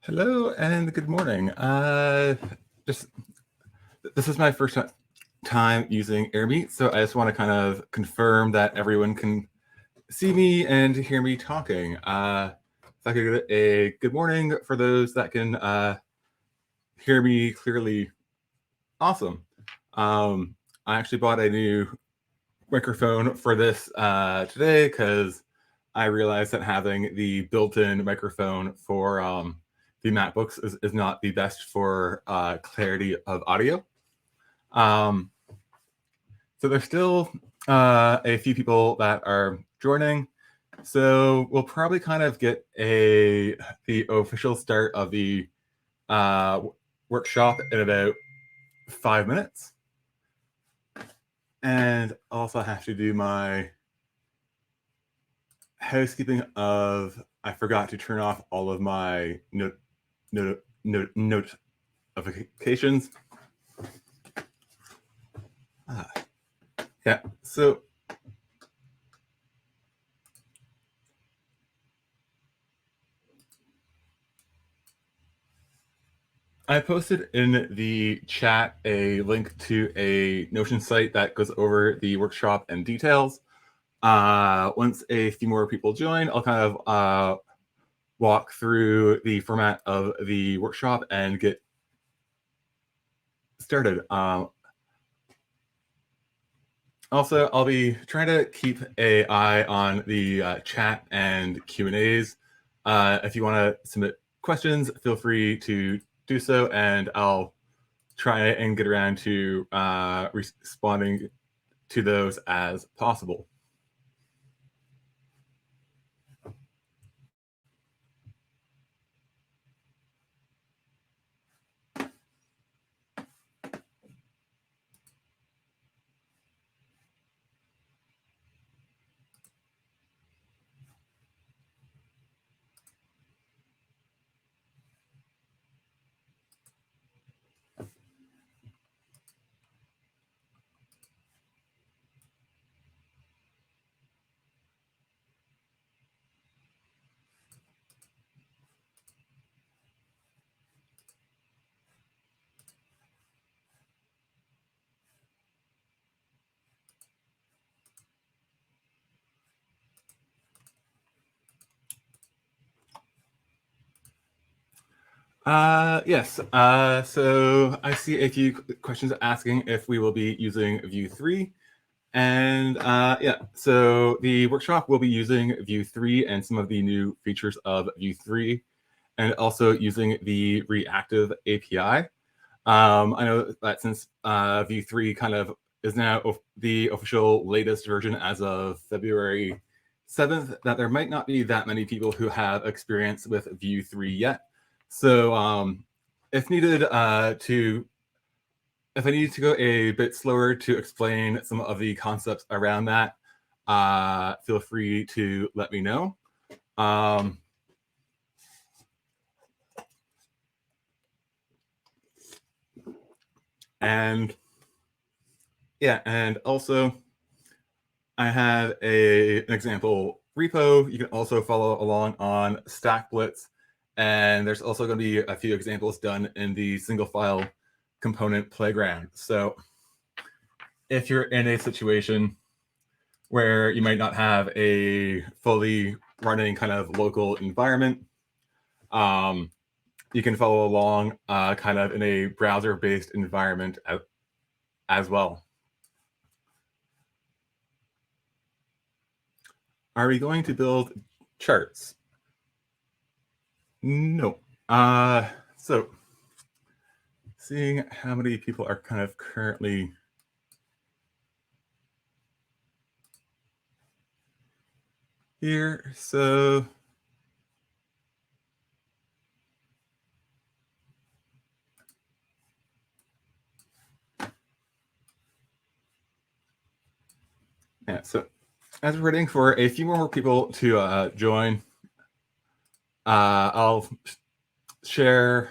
Hello and good morning. Just this is my first time using AirMeet, so I just want to kind of confirm that everyone can see me and hear me talking. If I could get a good morning for those that can hear me clearly, awesome. I actually bought a new microphone for this today because I realized that having the built-in microphone for the MacBooks is not the best for clarity of audio. So there's still a few people that are joining. So we'll probably kind of get the official start of the workshop in about 5 minutes. And also have to do my housekeeping of I forgot to turn off all of my notifications. Yeah, so I posted in the chat a link to a Notion site that goes over the workshop and details. Once a few more people join, I'll kind of walk through the format of the workshop and get started. Also, I'll be trying to keep an eye on the chat and Q&As. If you want to submit questions, feel free to do so, and I'll try and get around to responding to those as possible. Yes. So I see a few questions asking if we will be using Vue 3. And yeah, so the workshop will be using Vue 3 and some of the new features of Vue 3, and also using the reactive API. I know that since Vue 3 kind of is now the official latest version as of February 7th, that there might not be that many people who have experience with Vue 3 yet. So if needed if I need to go a bit slower to explain some of the concepts around that, feel free to let me know. And yeah, and also I have an example repo. You can also follow along on StackBlitz. And there's also going to be a few examples done in the single file component playground. So if you're in a situation where you might not have a fully running kind of local environment, you can follow along kind of in a browser-based environment as well. Are we going to build charts? No. So seeing how many people are kind of currently here. So yeah, so as we're waiting for a few more people to join, I'll share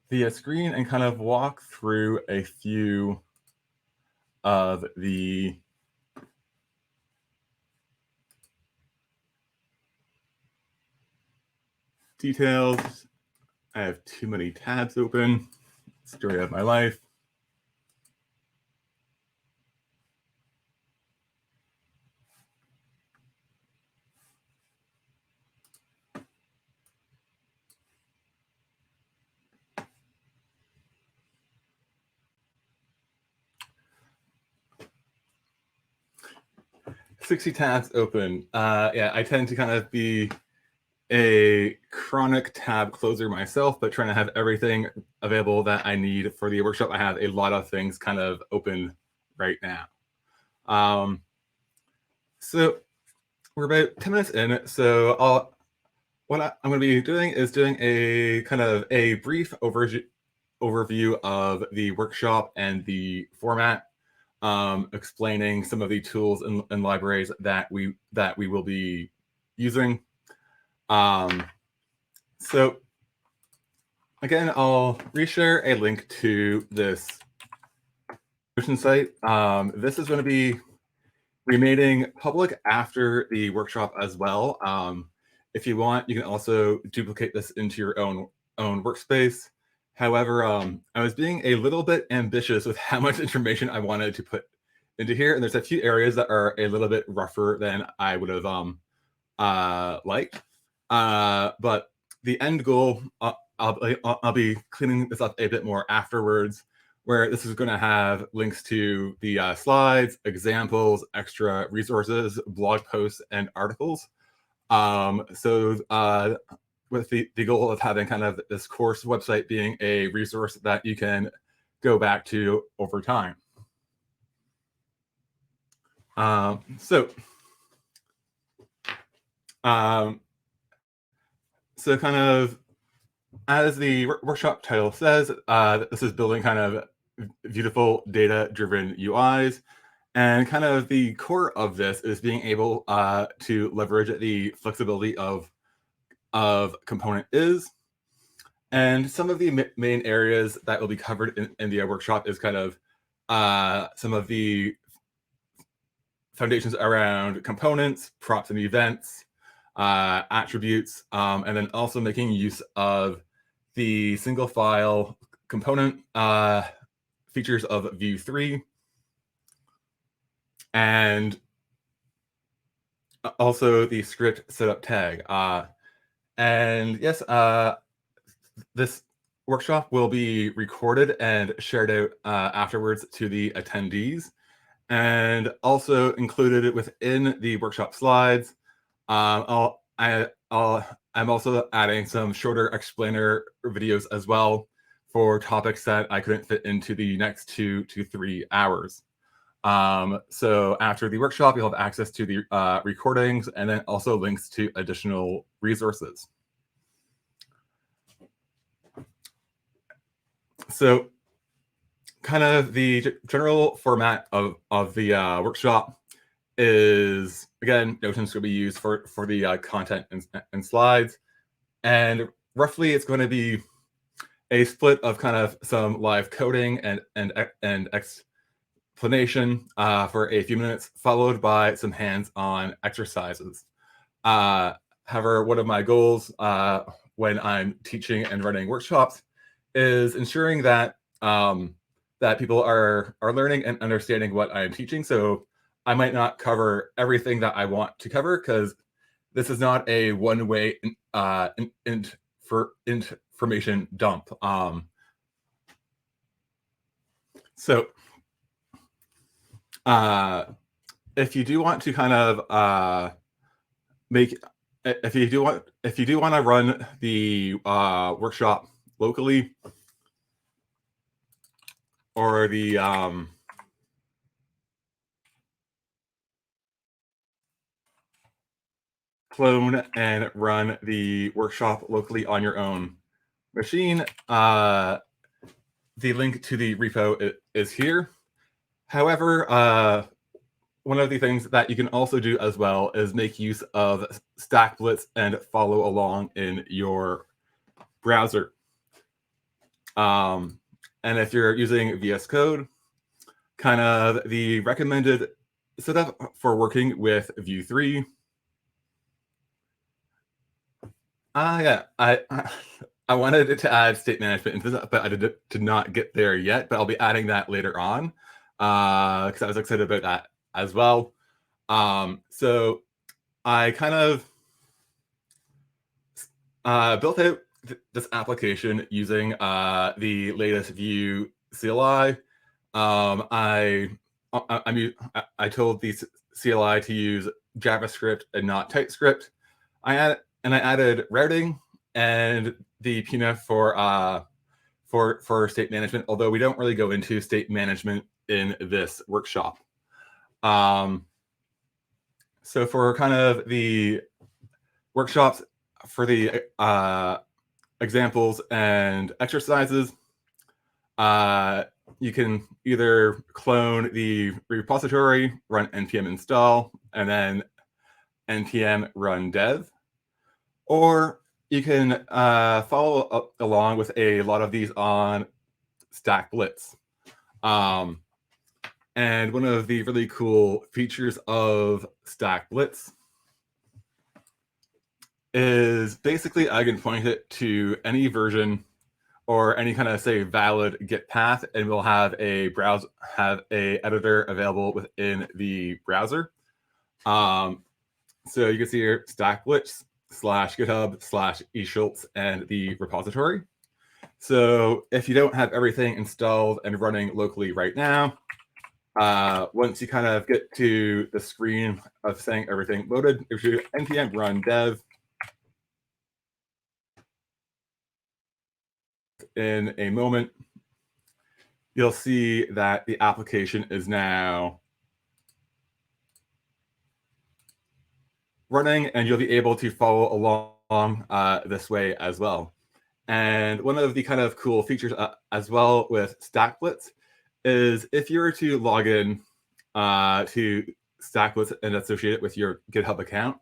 the screen and kind of walk through a few of the details. I have too many tabs open. Story of my life. "60 tabs open." Yeah, I tend to kind of be a chronic tab closer myself, but trying to have everything available that I need for the workshop. I have a lot of things kind of open right now. So we're about 10 minutes in. So what I'm going to be doing is doing a kind of a brief overview of the workshop and the format, explaining some of the tools and libraries that we will be using. So again, I'll reshare a link to this Notion site. This is going to be remaining public after the workshop as well. If you want, you can also duplicate this into your own workspace. However, I was being a little bit ambitious with how much information I wanted to put into here, and there's a few areas that are a little bit rougher than I would have liked. But the end goal, I'll be cleaning this up a bit more afterwards, where this is going to have links to the slides, examples, extra resources, blog posts, and articles. So with the goal of having kind of this course website being a resource that you can go back to over time. So kind of as the workshop title says, this is building kind of beautiful data-driven UIs. And kind of the core of this is being able to leverage the flexibility of component is. And some of the main areas that will be covered in the workshop is kind of some of the foundations around components, props and events, attributes, and then also making use of the single file component features of Vue 3. And also the script setup tag. And yes, this workshop will be recorded and shared out afterwards to the attendees, and also included within the workshop slides. I'm also adding some shorter explainer videos as well for topics that I couldn't fit into the next 2 to 3 hours. So after the workshop, you'll have access to the recordings and then also links to additional resources. So kind of the general format of the workshop is, again, Notion's going to be used for the content and slides. And roughly it's going to be a split of kind of some live coding and explanation for a few minutes, followed by some hands-on exercises. However, one of my goals when I'm teaching and running workshops is ensuring that that people are learning and understanding what I'm teaching. So I might not cover everything that I want to cover, because this is not a one-way information dump. So if you do want to kind of if you do want to run the workshop locally, or the clone and run the workshop locally on your own machine, the link to the repo is here. However, one of the things that you can also do as well is make use of StackBlitz and follow along in your browser. And if you're using VS Code, kind of the recommended setup for working with Vue 3 Yeah, I wanted to add state management into this, but I did not get there yet. But I'll be adding that later on because I was excited about that as well. So I kind of built out this application using the latest Vue CLI. I told the CLI to use JavaScript and not TypeScript. I added routing and the PNF for state management. Although we don't really go into state management in this workshop. So for kind of the workshops for the examples and exercises, you can either clone the repository, run npm install, and then npm run dev, or you can follow along with a lot of these on Stack Blitz. And one of the really cool features of Stack Blitz is basically I can point it to any version or any kind of, say, valid Git path, and we'll have a editor available within the browser. So you can see here Stack Blitz /github/eschultz and the repository. So if you don't have everything installed and running locally right now, once you kind of get to the screen of saying everything loaded, if you npm run dev, in a moment, you'll see that the application is now running, and you'll be able to follow along this way as well. And one of the kind of cool features as well with Stack Blitz is if you were to log in to Stack Blitz and associate it with your GitHub account,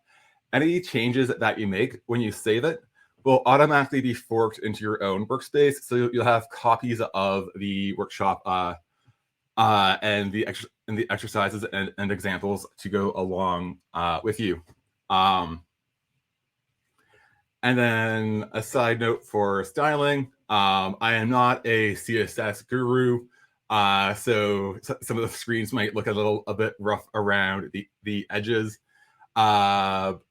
any changes that you make when you save it will automatically be forked into your own workspace. So you'll have copies of the workshop and the exercises and examples to go along with you. And then a side note for styling, I am not a CSS guru, so some of the screens might look a bit rough around the edges, but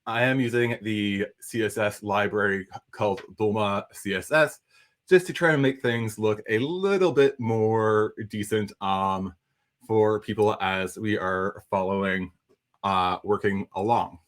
I am using the CSS library called Bulma CSS just to try to make things look a little bit more decent for people as we are following, working along.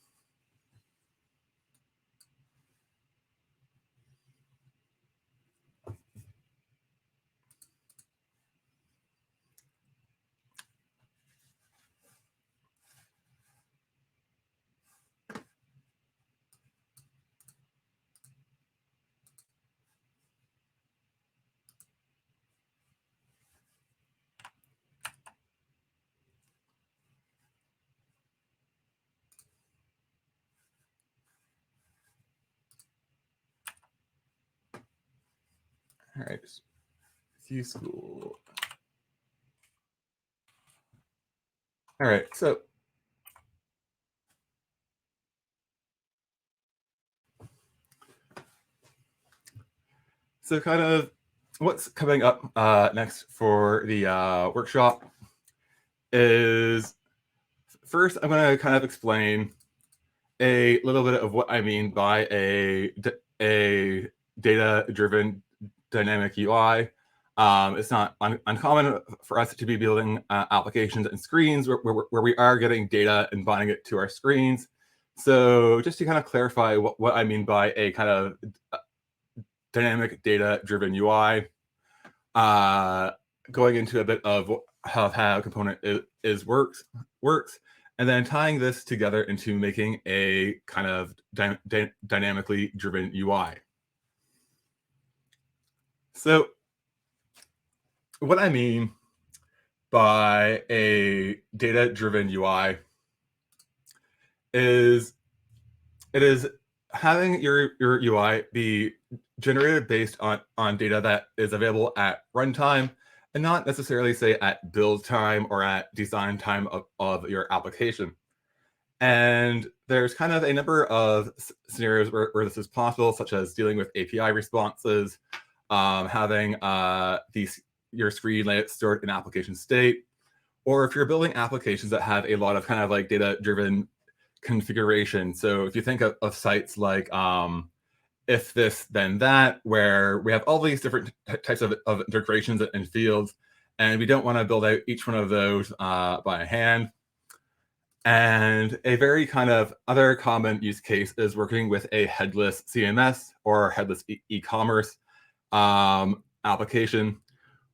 All right, Vue School. All right, so kind of what's coming up next for the workshop is, first I'm going to kind of explain a little bit of what I mean by a data-driven dynamic UI. It's not uncommon for us to be building applications and screens where we are getting data and binding it to our screens. So just to kind of clarify what I mean by a kind of dynamic data-driven UI, going into a bit of how a component works, and then tying this together into making a kind of dynamically driven UI. So what I mean by a data-driven UI is it is having your UI be generated based on data that is available at runtime and not necessarily, say, at build time or at design time of your application. And there's kind of a number of scenarios where this is possible, such as dealing with API responses, having your screen layout stored in application state, or if you're building applications that have a lot of kind of like data-driven configuration. So if you think of sites like if this, then that, where we have all these different types of integrations and fields, and we don't want to build out each one of those by hand. And a very kind of other common use case is working with a headless CMS or headless e-commerce application,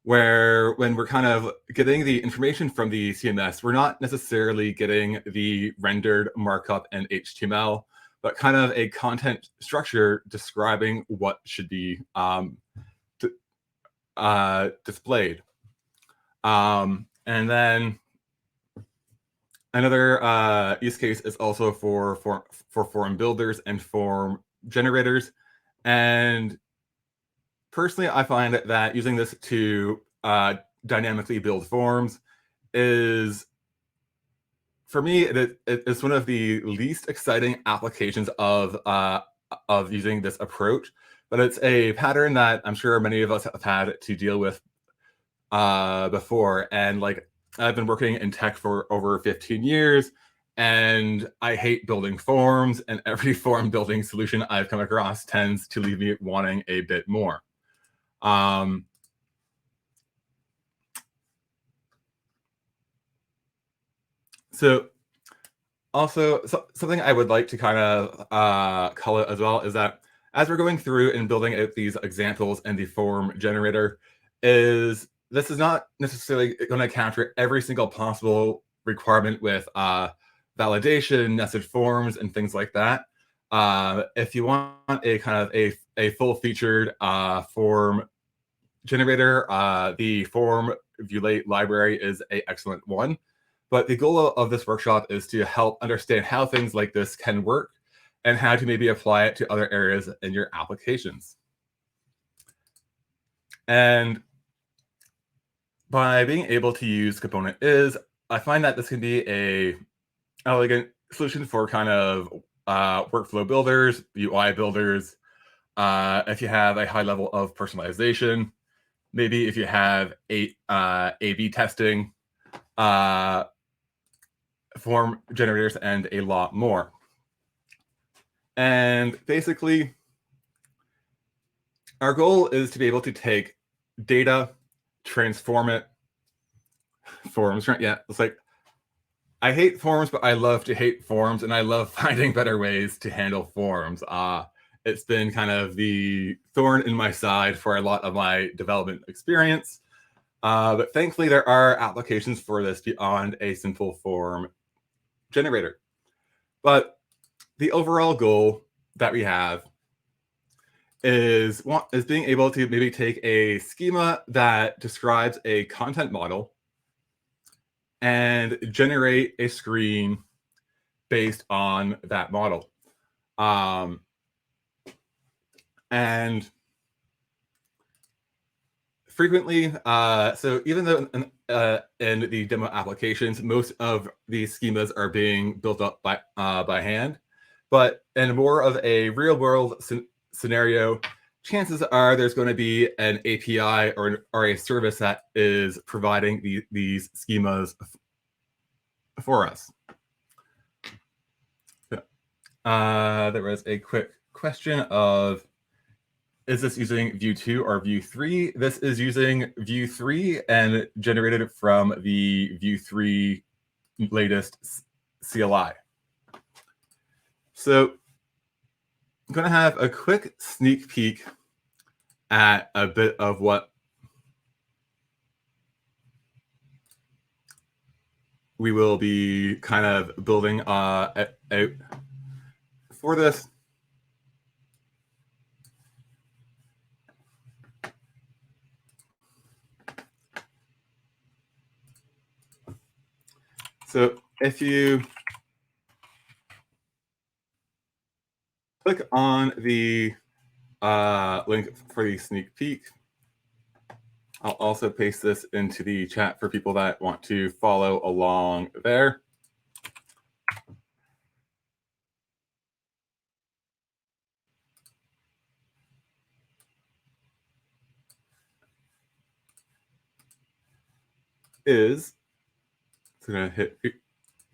where when we're kind of getting the information from the CMS, we're not necessarily getting the rendered markup and HTML, but kind of a content structure describing what should be displayed. And then another use case is also for form builders and form generators. And personally, I find that using this to dynamically build forms is, for me, it's one of the least exciting applications of using this approach. But it's a pattern that I'm sure many of us have had to deal with before. And like, I've been working in tech for over 15 years, and I hate building forms, and every form building solution I've come across tends to leave me wanting a bit more. So also, something I would like to kind of call it as well is that as we're going through and building out these examples in the form generator, this is not necessarily going to capture every single possible requirement with validation, nested forms, and things like that. If you want a kind of a full-featured form generator, the form Vue library is an excellent one. But the goal of this workshop is to help understand how things like this can work and how to maybe apply it to other areas in your applications. And by being able to use component I find that this can be a elegant solution for kind of workflow builders, UI builders, if you have a high level of personalization, maybe if you have A/B testing, form generators, and a lot more. And basically, our goal is to be able to take data, transform it. Forms, right? Yeah, it's like, I hate forms, but I love to hate forms, and I love finding better ways to handle forms. It's been kind of the thorn in my side for a lot of my development experience. But thankfully, there are applications for this beyond a simple form generator. But the overall goal that we have is being able to maybe take a schema that describes a content model and generate a screen based on that model. And frequently, so even though in the demo applications, most of these schemas are being built up by hand, but in more of a real world scenario, chances are there's going to be an API or a service that is providing these schemas for us. There was a quick question of, is this using Vue 2 or Vue 3? This is using Vue 3 and generated from the Vue 3 latest CLI. So I'm going to have a quick sneak peek at a bit of what we will be kind of building out for this. So if you click on the link for the sneak peek, I'll also paste this into the chat for people that want to follow along there. is, so I'm going to hit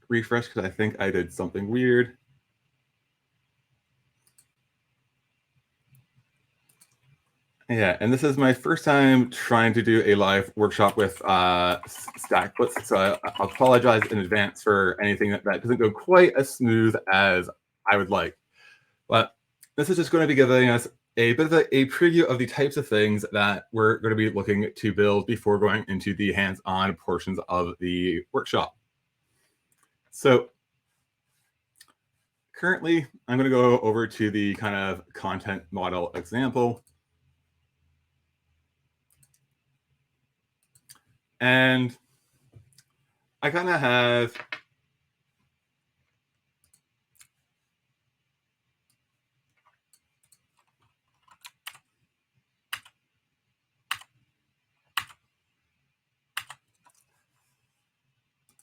refresh because I think I did something weird. Yeah, and this is my first time trying to do a live workshop with stack puts, so I'll apologize in advance for anything that doesn't go quite as smooth as I would like. But this is just going to be giving us a bit of a preview of the types of things that we're going to be looking to build before going into the hands-on portions of the workshop. So currently, I'm going to go over to the kind of content model example. And I kind of have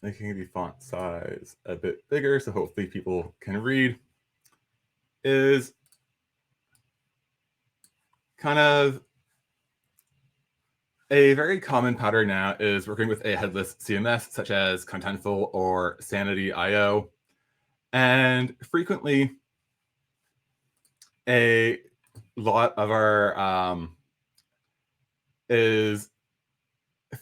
making the font size a bit bigger so hopefully people can read, is kind of a very common pattern now is working with a headless CMS such as Contentful or Sanity.io. And frequently, a lot of our is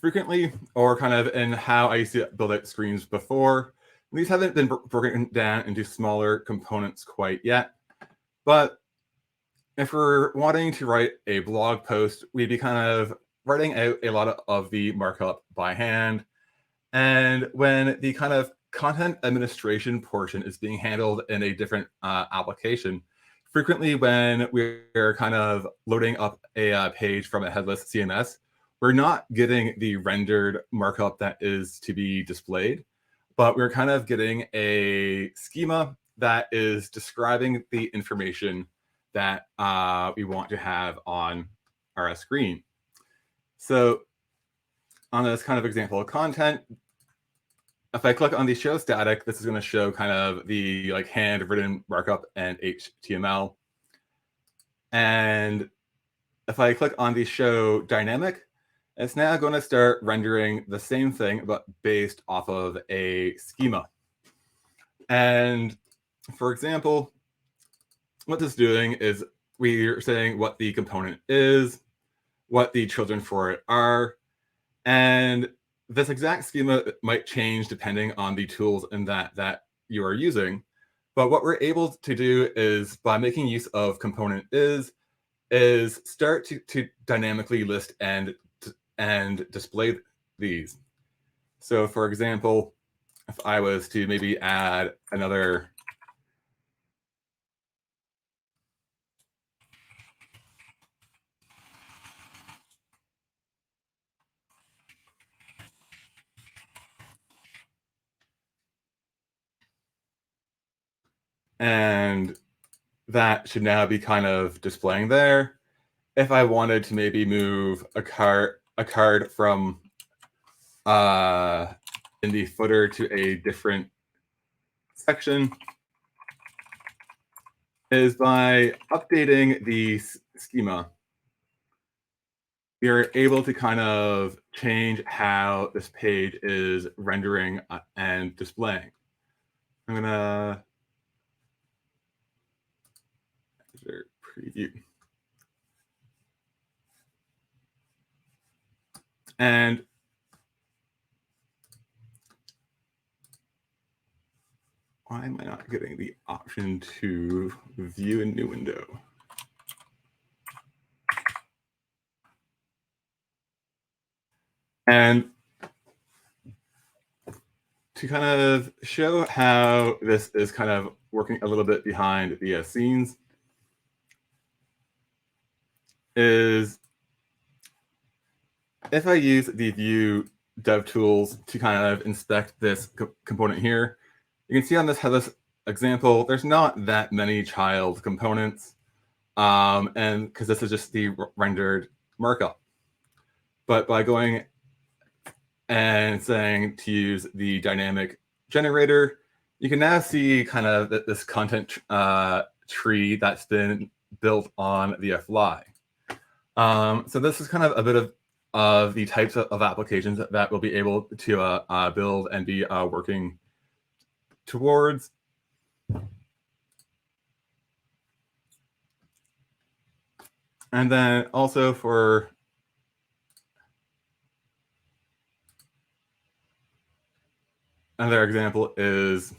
frequently, or kind of in how I used to build out screens before. These haven't been broken down into smaller components quite yet. But if we're wanting to write a blog post, we'd be kind of writing out a lot of the markup by hand. And when the kind of content administration portion is being handled in a different application, frequently when we're kind of loading up a page from a headless CMS, we're not getting the rendered markup that is to be displayed, but we're kind of getting a schema that is describing the information that we want to have on our screen. So on this kind of example of content, if I click on the show static, this is going to show kind of the like handwritten markup and HTML. And if I click on the show dynamic, it's now going to start rendering the same thing, but based off of a schema. And for example, what this is doing is we're saying what the component is, what the children for it are, and this exact schema might change depending on the tools in that you are using. But what we're able to do is, by making use of component is start to dynamically list and display these. So for example, if I was to maybe add another and that should now be kind of displaying there. If I wanted to maybe move a card from in the footer to a different section, is by updating the schema, we are able to kind of change how this page is rendering and displaying. I'm gonna preview. And why am I not getting the option to view a new window? And to kind of show how this is kind of working a little bit behind the scenes is if I use the Vue dev tools to kind of inspect this component here, you can see on this headless example, there's not that many child components, and because this is just the rendered markup. But by going and saying to use the dynamic generator, you can now see kind of this content tree that's been built on the fly. So this is kind of a bit of of the types of applications that we'll be able to build and be working towards. And then also for another example is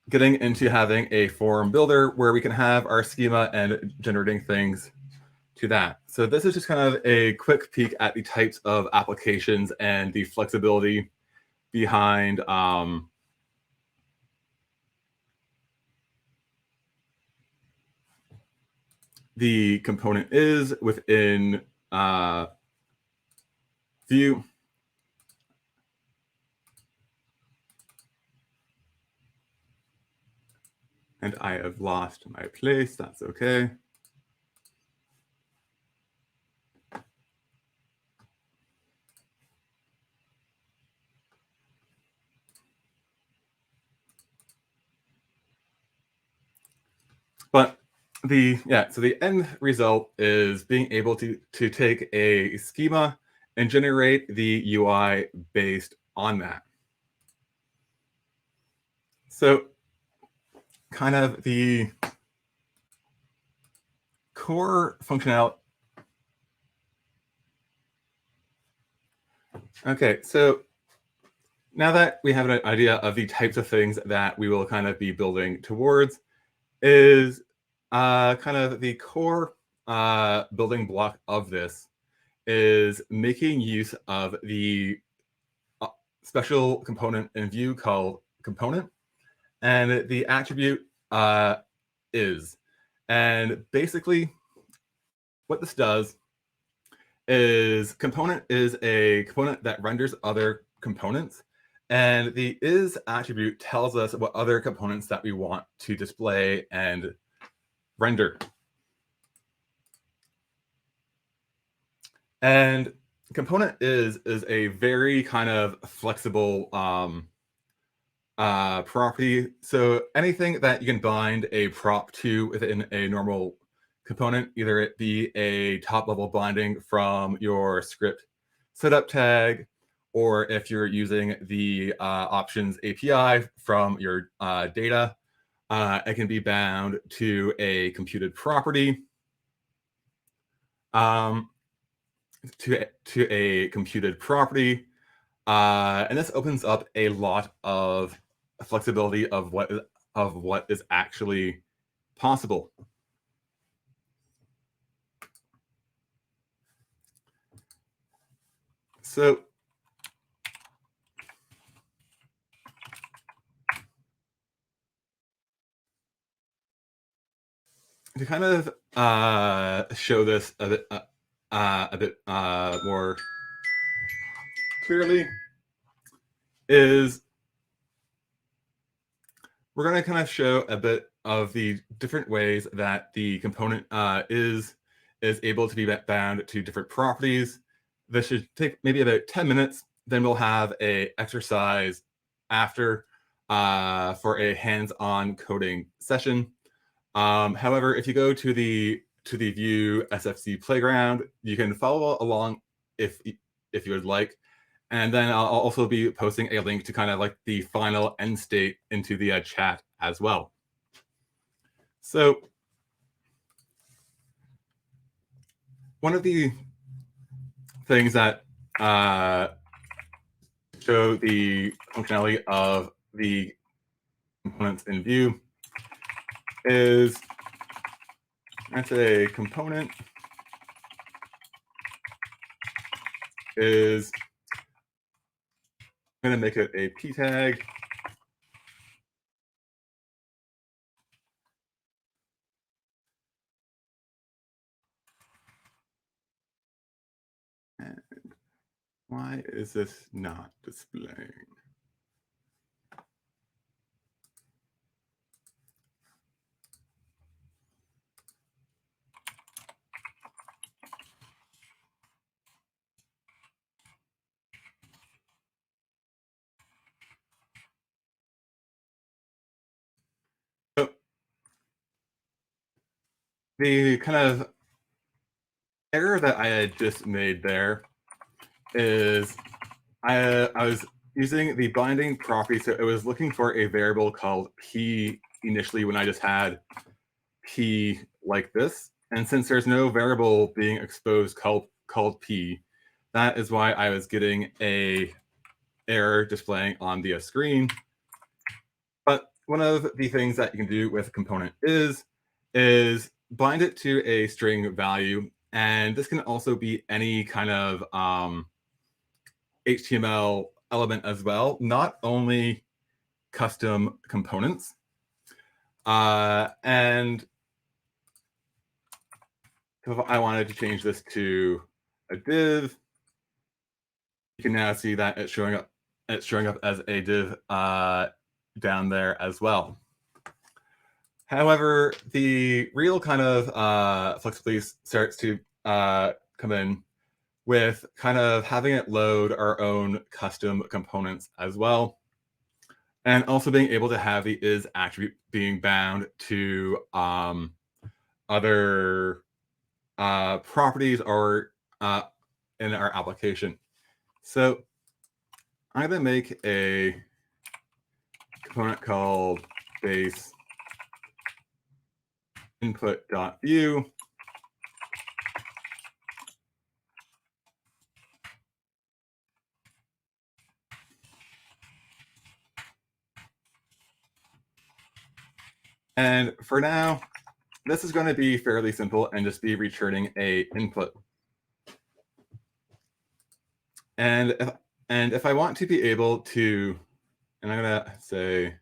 getting into having a form builder where we can have our schema and generating things to that. So this is just kind of a quick peek at the types of applications and the flexibility behind the component is within Vue. And I have lost my place. That's okay. But so the end result is being able to take a schema and generate the UI based on that. So kind of the core functionality. Okay, so now that we have an idea of the types of things that we will kind of be building towards, is kind of the core building block of this is making use of the special component in Vue called component, and the attribute is. And basically, what this does is component is a component that renders other components, and the is attribute tells us what other components that we want to display and render. And component is a very kind of flexible property. So anything that you can bind a prop to within a normal component, either it be a top level binding from your script setup tag, or if you're using the options API from your data, it can be bound to a computed property. To a computed property. And this opens up a lot of flexibility of what is actually possible. So to kind of show this a bit more clearly is we're going to kind of show a bit of the different ways that the component is able to be bound to different properties. This should take maybe about 10 minutes. Then we'll have a exercise after for a hands-on coding session. However, if you go to the Vue SFC playground, you can follow along if you would like. And then I'll also be posting a link to kind of like the final end state into the chat as well. So one of the things that show the functionality of the components in Vue is that's a component is I'm going to make it a p tag. And why is this not displaying? So the kind of error that I had just made there is I was using the binding property, so it was looking for a variable called p initially when I just had p like this. And since there's no variable being exposed called p, that is why I was getting a error displaying on the screen. But one of the things that you can do with a component is bind it to a string value. And this can also be any kind of HTML element as well, not only custom components. And if I wanted to change this to a div, you can now see that it's showing up as a div down there as well. However, the real kind of flexibility starts to come in with kind of having it load our own custom components as well. And also being able to have the is attribute being bound to other properties or in our application. So I'm going to make a component called base input.view. And for now, this is going to be fairly simple and just be returning a input. And if I want to be able to, and I'm going to say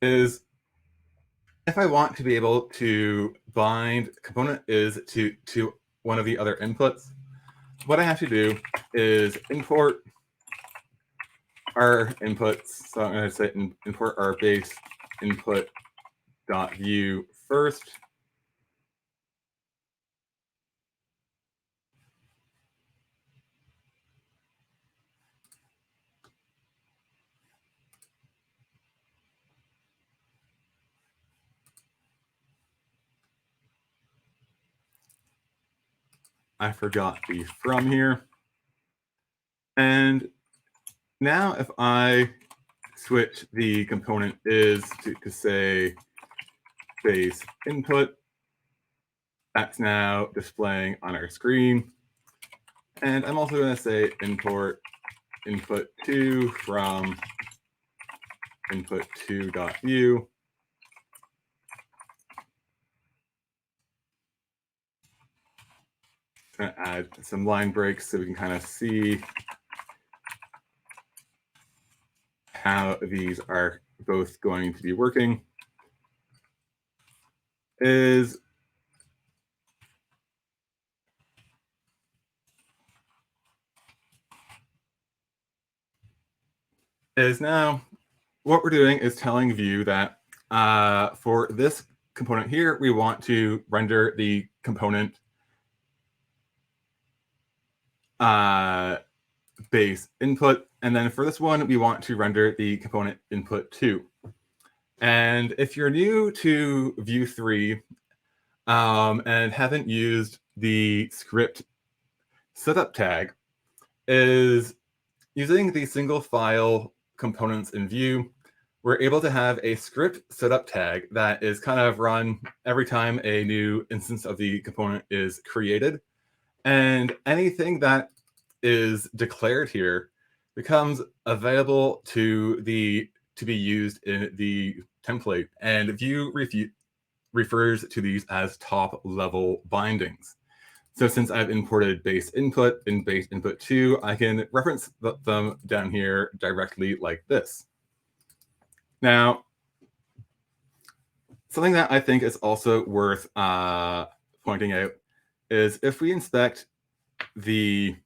is if I want to be able to bind component is to one of the other inputs, what I have to do is import our inputs. So I'm going to say import our base input.view first. I forgot the from here. And now if I switch the component is to say base input, that's now displaying on our screen. And I'm also going to say import input2 from input2.view. Going to add some line breaks so we can kind of see how these are both going to be working. Is now what we're doing is telling Vue that for this component here, we want to render the component base input. And then for this one, we want to render the component input 2. And if you're new to Vue 3 and haven't used the script setup tag, is using the single file components in Vue, we're able to have a script setup tag that is kind of run every time a new instance of the component is created. And anything that is declared here becomes available to be used in the template. And Vue refers to these as top level bindings. So since I've imported base input in base input 2, I can reference them down here directly like this. Now, something that I think is also worth pointing out is if we inspect the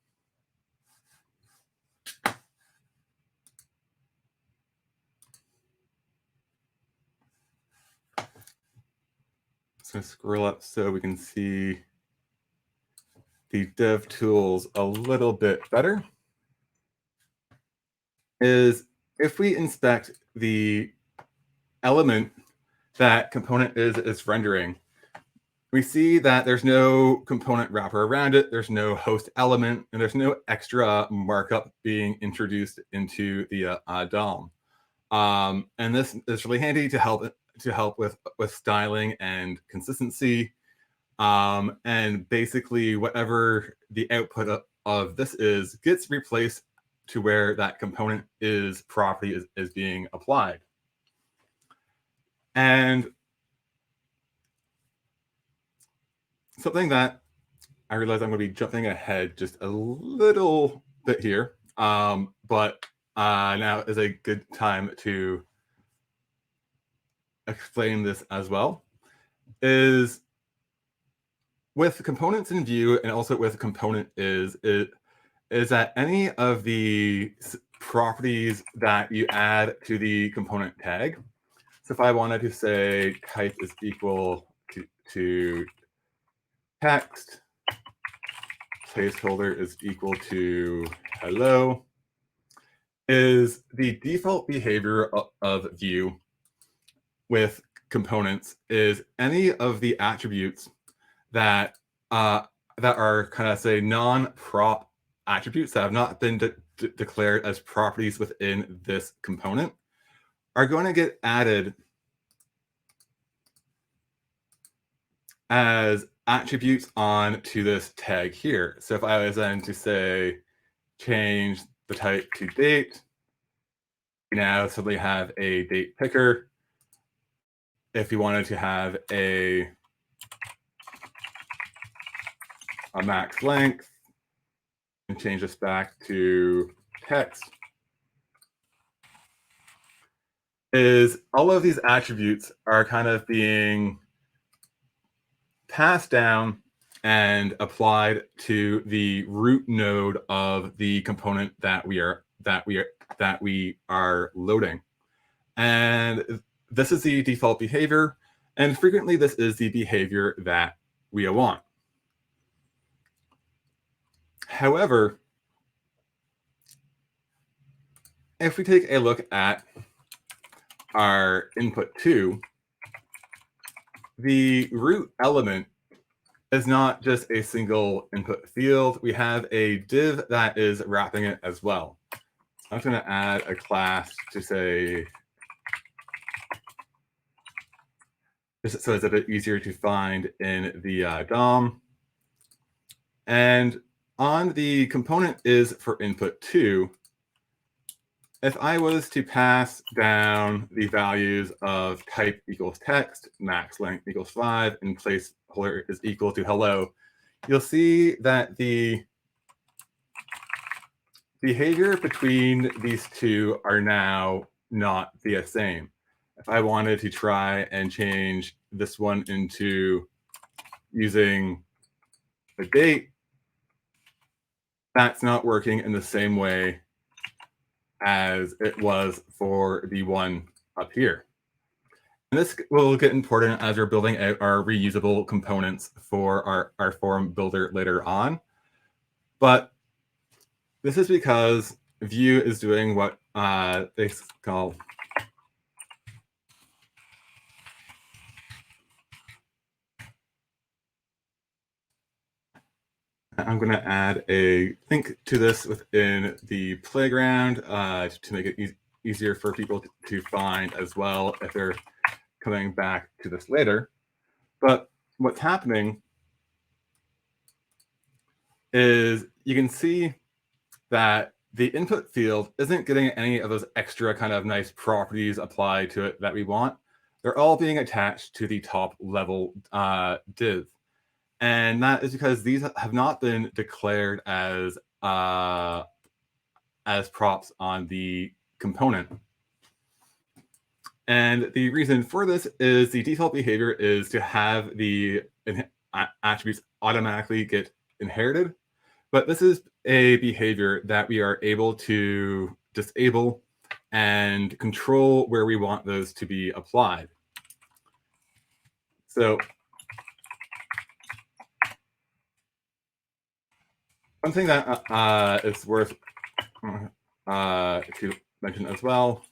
scroll up so we can see the dev tools a little bit better is if we inspect the element that component is rendering, we see that there's no component wrapper around it, there's no host element, and there's no extra markup being introduced into the DOM. And this is really handy to help with styling and consistency. And basically, whatever the output of this is gets replaced to where that component property is being applied. And something that I realize I'm going to be jumping ahead just a little bit here, but now is a good time to explain this as well, is with components in Vue and also with component is that any of the properties that you add to the component tag. So if I wanted to say type is equal to text, placeholder is equal to hello, is the default behavior of Vue with components is any of the attributes that are kind of say non-prop attributes that have not been declared as properties within this component are going to get added as attributes on to this tag here. So if I was then to say change the type to date, we now simply have a date picker. If you wanted to have a max length and change this back to text, is all of these attributes are kind of being passed down and applied to the root node of the component that we are loading. And this is the default behavior, and frequently this is the behavior that we want. However, if we take a look at our input 2, the root element is not just a single input field. We have a div that is wrapping it as well. I'm going to add a class to say, just so it's a bit easier to find in the DOM. And on the component is for input 2, if I was to pass down the values of type equals text, max length equals 5, and placeholder is equal to hello, you'll see that the behavior between these two are now not the same. If I wanted to try and change this one into using the date, that's not working in the same way as it was for the one up here. And this will get important as we're building out our reusable components for our form builder later on. But this is because Vue is doing what they call I'm going to add a link to this within the playground to make it easier for people to find as well if they're coming back to this later. But what's happening is you can see that the input field isn't getting any of those extra kind of nice properties applied to it that we want. They're all being attached to the top level div. And that is because these have not been declared as props on the component. And the reason for this is the default behavior is to have the attributes automatically get inherited. But this is a behavior that we are able to disable and control where we want those to be applied. So one thing that is worth to mention as well,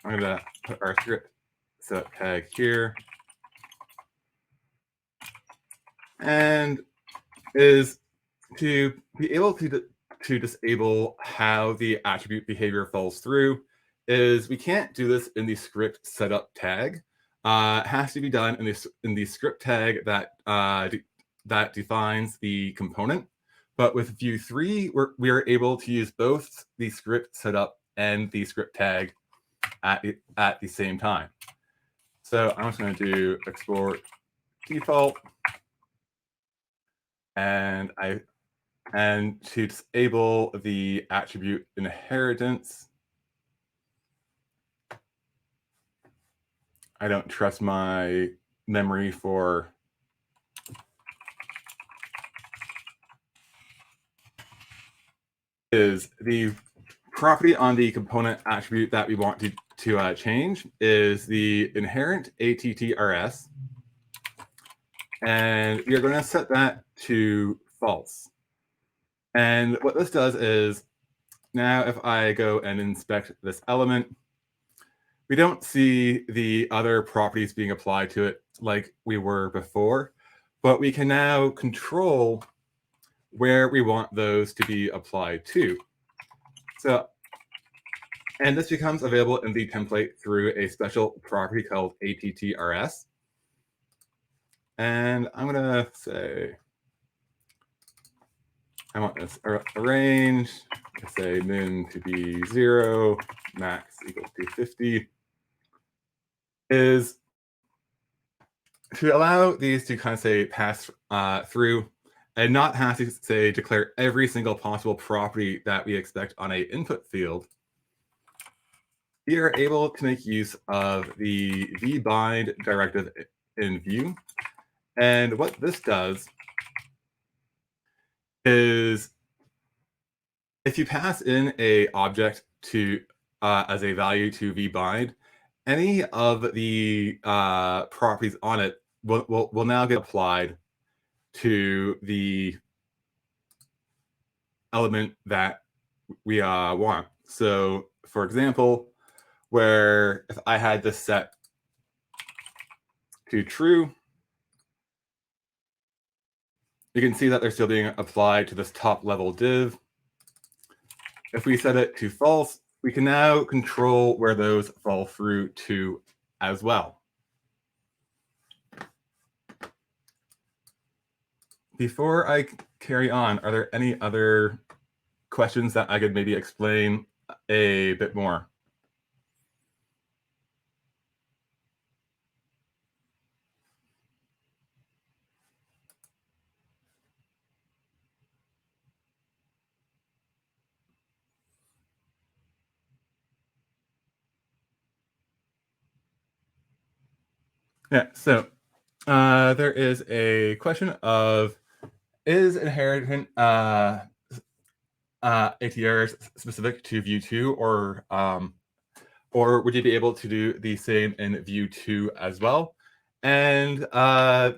I'm going to put our script setup tag here, and is to be able to disable how the attribute behavior falls through. Is we can't do this in the script setup tag. It has to be done in the script tag that that defines the component. But with Vue 3, we are able to use both the script setup and the script tag at the same time. So I'm just going to do export default, and to disable the attribute inheritance. I don't trust my memory for is the property on the component attribute that we want to change is the inherent attrs, and we are going to set that to false. And what this does is, now if I go and inspect this element, we don't see the other properties being applied to it like we were before, but we can now control where we want those to be applied to. So, and this becomes available in the template through a special property called attrs. And I'm going to say, I want this arrange, say min to be 0, max equals to 50, is to allow these to kind of say pass through and not have to say declare every single possible property that we expect on a input field. We are able to make use of the Bind Directive in Vue. And what this does is, if you pass in a object to as a value to vbind, any of the properties on it will now get applied to the element that we want. So, for example, where if I had this set to true, you can see that they're still being applied to this top level div. If we set it to false, we can now control where those fall through to as well. Before I carry on, are there any other questions that I could maybe explain a bit more? Yeah, so there is a question of, is inheritance ATRs specific to Vue 2, or would you be able to do the same in Vue 2 as well? And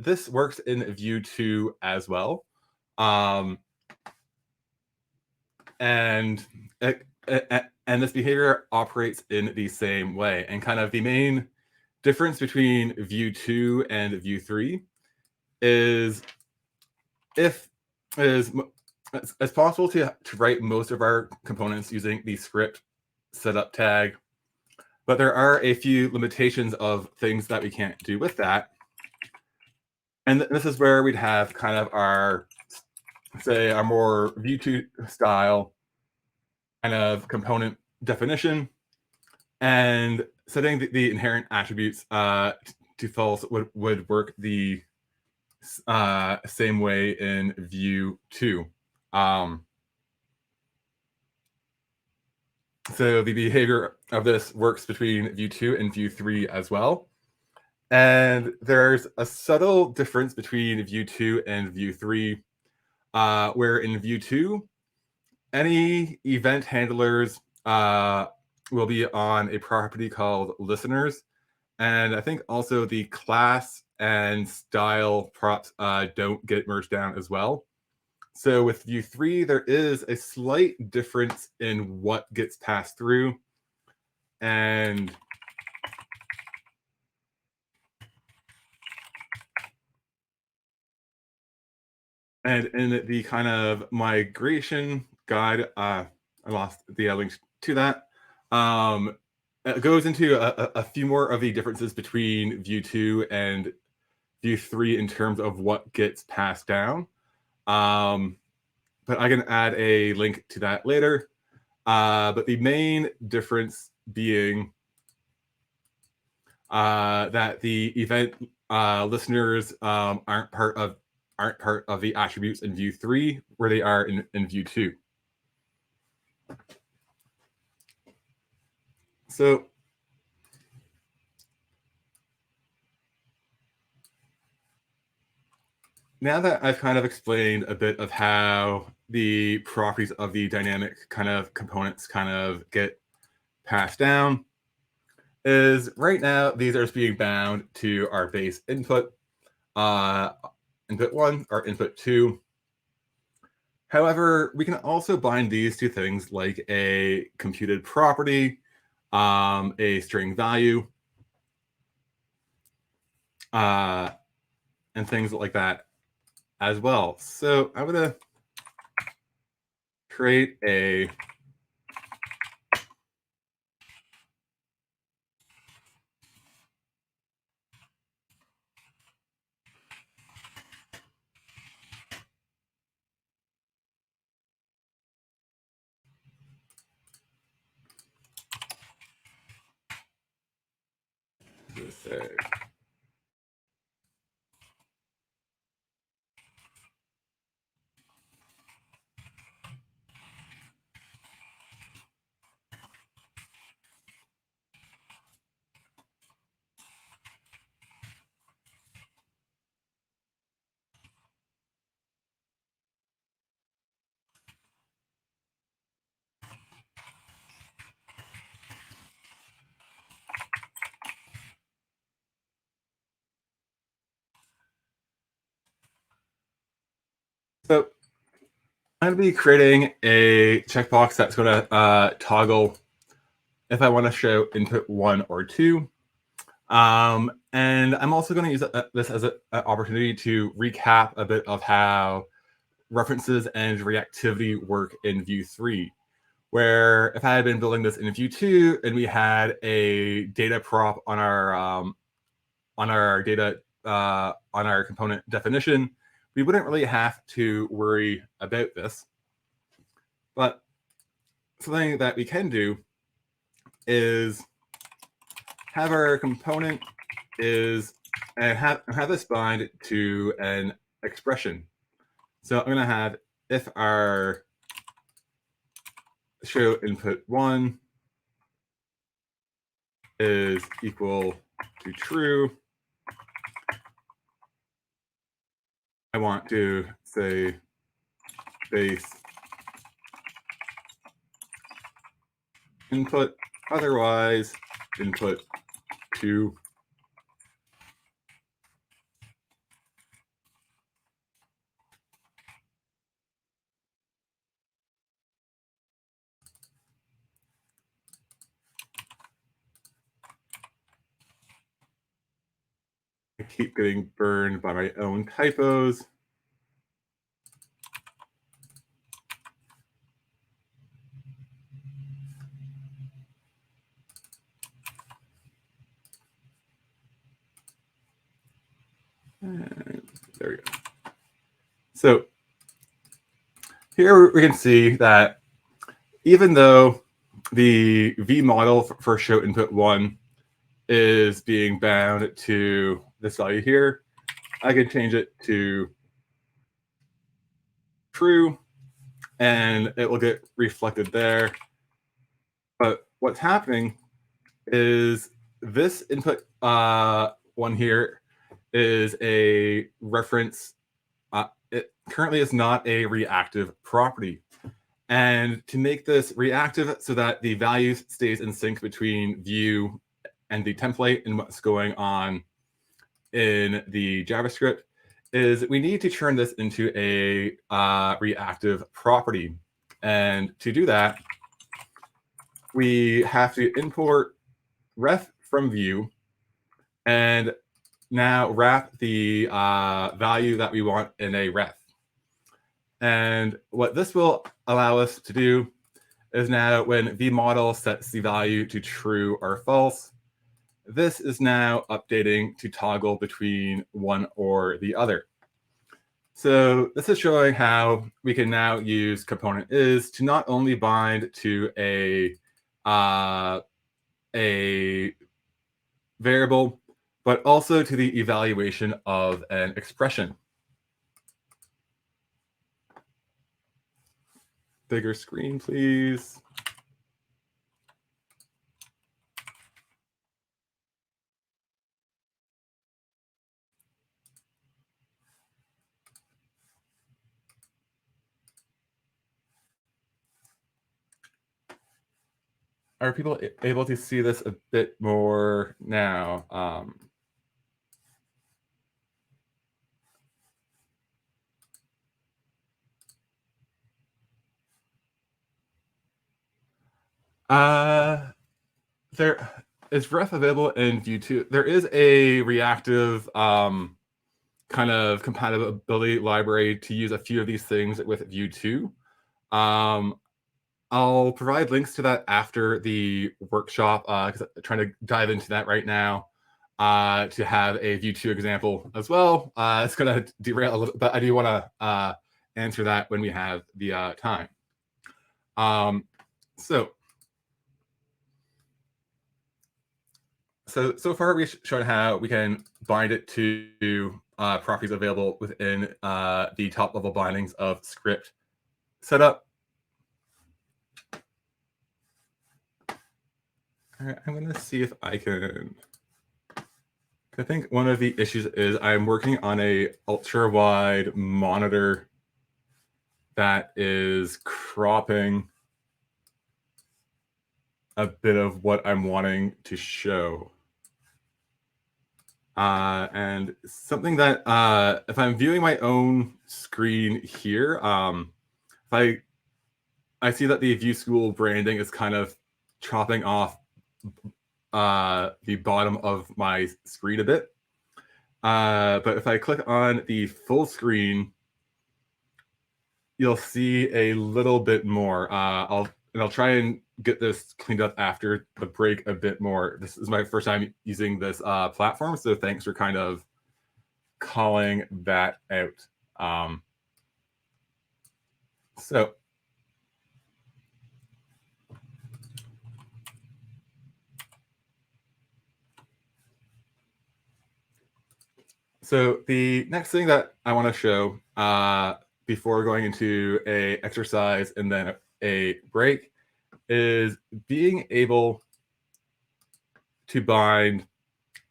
this works in Vue 2 as well. And this behavior operates in the same way. And kind of the main difference between Vue 2 and Vue 3 is it's possible to write most of our components using the script setup tag, but there are a few limitations of things that we can't do with that. And this is where we'd have kind of our, say, our more Vue 2 style kind of component definition, and setting the inherent attributes to false would work the same way in Vue 2. So the behavior of this works between Vue 2 and Vue 3 as well. And there's a subtle difference between Vue 2 and Vue 3, where in Vue 2, any event handlers will be on a property called listeners. And I think also the class and style props don't get merged down as well. So with Vue 3, there is a slight difference in what gets passed through. And in the kind of migration guide, I lost the link to that. It goes into a few more of the differences between Vue 2 and Vue 3 in terms of what gets passed down. But I can add a link to that later. But the main difference being that the event listeners aren't part of the attributes in Vue 3 where they are in Vue 2. So now that I've kind of explained a bit of how the properties of the dynamic kind of components kind of get passed down, is right now these are just being bound to our base input, input 1 or input 2. However, we can also bind these to things like a computed property, a string value, and things like that as well. So I'm going to create a say, so I'm going to be creating a checkbox that's going to toggle if I want to show input 1 or 2. And I'm also going to use this as an opportunity to recap a bit of how references and reactivity work in Vue 3, where if I had been building this in Vue 2 and we had a data prop on our data on our component definition, we wouldn't really have to worry about this. But something that we can do is have our component and have this bind to an expression. So I'm going to have if our show input 1 is equal to true, I want to say base input, otherwise input 2. I keep getting burned by my own typos. And there we go. So here we can see that even though the V model for show input 1 is being bound to this value here, I can change it to true, and it will get reflected there. But what's happening is this input 1 here is a reference. It currently is not a reactive property. And to make this reactive so that the value stays in sync between Vue and the template and what's going on in the JavaScript is we need to turn this into a reactive property. And to do that, we have to import ref from Vue and now wrap the value that we want in a ref. And what this will allow us to do is now when vModel sets the value to true or false, this is now updating to toggle between one or the other. So this is showing how we can now use component is to not only bind to a variable, but also to the evaluation of an expression. Bigger screen, please. Are people able to see this a bit more now? There is ref available in Vue 2. There is a reactive kind of compatibility library to use a few of these things with Vue 2. I'll provide links to that after the workshop because I'm trying to dive into that right now to have a Vue 2 example as well. It's going to derail a little, but I do want to answer that when we have the time. So far we've shown how we can bind it to properties available within the top level bindings of script setup. All right, I'm going to see if I can. I think one of the issues is I'm working on a ultra wide monitor that is cropping a bit of what I'm wanting to show. And something that if I'm viewing my own screen here, if I see that the Vue School branding is kind of chopping off the bottom of my screen a bit. But if I click on the full screen, you'll see a little bit more. I'll try and get this cleaned up after the break a bit more. This is my first time using this platform, so thanks for kind of calling that out. So the next thing that I want to show before going into a exercise and then a break is being able to bind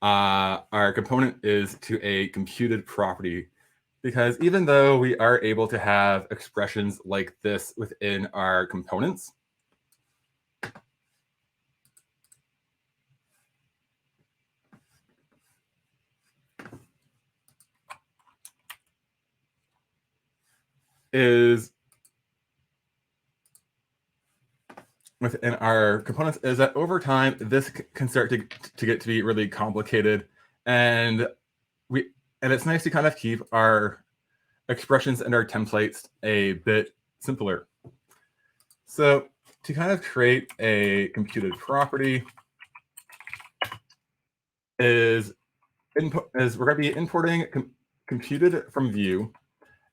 our component is to a computed property. Because even though we are able to have expressions like this within our components, is within our components is that over time, this can start to get to be really complicated. And it's nice to kind of keep our expressions and our templates a bit simpler. So to kind of create a computed property is we're going to be importing computed from Vue.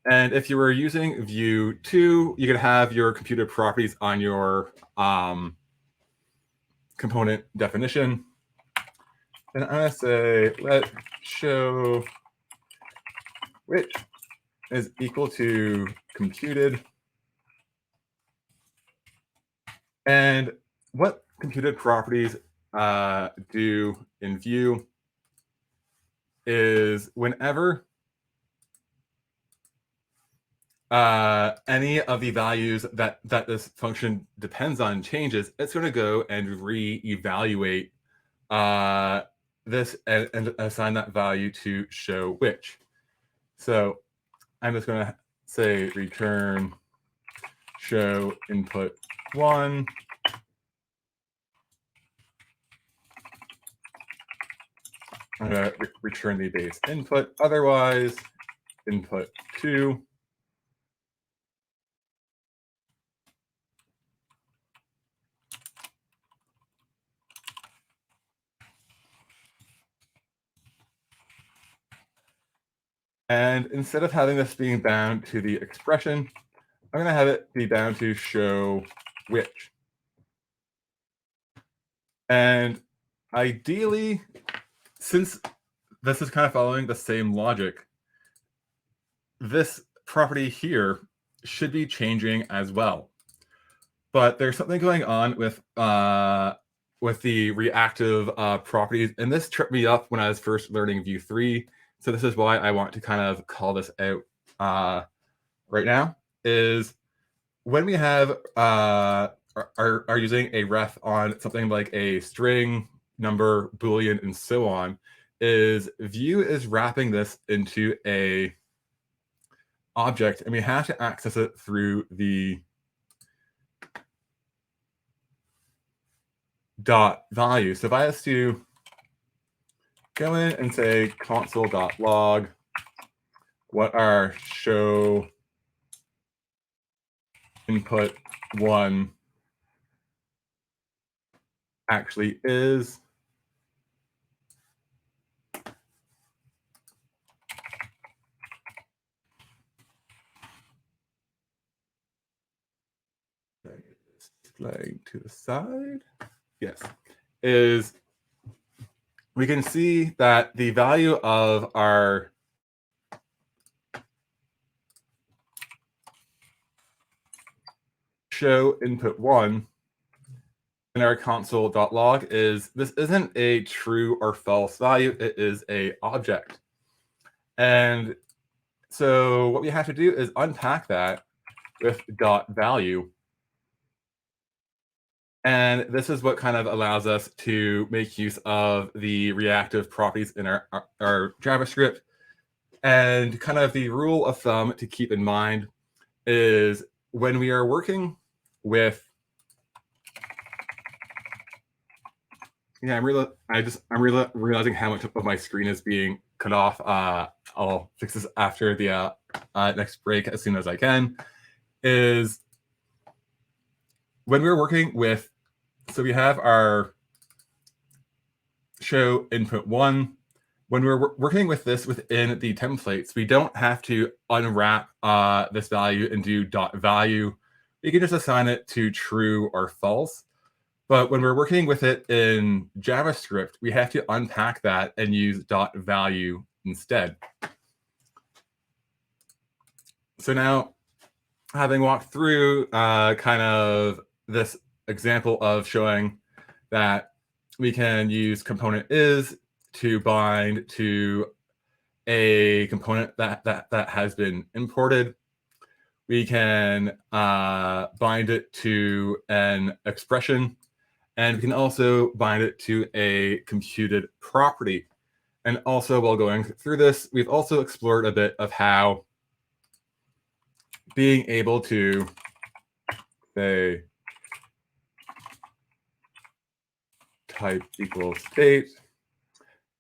And if you were using Vue 2, you could have your computed properties on your component definition. And I'm going to say let show which is equal to computed. And what computed properties do in Vue is whenever any of the values that this function depends on changes, it's going to go and re-evaluate this and assign that value to show which. So I'm just going to say return show input 1. I'm going to return the base input. Otherwise, input 2. And instead of having this being bound to the expression, I'm going to have it be bound to show which. And ideally, since this is kind of following the same logic, this property here should be changing as well. But there's something going on with the reactive properties, and this tripped me up when I was first learning Vue 3. So this is why I want to kind of call this out right now, is when we have are using a ref on something like a string, number, Boolean, and so on, is Vue is wrapping this into a object, and we have to access it through the dot value. So if I was to go in and say console.log, what our show input 1 actually is, flag to the side, yes, is we can see that the value of our show input 1 in our console.log is, this isn't a true or false value, it is a object. And so what we have to do is unpack that with dot value. And this is what kind of allows us to make use of the reactive properties in our JavaScript. And kind of the rule of thumb to keep in mind is when we are working with, I'm realizing how much of my screen is being cut off. I'll fix this after the next break as soon as I can. Is when we're working with, so we have our show input 1. When we're working with this within the templates, we don't have to unwrap this value and do dot value. We can just assign it to true or false. But when we're working with it in JavaScript, we have to unpack that and use dot value instead. So now, having walked through kind of this example of showing that we can use component is to bind to a component that has been imported. We can bind it to an expression, and we can also bind it to a computed property. And also, while going through this, we've also explored a bit of how being able to say type equals state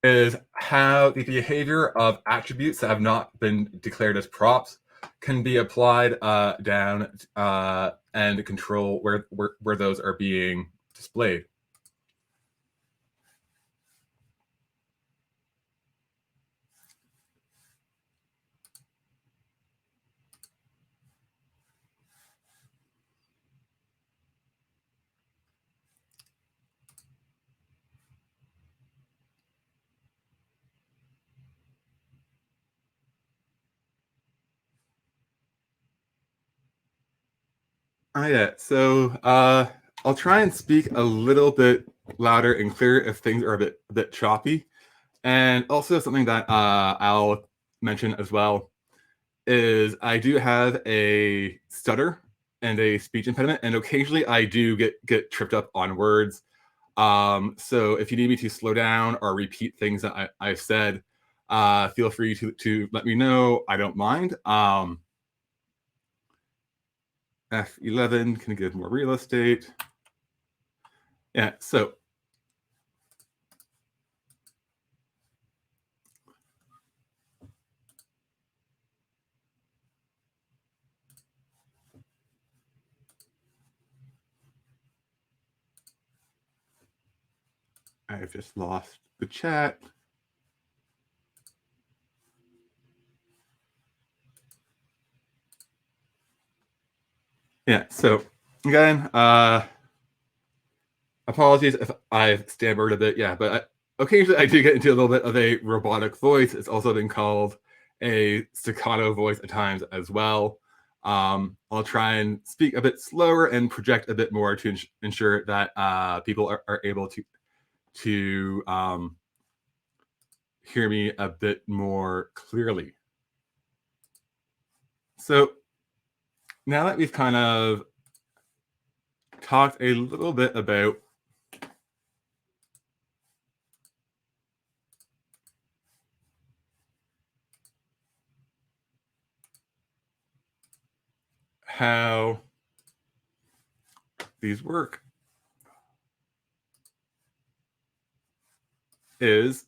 is how the behavior of attributes that have not been declared as props can be applied down and control where those are being displayed. Yeah, so I'll try and speak a little bit louder and clearer if things are a bit choppy. And also something that I'll mention as well is I do have a stutter and a speech impediment, and occasionally I do get tripped up on words. So if you need me to slow down or repeat things that I've said, feel free to let me know. I don't mind. F11 can give more real estate. Yeah, so I've just lost the chat. Yeah, so again, apologies if I've stammered a bit. Yeah, but occasionally I do get into a little bit of a robotic voice. It's also been called a staccato voice at times as well. I'll try and speak a bit slower and project a bit more to ensure that people are able to hear me a bit more clearly. So now that we've kind of talked a little bit about how these work is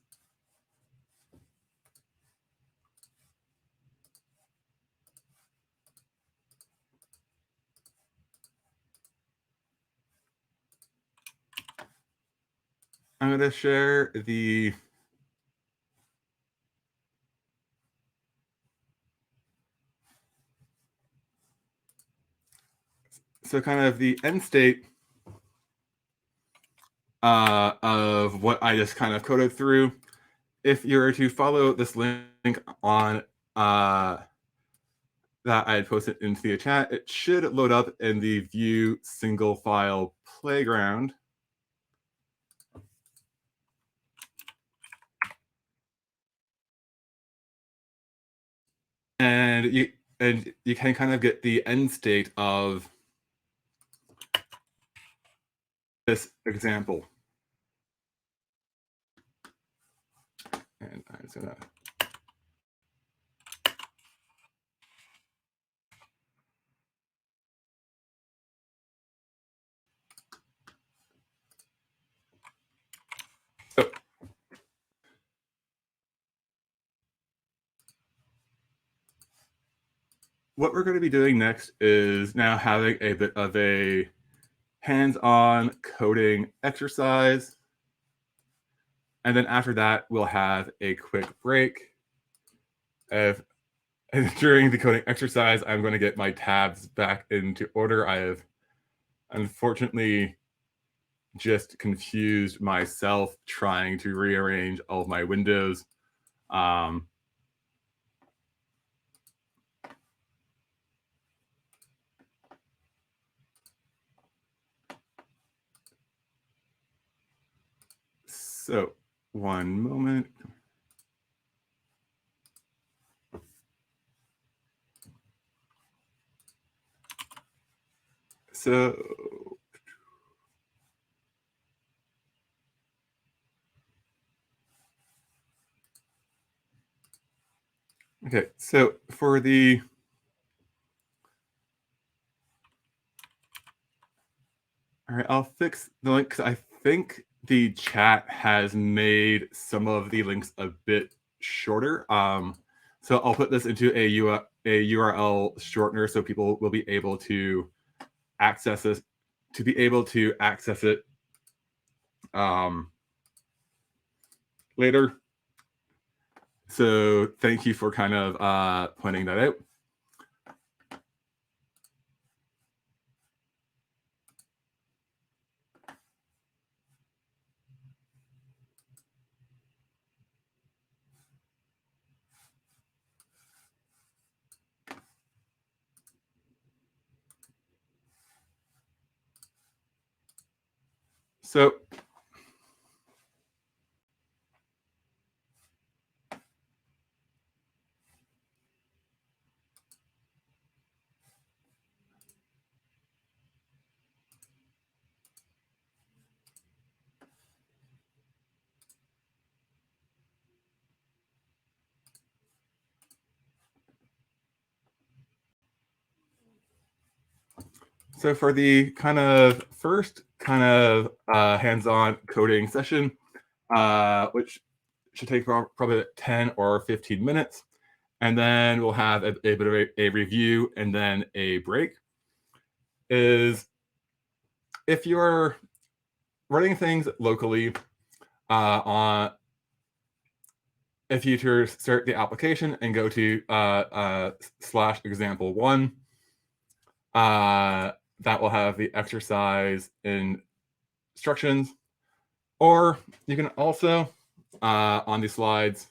I'm going to share the kind of the end state of what I just kind of coded through. If you were to follow this link on that I had posted into the chat, it should load up in the Vue single file playground. And you can kind of get the end state of this example. And I'm just gonna what we're going to be doing next is now having a bit of a hands-on coding exercise. And then after that, we'll have a quick break. During the coding exercise, I'm going to get my tabs back into order. I have unfortunately just confused myself trying to rearrange all of my windows. So one moment. So okay, so for the all right, I'll fix the link because I think the chat has made some of the links a bit shorter. So I'll put this into a URL shortener so people will be able to access this, later. So thank you for kind of pointing that out. So So for the kind of first kind of hands-on coding session, which should take probably 10 or 15 minutes, and then we'll have a bit of a review and then a break, is if you're running things locally on if you start the application and go to /example1, that will have the exercise instructions. Or you can also, on the slides,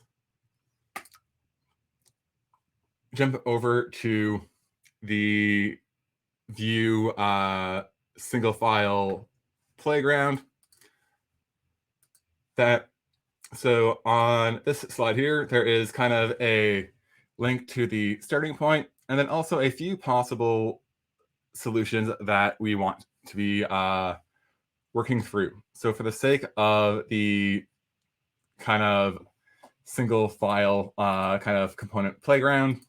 jump over to the Vue single file playground. So on this slide here, there is kind of a link to the starting point, and then also a few possible solutions that we want to be working through. So for the sake of the kind of single file kind of component playground,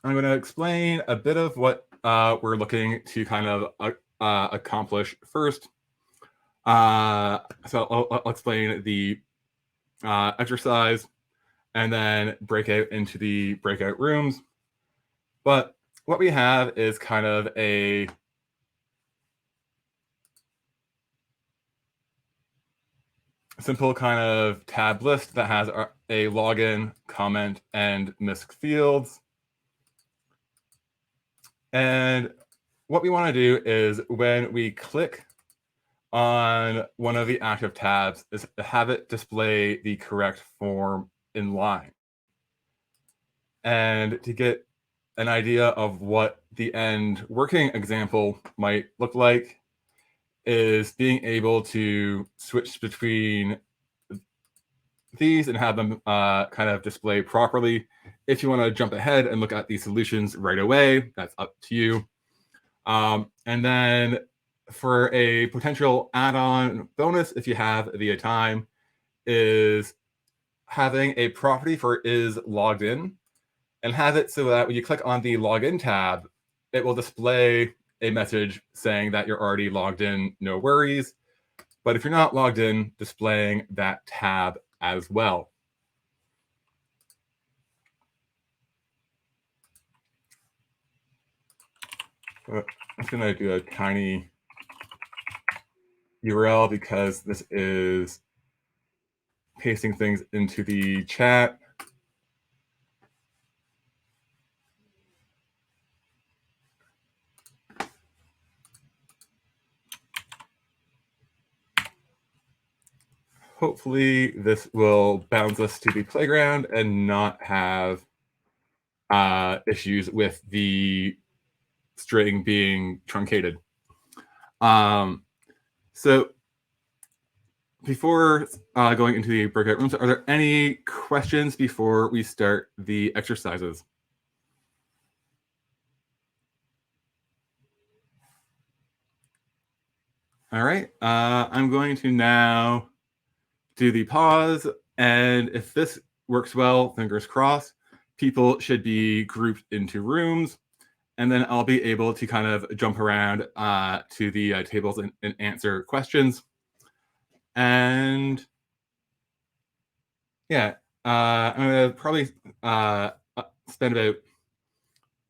I'm going to explain a bit of what we're looking to kind of accomplish first. So I'll explain the exercise and then break out into the breakout rooms. But what we have is kind of a simple kind of tab list that has a login, comment, and misc fields. And what we want to do is when we click on one of the active tabs is have it display the correct form in line. And to get an idea of what the end working example might look like is being able to switch between these and have them kind of display properly. If you want to jump ahead and look at the solutions right away, that's up to you. And then for a potential add-on bonus, if you have the time, is having a property for is logged in, and have it so that when you click on the login tab, it will display a message saying that you're already logged in, no worries. But if you're not logged in, displaying that tab as well. So I'm going to do a tiny URL because this is pasting things into the chat. Hopefully this will bounce us to the playground and not have issues with the string being truncated. So before going into the breakout rooms, are there any questions before we start the exercises? All right, I'm going to now do the pause, and if this works well, fingers crossed, people should be grouped into rooms, and then I'll be able to kind of jump around to the tables and answer questions. And yeah, I'm going to probably spend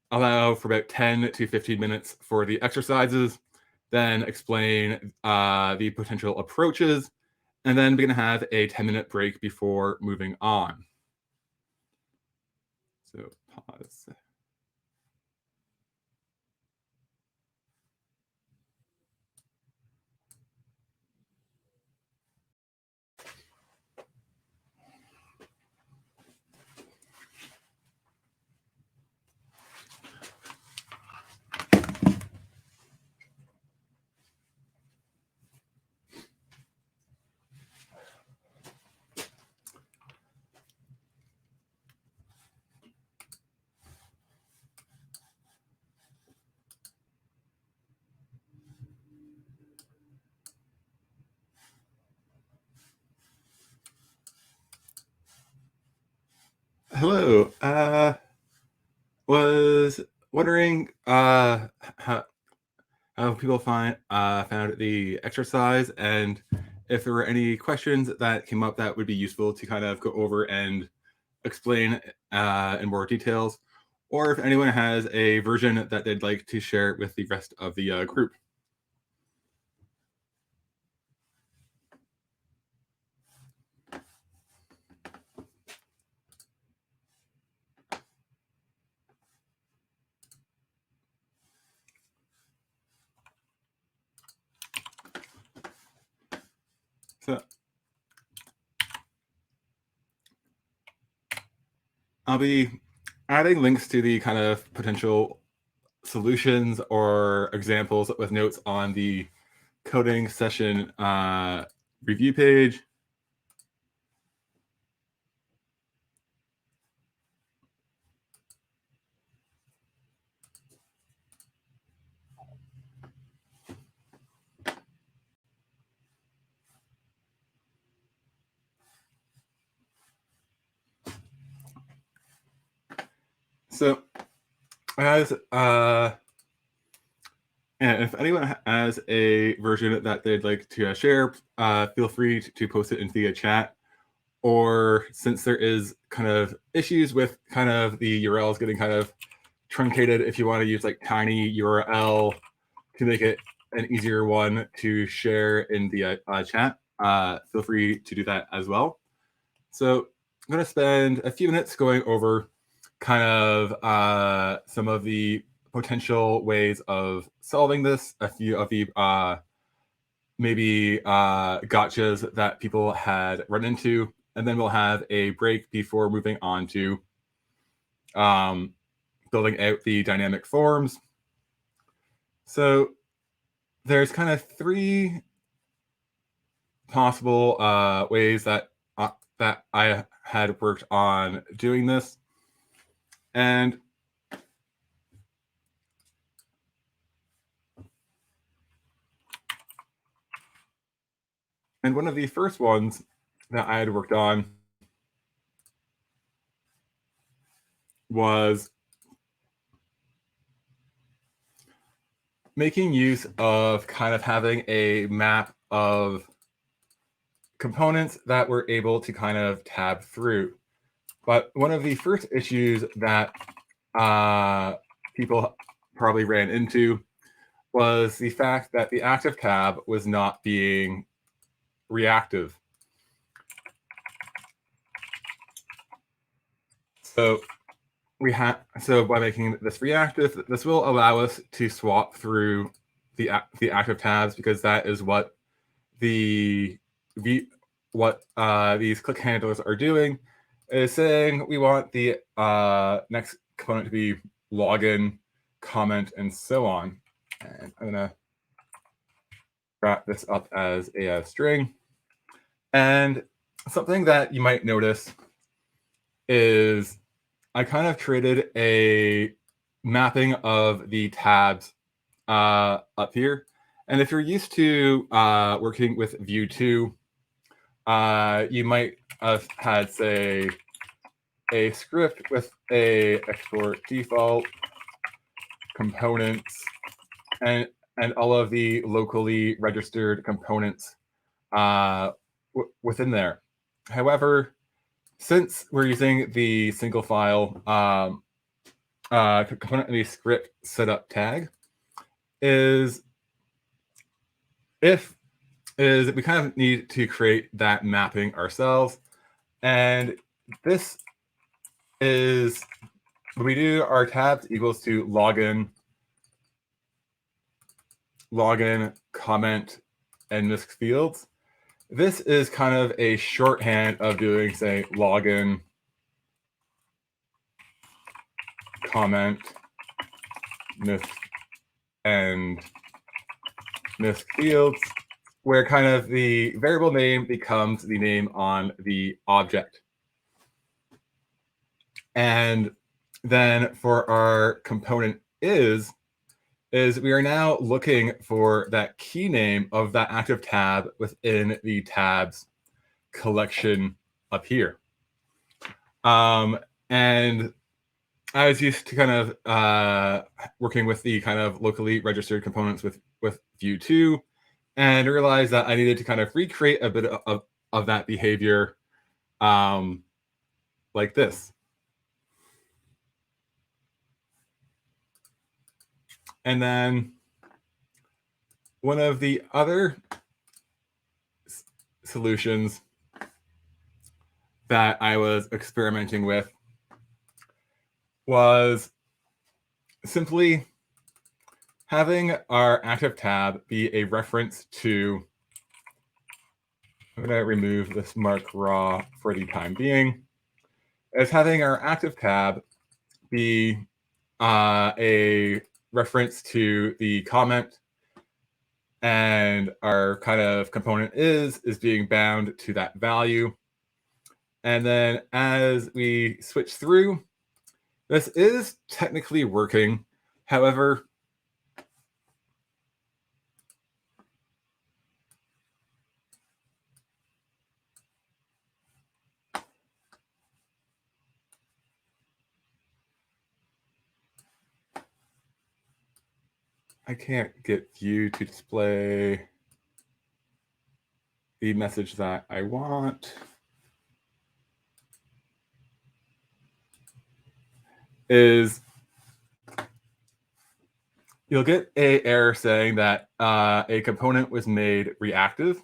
allow for about 10 to 15 minutes for the exercises, then explain the potential approaches, and then we're going to have a 10-minute break before moving on. So pause. Hello. Was wondering how people found the exercise, and if there were any questions that came up that would be useful to kind of go over and explain in more details, or if anyone has a version that they'd like to share with the rest of the group. So I'll be adding links to the kind of potential solutions or examples with notes on the coding session review page. So as and if anyone has a version that they'd like to share, feel free to post it into the chat. Or since there is kind of issues with kind of the URLs getting kind of truncated, if you want to use like tiny URL to make it an easier one to share in the chat, feel free to do that as well. So I'm going to spend a few minutes going over kind of some of the potential ways of solving this, a few of the maybe gotchas that people had run into, and then we'll have a break before moving on to building out the dynamic forms. So there's kind of three possible ways that I had worked on doing this. And one of the first ones that I had worked on was making use of kind of having a map of components that we're able to kind of tab through. But one of the first issues that people probably ran into was the fact that the active tab was not being reactive. So by making this reactive, this will allow us to swap through the active tabs, because that is what these click handlers are doing, is saying we want the next component to be login, comment, and so on. And I'm going to wrap this up as a string. And something that you might notice is I kind of created a mapping of the tabs up here. And if you're used to working with Vue 2, you might have had, say, a script with a export default components and all of the locally registered components within there. However, since we're using the single file component of the script setup tag, is we kind of need to create that mapping ourselves. And this is when we do our tabs equals to login, comment, and misc fields. This is kind of a shorthand of doing, say, login, comment, misc, and misc fields, where kind of the variable name becomes the name on the object. And then for our component is we are now looking for that key name of that active tab within the tabs collection up here. And I was used to kind of working with the kind of locally registered components with Vue 2, and realized that I needed to kind of recreate a bit of that behavior like this. And then one of the other solutions that I was experimenting with was simply having our active tab be a reference to, I'm going to remove this mark raw for the time being, as having our active tab be a reference to the comment, and our kind of component is being bound to that value. And then as we switch through, this is technically working. However, I can't get Vue to display the message that I want. Is you'll get an error saying that a component was made reactive.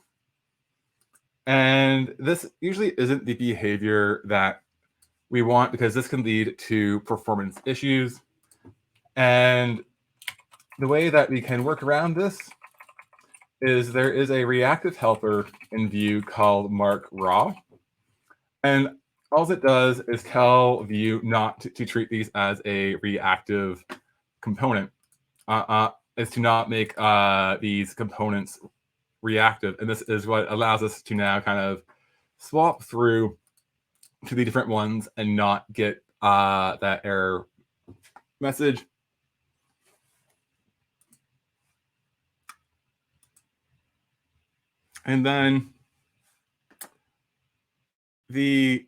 And this usually isn't the behavior that we want, because this can lead to performance issues. And the way that we can work around this is there is a reactive helper in Vue called mark raw. And all it does is tell Vue not to treat these as a reactive component, is to not make these components reactive. And this is what allows us to now kind of swap through to the different ones and not get that error message. And then the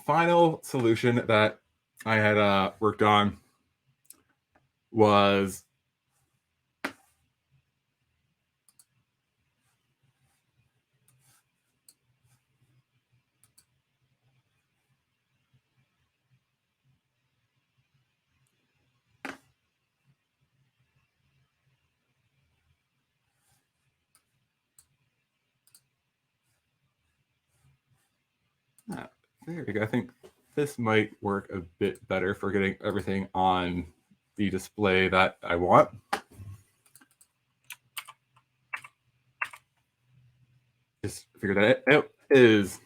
final solution that I had worked on was there we go. I think this might work a bit better for getting everything on the display that I want. Just figure that out. Is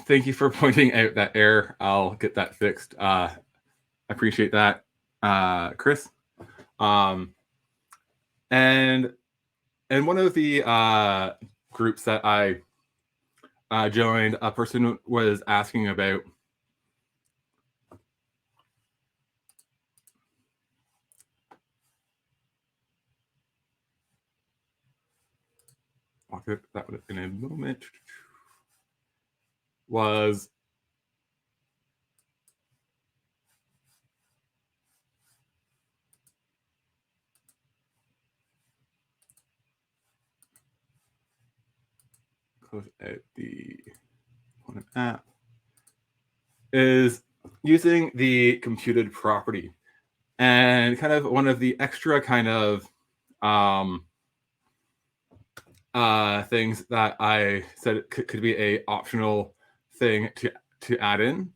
thank you for pointing out that error. I'll get that fixed. I appreciate that, Chris. And one of the groups that I joined, a person was asking about that in a moment, was close out the component app, is using the computed property. And kind of one of the extra kind of things that I said could be a optional thing to add in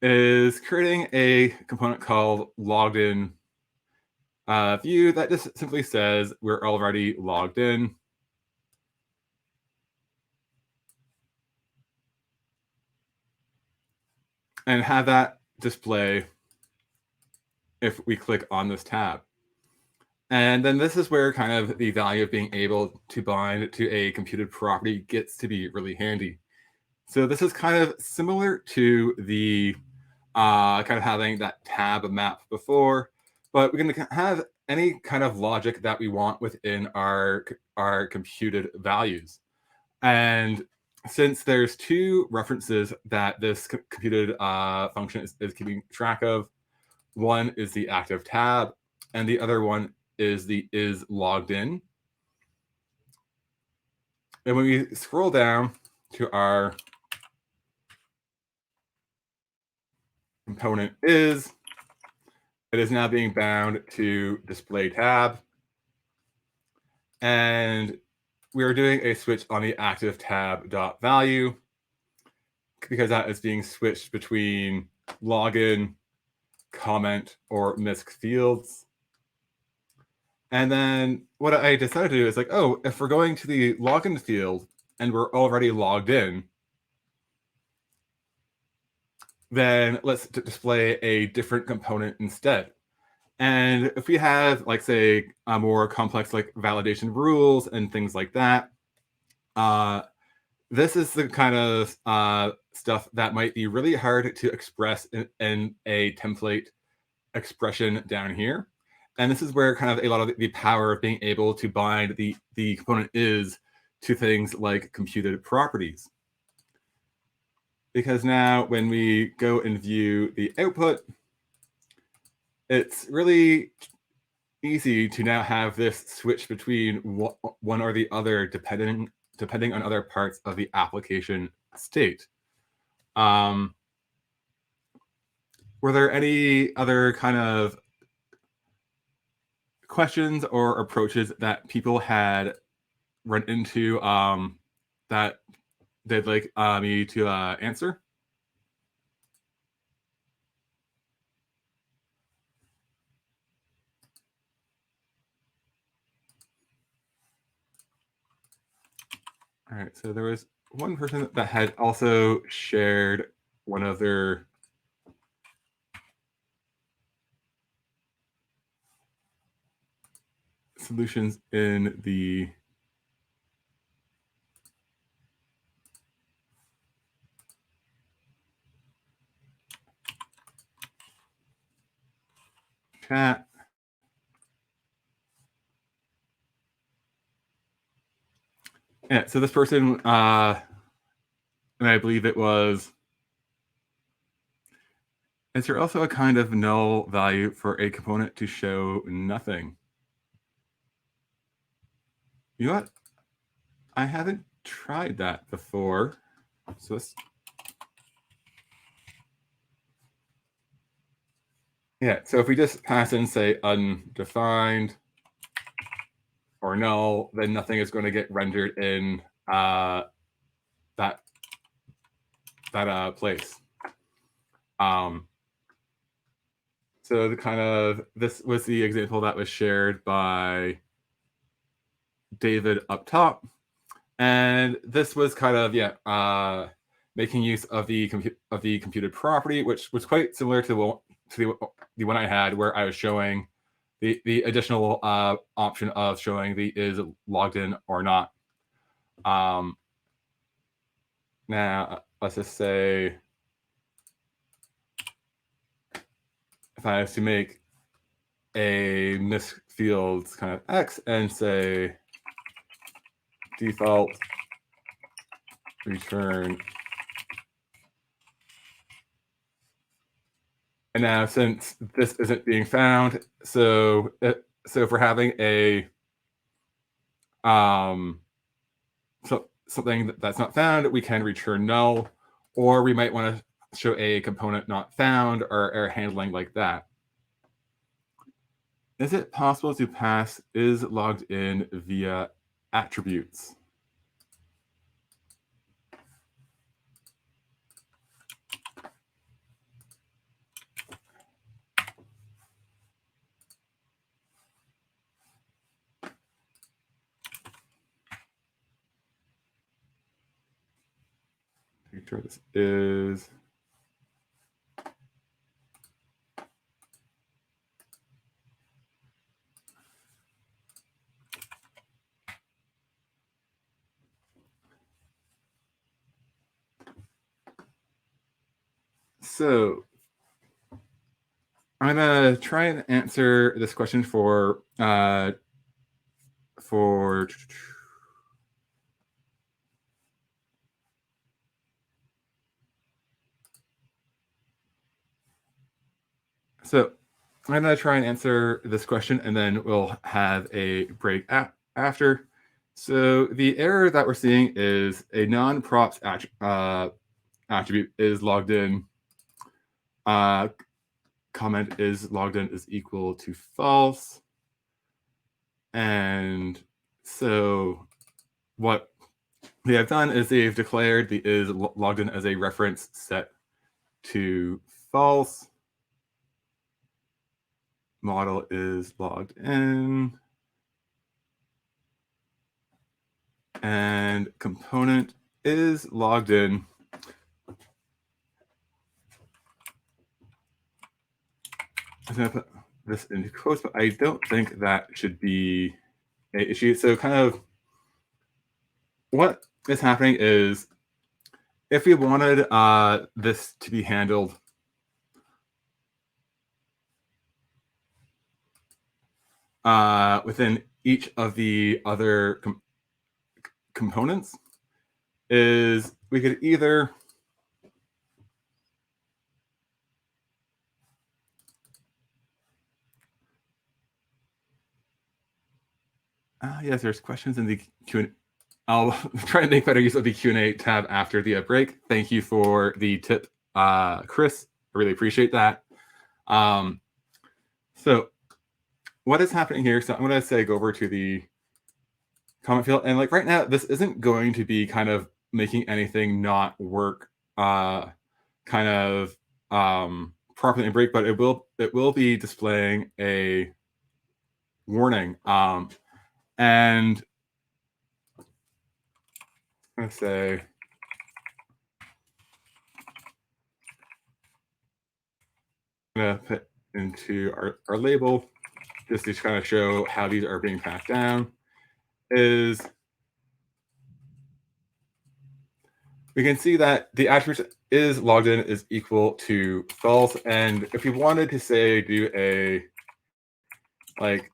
is creating a component called logged in Vue that just simply says we're already logged in. And have that display if we click on this tab. And then this is where kind of the value of being able to bind to a computed property gets to be really handy. So this is kind of similar to the kind of having that tab map before, but we're going to have any kind of logic that we want within our computed values. And since there's two references that this computed function is keeping track of, one is the active tab, and the other one is the is logged in. And when we scroll down to our component is, it is now being bound to display tab. And we are doing a switch on the active tab dot value because that is being switched between login, comment, or misc fields. And then what I decided to do is like, oh, if we're going to the login field and we're already logged in, then let's display a different component instead. And if we have, like, say, a more complex like validation rules and things like that, this is the kind of stuff that might be really hard to express in a template expression down here. And this is where kind of a lot of the power of being able to bind the component is to things like computed properties. Because now when we go and view the output, it's really easy to now have this switch between one or the other depending on other parts of the application state. Were there any other kind of questions or approaches that people had run into that they'd like me to answer? All right, so there was one person that had also shared one of their solutions in the chat. Yeah, so this person, and I believe it was, is there also a kind of null value for a component to show nothing? You know what? I haven't tried that before. So this, yeah, so if we just pass in, say, undefined or null, then nothing is going to get rendered in that place. So the kind of, this was the example that was shared by David up top. And this was kind of, yeah, making use of the computed property, which was quite similar to the one I had, where I was showing the additional option of showing the is logged in or not. Now, let's just say, if I have to make a misc fields kind of X and say default return. And now, since this isn't being found, so if we're having a something that's not found, we can return null, or we might want to show a component not found or error handling like that. Is it possible to pass is logged in via attributes? Make sure this is. So I'm gonna try and answer this question for so I'm gonna try and answer this question, and then we'll have a break after. So the error that we're seeing is a non-props attribute is logged in. Comment is logged in is equal to false. And so what they have done is they've declared the is logged in as a reference set to false. Model is logged in. And component is logged in. I'm going to put this into quotes, but I don't think that should be an issue. So kind of what is happening is if we wanted this to be handled within each of the other components, is we could either yes, there's questions in the Q&A. I'll try to make better use of the Q&A tab after the break. Thank you for the tip, Chris. I really appreciate that. So what is happening here? So I'm going to say go over to the comment field. And like right now, this isn't going to be kind of making anything not work kind of properly in break, but it will be displaying a warning. And I'm going to say, I'm going to put into our label just to kind of show how these are being passed down is we can see that the attribute is logged in is equal to false. And if we wanted to say do a like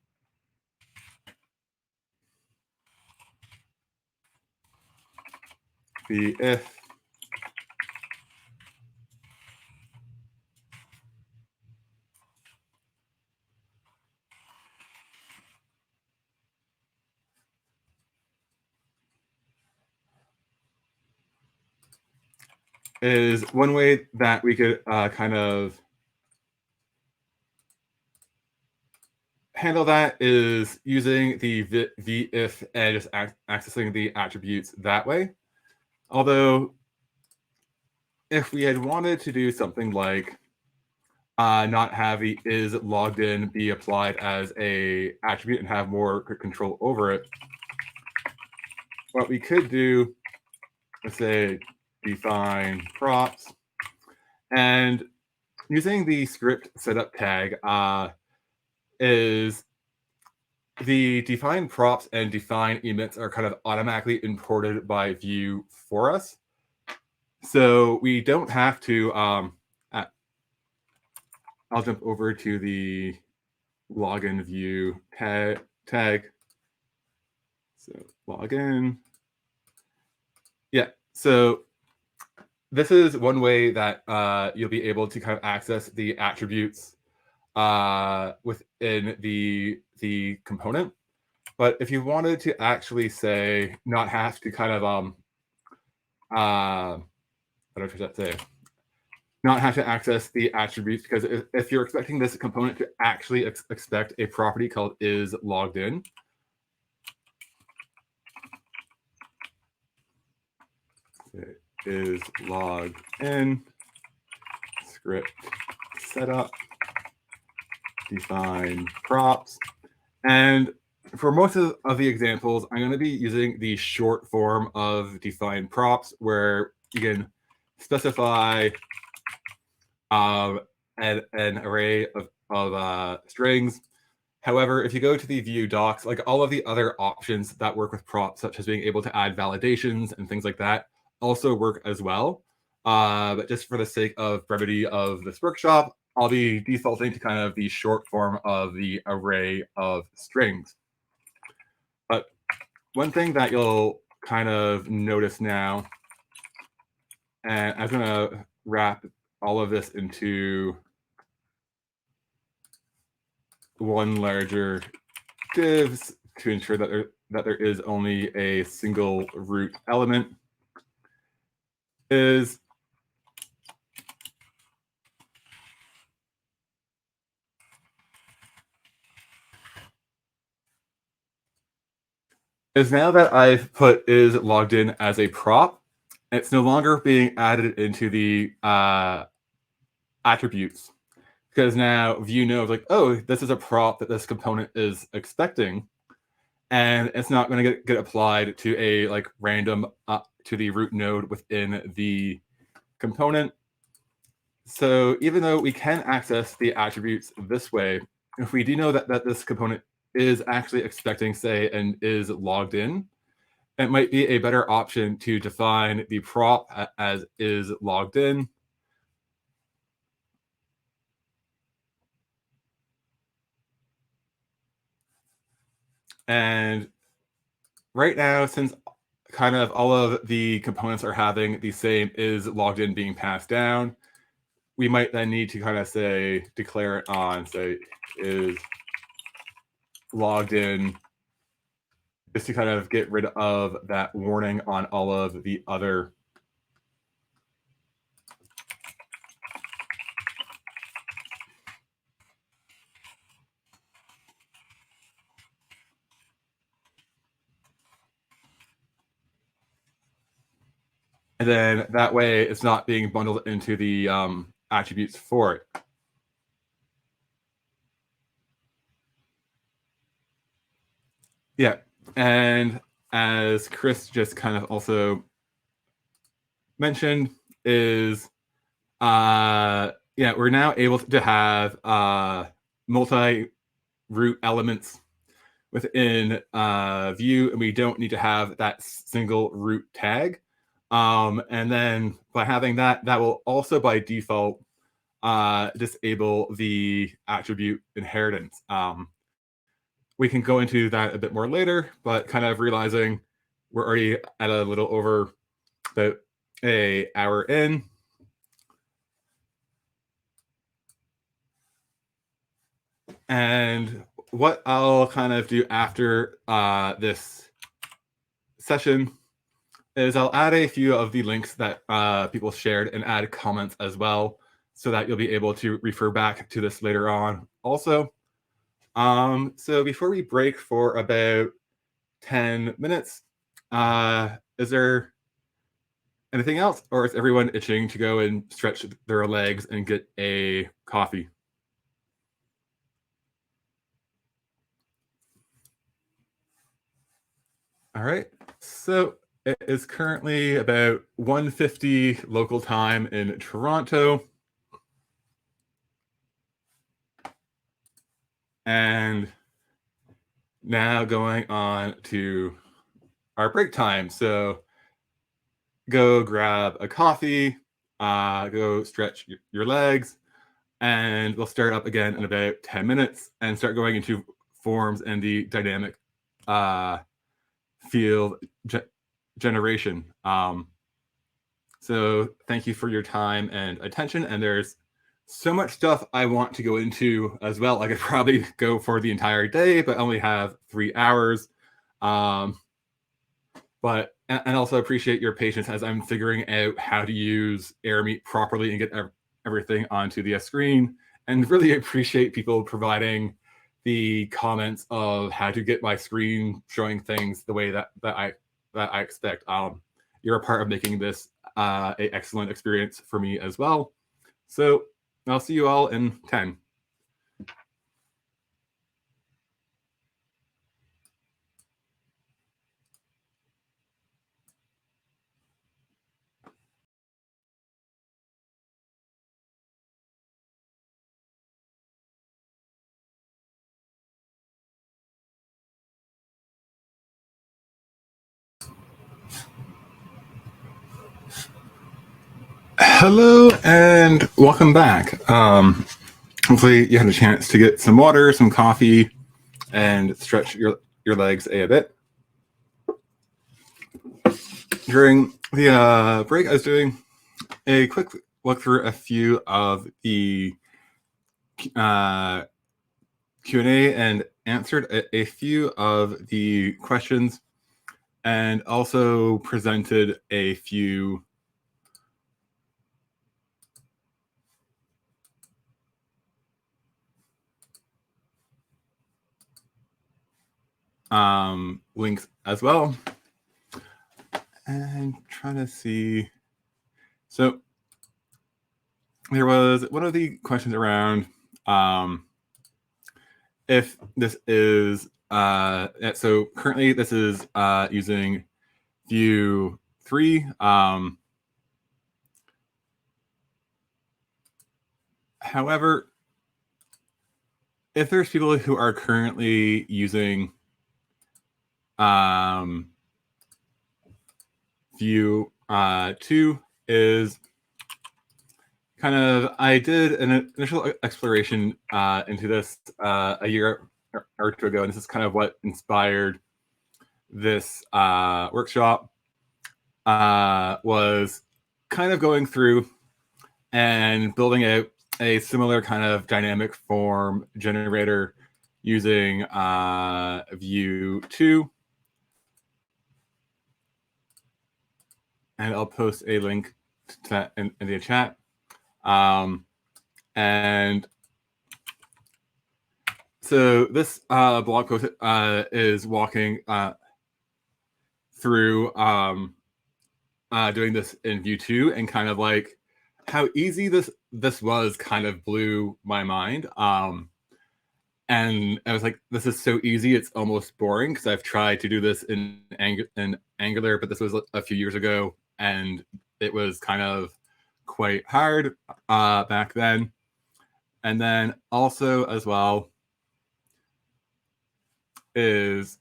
the if is one way that we could kind of handle that is using the v-if and just accessing the attributes that way. Although if we had wanted to do something like not have the is logged in be applied as a attribute and have more control over it, what we could do, let's say define props, and using the script setup tag is the define props and define emits are kind of automatically imported by Vue for us. So we don't have to, I'll jump over to the login Vue tag. So login. Yeah, so this is one way that you'll be able to kind of access the attributes within the component. But if you wanted to actually say not have to kind of what should I say? Not have to access the attributes, because if you're expecting this component to actually expect a property called is logged in, it is logged in, script setup, define props. And for most of the examples, I'm going to be using the short form of define props, where you can specify an array of strings. However, if you go to the Vue docs, like all of the other options that work with props, such as being able to add validations and things like that, also work as well. But just for the sake of brevity of this workshop, I'll be defaulting to kind of the short form of the array of strings. But one thing that you'll kind of notice now, and I'm going to wrap all of this into one larger divs to ensure that there is only a single root element, is now that I've put is logged in as a prop, it's no longer being added into the attributes, because now Vue knows, like, oh, this is a prop that this component is expecting, and it's not going to get applied to a like random to the root node within the component. So even though we can access the attributes this way, if we do know that this component is actually expecting, say, and is logged in, it might be a better option to define the prop as is logged in. And right now, since kind of all of the components are having the same is logged in being passed down, we might then need to kind of say, declare it on, say, is logged in, just to kind of get rid of that warning on all of the other and then that way it's not being bundled into the attributes for it. Yeah, and as Chris just kind of also mentioned, is we're now able to have multi-root elements within Vue, and we don't need to have that single root tag. And then by having that will also by default disable the attribute inheritance. We can go into that a bit more later, but kind of realizing we're already at a little over about an hour in. And what I'll kind of do after this session is I'll add a few of the links that people shared and add comments as well, so that you'll be able to refer back to this later on also. So before we break for about 10 minutes, is there anything else, or is everyone itching to go and stretch their legs and get a coffee? All right, so it is currently about 1:50 local time in Toronto. And now going on to our break time. So go grab a coffee, go stretch your legs, and we'll start up again in about 10 minutes and start going into forms and the dynamic field generation. So thank you for your time and attention. And there's so much stuff I want to go into as well. I could probably go for the entire day, but only have 3 hours. But and also appreciate your patience as I'm figuring out how to use AirMeet properly and get everything onto the screen. And really appreciate people providing the comments of how to get my screen showing things the way that I expect. You're a part of making this an excellent experience for me as well. So I'll see you all in 10. Hello and welcome back. hopefully you had a chance to get some water, some coffee, and stretch your legs a bit. During the break, I was doing a quick look through a few of the Q&A and answered a few of the questions, and also presented a few links as well. And trying to see. So there was one of the questions around if this is so currently this is using Vue 3. However, if there's people who are currently using Vue 2, is kind of, I did an initial exploration into this a year or two ago, and this is kind of what inspired this workshop. Was kind of going through and building out a similar kind of dynamic form generator using Vue 2. And I'll post a link to that in the chat. And so this blog post is walking through doing this in Vue 2, and kind of like how easy this was kind of blew my mind. And I was like, this is so easy, it's almost boring, because I've tried to do this in Angular, but this was a few years ago, and it was kind of quite hard back then. And then also as well is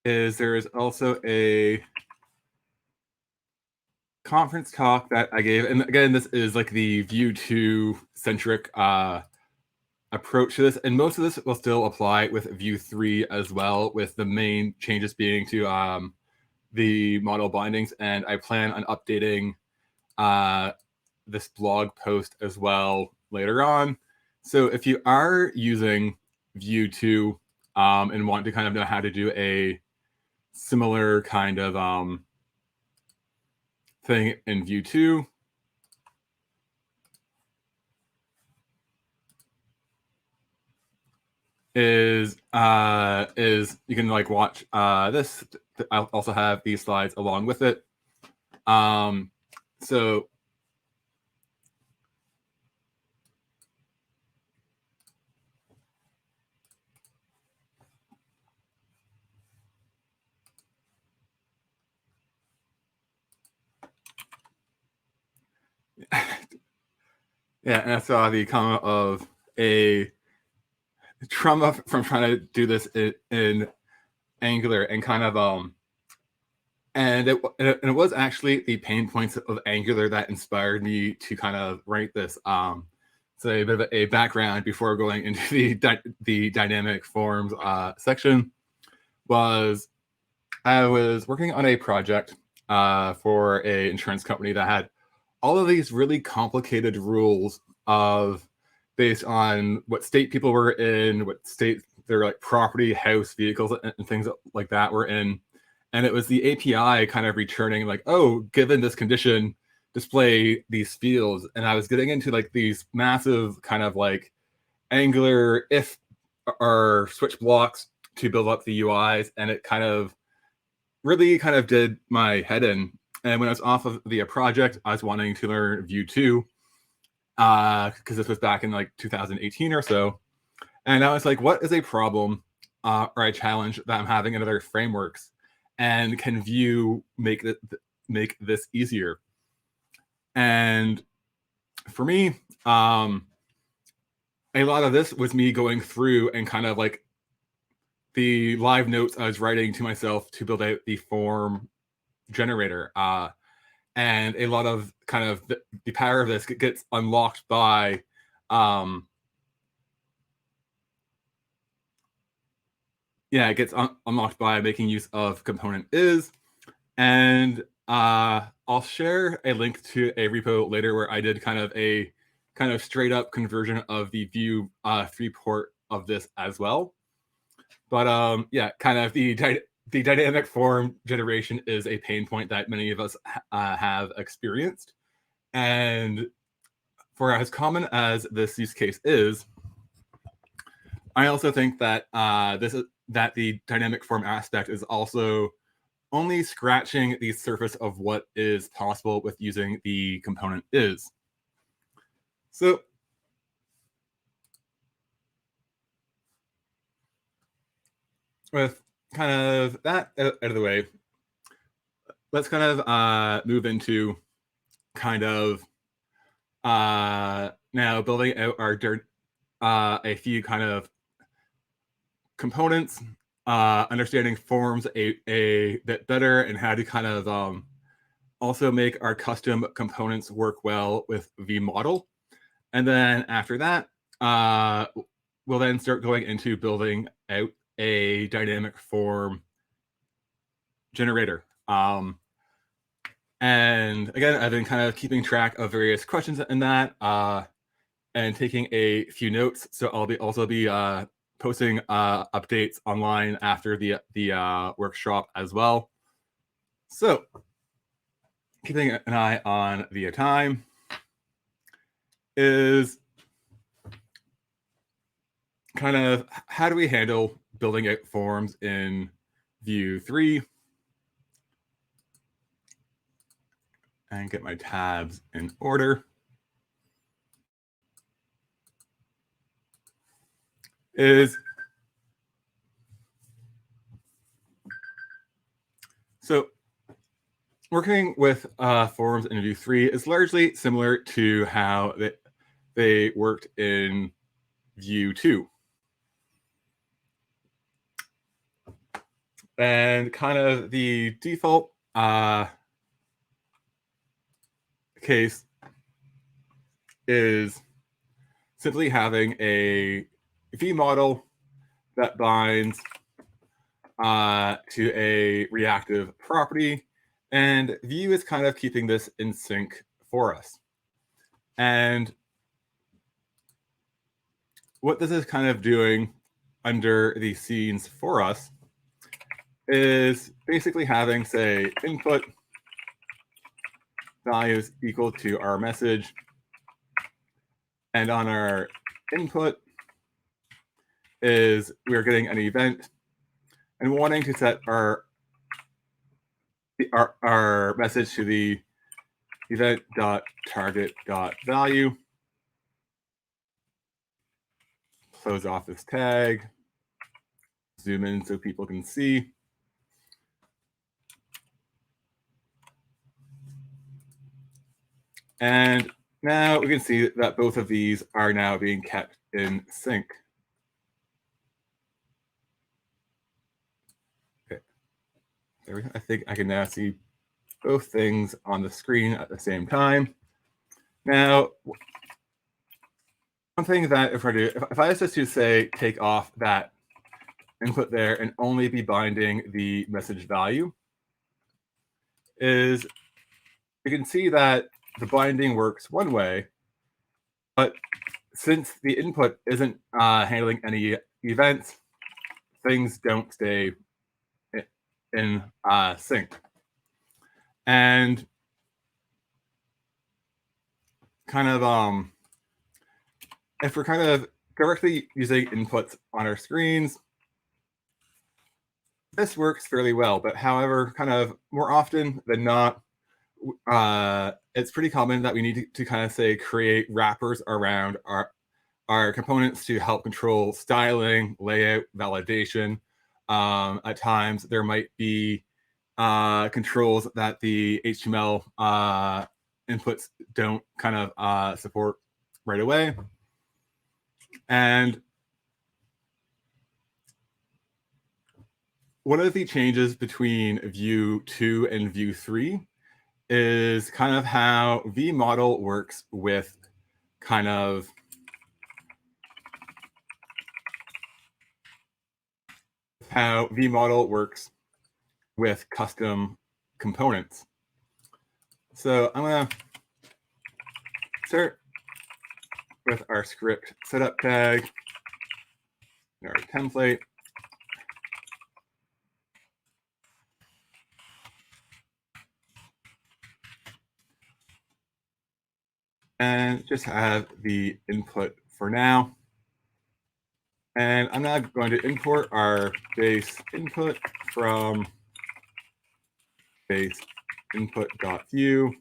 there is also a conference talk that I gave, and again, this is like the Vue 2 centric approach to this, and most of this will still apply with Vue 3 as well, with the main changes being to the model bindings. And I plan on updating this blog post as well later on. So if you are using Vue 2 and want to kind of know how to do a similar kind of thing in Vue 2, is you can like watch this. I'll also have these slides along with it. So yeah, and I saw the comment of a trauma from trying to do this in Angular, and kind of and it was actually the pain points of Angular that inspired me to kind of write this. So a bit of a background before going into the dynamic forms section was I was working on a project for an insurance company that had all of these really complicated rules of based on what state people were in, what state their like property, house, vehicles, and things like that were in. And it was the API kind of returning like, oh, given this condition, display these fields. And I was getting into like these massive kind of like Angular if or switch blocks to build up the UIs. And it kind of really kind of did my head in. And when I was off of the project, I was wanting to learn Vue 2 because this was back in like 2018 or so. And I was like, what is a problem or a challenge that I'm having in other frameworks? And can Vue make this easier? And for me, a lot of this was me going through and kind of like the live notes I was writing to myself to build out the form generator. And a lot of kind of the power of this gets unlocked by it gets unlocked by making use of component is. And I'll share a link to a repo later where I did kind of a straight up conversion of the Vue 3 port of this as well. But yeah, kind of the dynamic form generation is a pain point that many of us have experienced. And for as common as this use case is, I also think that the dynamic form aspect is also only scratching the surface of what is possible with using the component is. So with kind of that out of the way, let's kind of move into kind of now building out our a few kind of components, understanding forms a bit better, and how to kind of also make our custom components work well with vModel. And then after that, we'll then start going into building out a dynamic form generator. And again, I've been kind of keeping track of various questions in that and taking a few notes. So I'll also be posting updates online after the workshop as well. So keeping an eye on the time is kind of how do we handle building out forms in Vue 3? And get my tabs in order. So working with forms in Vue 3 is largely similar to how they worked in Vue 2. And kind of the default case is simply having a vModel that binds to a reactive property, and Vue is kind of keeping this in sync for us. And what this is kind of doing under the scenes for us is basically having, say, input values equal to our message, and on our input is we're getting an event and wanting to set our message to the event.target.value. Close off this tag, zoom in so people can see. And now we can see that both of these are now being kept in sync. Okay. There we go. I think I can now see both things on the screen at the same time. Now, one thing that if I was just to say take off that input there and only be binding the message value, is you can see that the binding works one way, but since the input isn't handling any events, things don't stay in sync. And kind of if we're kind of directly using inputs on our screens, this works fairly well. But however, kind of more often than not, it's pretty common that we need to kind of say create wrappers around our components to help control styling, layout, validation. At times, there might be controls that the HTML inputs don't kind of support right away. And one of the changes between Vue 2 and Vue 3 is kind of how vModel works with kind of how vModel works with custom components. So I'm going to start with our script setup tag, our template. And just have the input for now. And I'm now going to import our base input from base input.vue.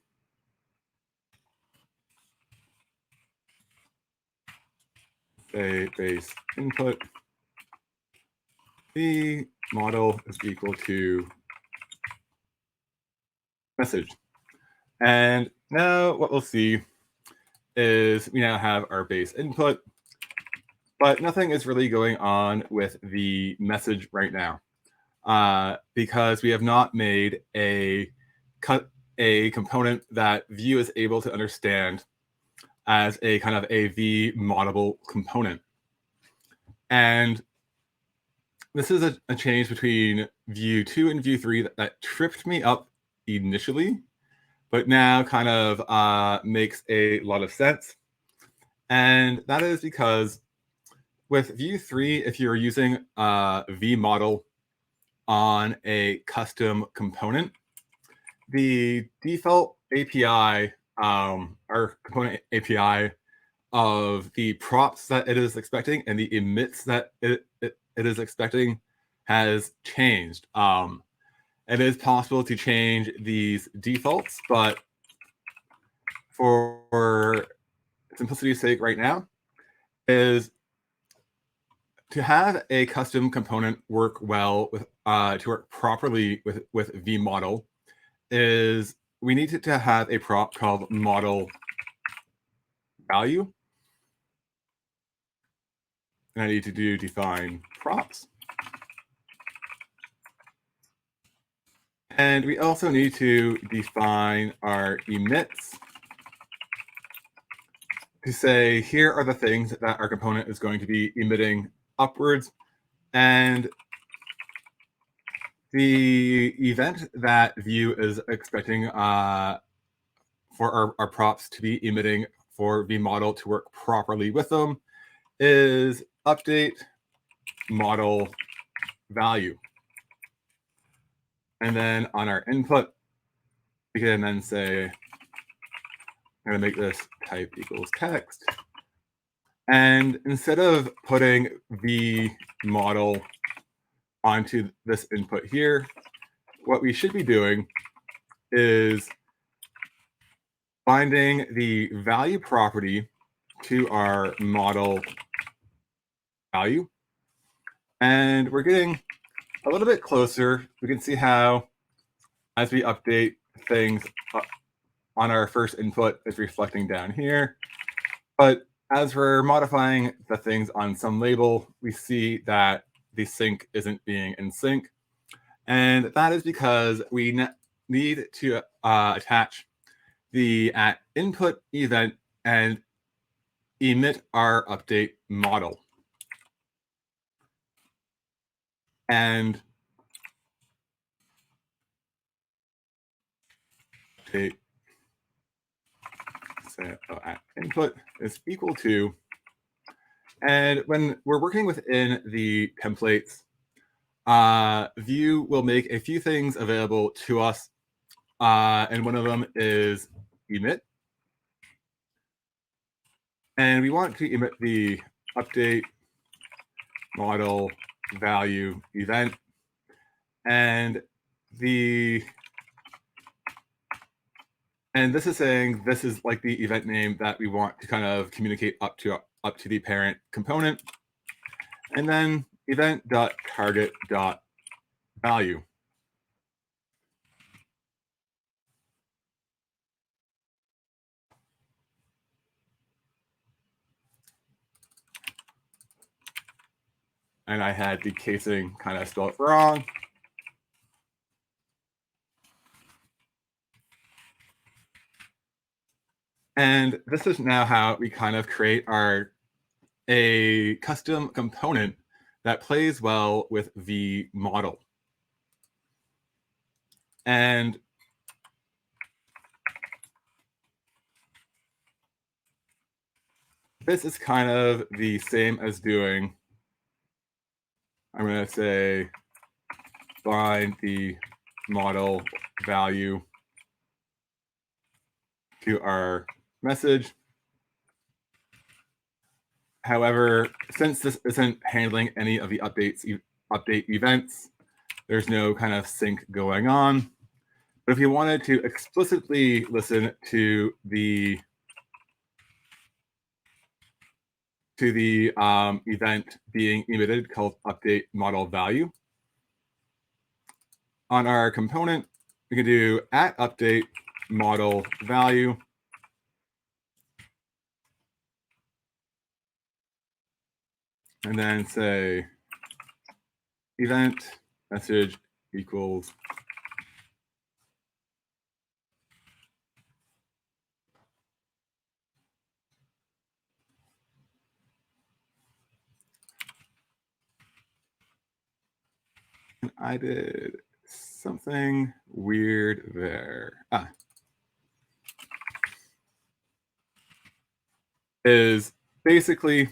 Say base input. The model is equal to message. And now what we'll see is we now have our base input, but nothing is really going on with the message right now because we have not made a component that Vue is able to understand as a kind of a vModel component. And this is a change between Vue 2 and Vue 3 that tripped me up initially, but now kind of makes a lot of sense. And that is because with Vue 3, if you're using vModel on a custom component, the default API, or component API of the props that it is expecting and the emits that it is expecting has changed. It is possible to change these defaults, but for simplicity's sake right now, is to have a custom component work well with to work properly with vModel is we need to have a prop called model value. And I need to define props. And we also need to define our emits to say, here are the things that our component is going to be emitting upwards. And the event that Vue is expecting for our props to be emitting for vModel to work properly with them is update model value. And then on our input, we can then say, I'm going to make this type equals text. And instead of putting vModel onto this input here, what we should be doing is binding the value property to our model value. And we're getting a little bit closer. We can see how as we update things on our first input is reflecting down here. But as we're modifying the things on some label, we see that the sync isn't being in sync. And that is because we need to attach the at input event and emit our update model. And update at input is equal to, and when we're working within the templates, Vue will make a few things available to us, and one of them is emit. And we want to emit the update model value event. And this is saying this is like the event name that we want to kind of communicate up to the parent component. And then event.target.value. And I had the casing kind of spelled wrong. And this is now how we kind of create a custom component that plays well with the model. And this is kind of the same as doing, I'm going to say, bind the model value to our message. However, since this isn't handling any of the update events, there's no kind of sync going on. But if you wanted to explicitly listen to the event being emitted called update model value, on our component, we can do @update model value. And then say event message equals and I did something weird there. Is basically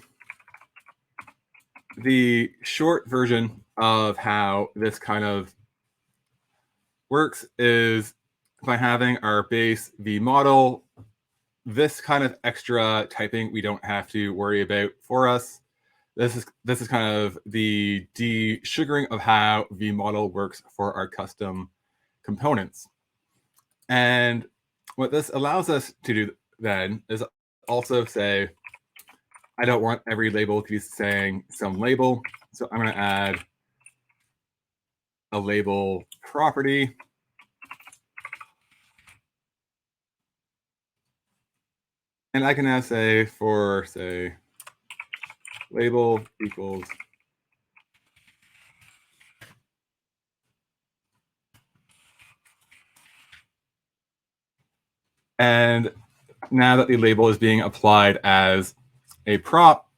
the short version of how this kind of works is by having our base Vue model, this kind of extra typing we don't have to worry about for us. This is kind of the de-sugaring of how Vue model works for our custom components. And what this allows us to do then is also say, I don't want every label to be saying some label. So I'm going to add a label property. And I can now say for, say, label equals and now that the label is being applied as a prop,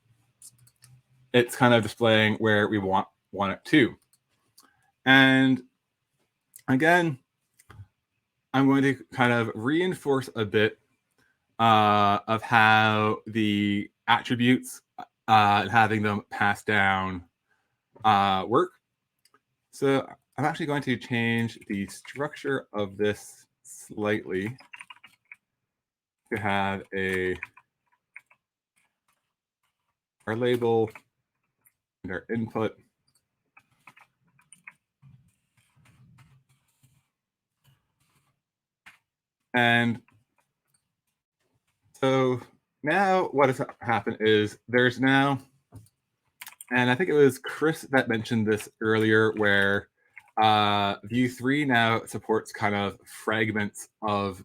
it's kind of displaying where we want it to. And again, I'm going to kind of reinforce a bit of how the attributes and having them passed down work. So I'm actually going to change the structure of this slightly to have our label and our input. And so now what has happened is there's now, and I think it was Chris that mentioned this earlier, where Vue 3 now supports kind of fragments of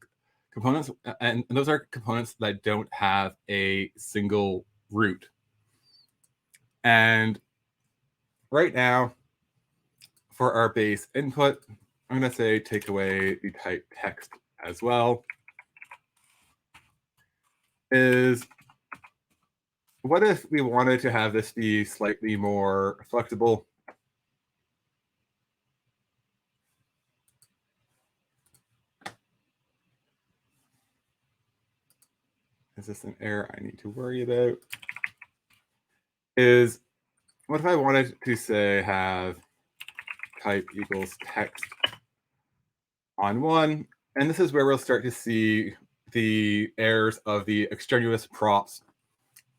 components, and those are components that don't have a single root. And right now, for our base input, I'm going to say take away the type text as well. Is what if we wanted to have this be slightly more flexible? Is this an error I need to worry about? Is what if I wanted to say have type equals text on one, and this is where we'll start to see the errors of the extraneous props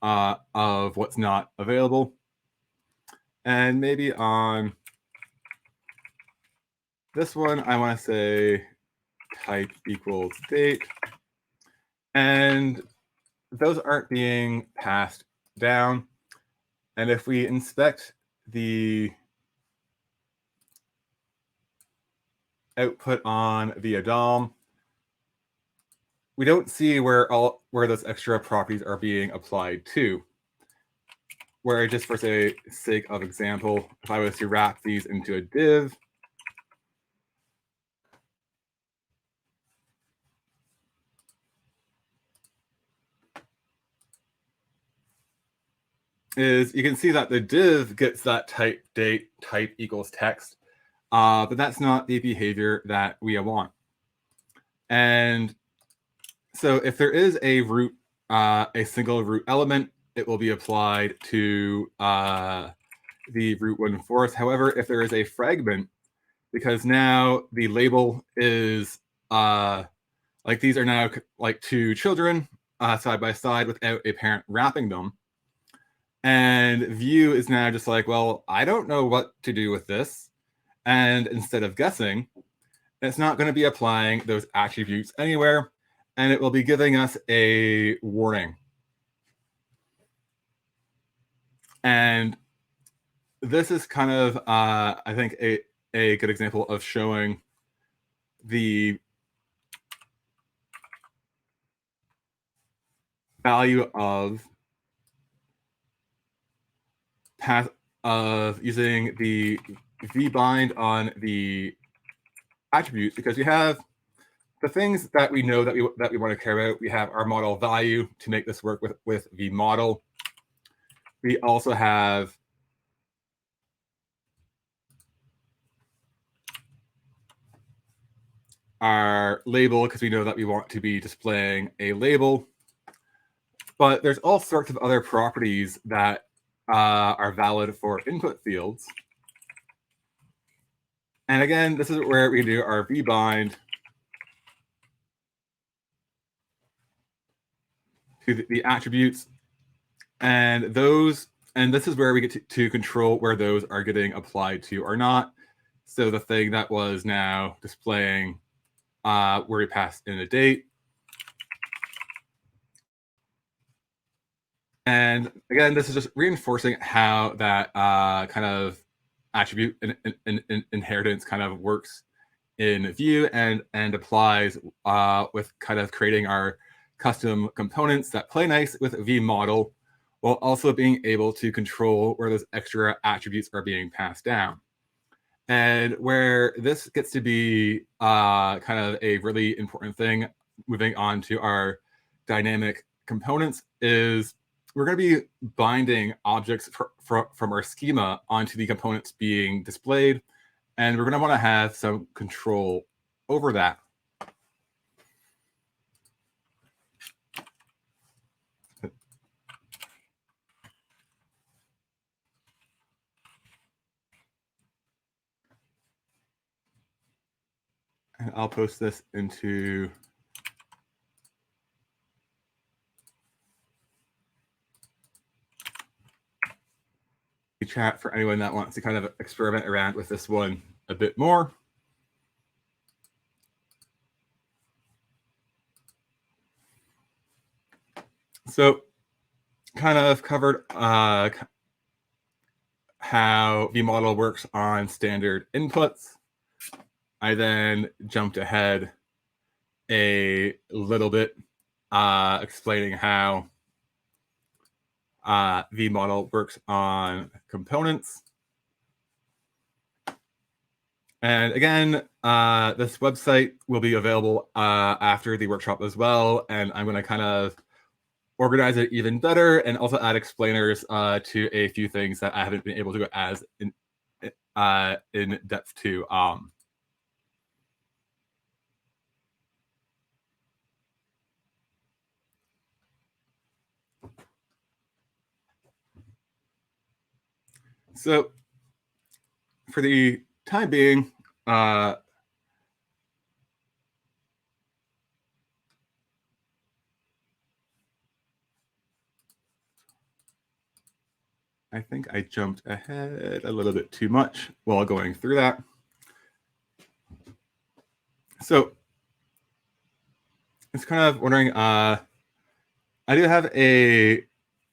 of what's not available. And maybe on this one, I want to say type equals date. And those aren't being passed down. And if we inspect the output on the DOM, we don't see where those extra properties are being applied to. Where just for the sake of example, if I was to wrap these into a div, is you can see that the div gets that type date type equals text, but that's not the behavior that we want. And so if there is a root, a single root element, it will be applied to the root 1/4. However, if there is a fragment, because now the label is like these are now like two children side by side without a parent wrapping them. And Vue is now just like, well, I don't know what to do with this. And instead of guessing, it's not going to be applying those attributes anywhere. And it will be giving us a warning. And this is kind of, I think, a good example of showing the value of using the vbind on the attributes, because we have the things that we know that we want to care about. We have our model value to make this work with the model. We also have our label, because we know that we want to be displaying a label. But there's all sorts of other properties that are valid for input fields. And again, this is where we do our vbind to the attributes. And this is where we get to control where those are getting applied to or not. So the thing that was now displaying where we passed in a date. And again, this is just reinforcing how that kind of attribute and inheritance kind of works in Vue and applies with kind of creating our custom components that play nice with Vue model, while also being able to control where those extra attributes are being passed down. And where this gets to be kind of a really important thing, moving on to our dynamic components, is we're going to be binding objects from our schema onto the components being displayed. And we're going to want to have some control over that. And I'll post this into the chat for anyone that wants to kind of experiment around with this one a bit more. So kind of covered how vModel works on standard inputs. I then jumped ahead a little bit, explaining how vModel works on components. And again, this website will be available after the workshop as well. And I'm going to kind of organize it even better and also add explainers to a few things that I haven't been able to go as in depth to. So for the time being, I think I jumped ahead a little bit too much while going through that. So it's kind of wondering, I do have a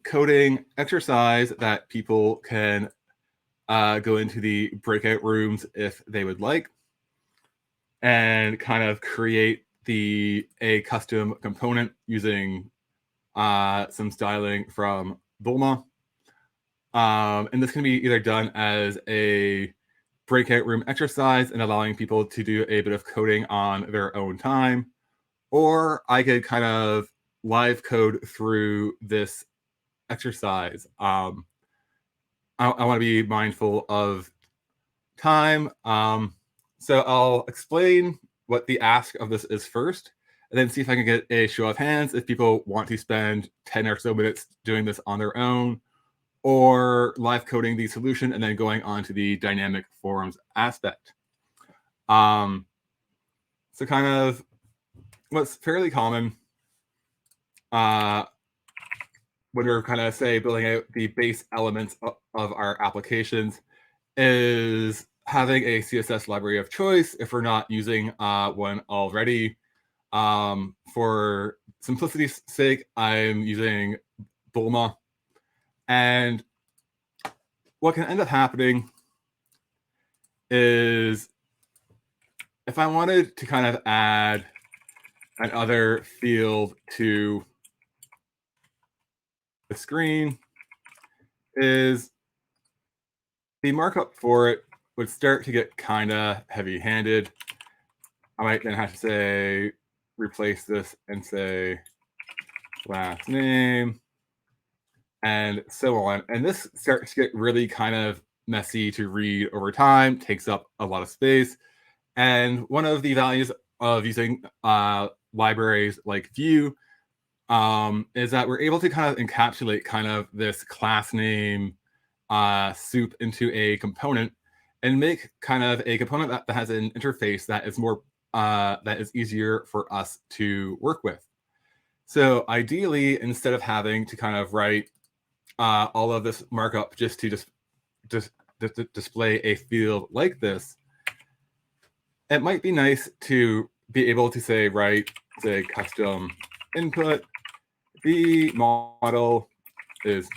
coding exercise that people can go into the breakout rooms if they would like, and kind of create a custom component using some styling from Bulma. And this can be either done as a breakout room exercise and allowing people to do a bit of coding on their own time, or I could kind of live code through this exercise. I want to be mindful of time. So I'll explain what the ask of this is first, and then see if I can get a show of hands if people want to spend 10 or so minutes doing this on their own, or live coding the solution and then going on to the dynamic forms aspect. So kind of what's fairly common when we're kind of, say, building out the base elements of our applications is having a CSS library of choice if we're not using one already. For simplicity's sake, I'm using Bulma. And what can end up happening is if I wanted to kind of add another field to the screen, is the markup for it would start to get kind of heavy-handed. I might then have to say, replace this and say last name, and so on. And this starts to get really kind of messy to read over time, takes up a lot of space. And one of the values of using libraries like Vue is that we're able to kind of encapsulate kind of this class name soup into a component and make kind of a component that has an interface that is more that is easier for us to work with. So ideally, instead of having to kind of write all of this markup just to display a field like this, it might be nice to be able to say, say custom input, the model is,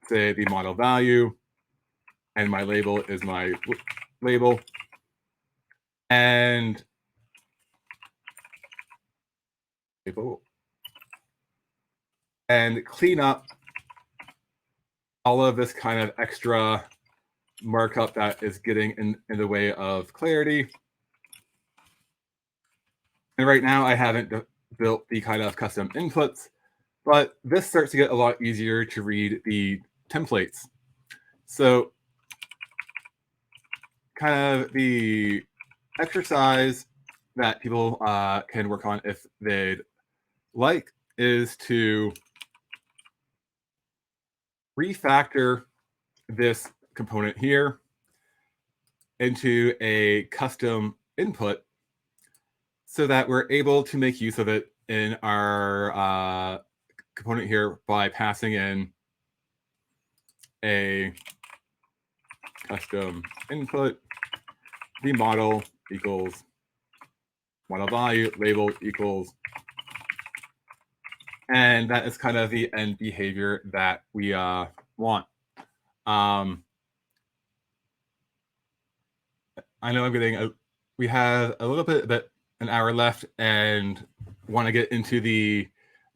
say, the model value, and my label is my label. And clean up all of this kind of extra markup that is getting in the way of clarity. And right now I haven't built the kind of custom inputs, but this starts to get a lot easier to read the templates. So kind of the exercise that people can work on if they'd like is to refactor this component here into a custom input so that we're able to make use of it in our component here by passing in a custom input, the model equals model value, label equals, and that is kind of the end behavior that we want. I know I'm getting we have a little bit an hour left and want to get into the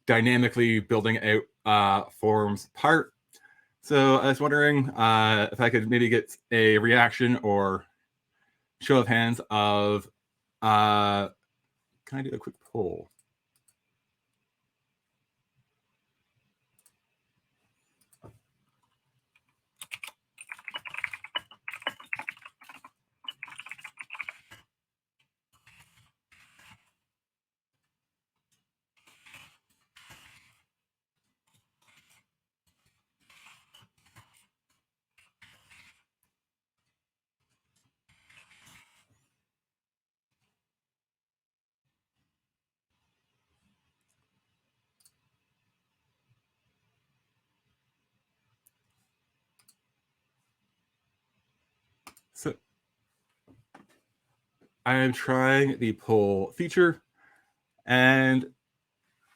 dynamically building out forms part. So I was wondering if I could maybe get a reaction or show of hands of, can I do a quick poll? So I am trying the poll feature, and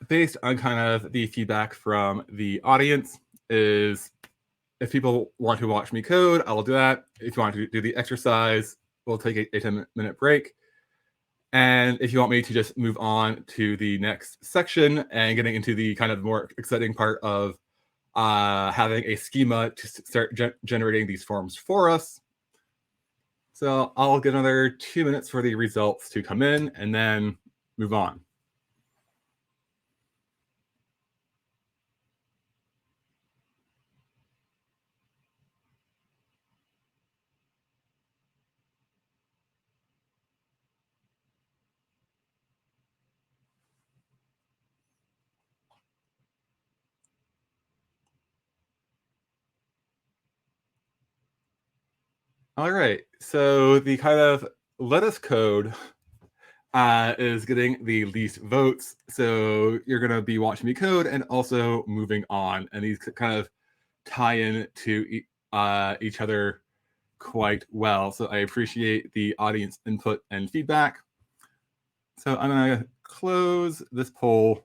based on kind of the feedback from the audience is if people want to watch me code, I'll do that. If you want to do the exercise, we'll take a 10-minute break. And if you want me to just move on to the next section and getting into the kind of more exciting part of having a schema to start generating these forms for us. So I'll get another 2 minutes for the results to come in and then move on. All right, so the kind of lettuce code is getting the least votes. So you're going to be watching me code and also moving on. And these kind of tie in to each other quite well. So I appreciate the audience input and feedback. So I'm going to close this poll.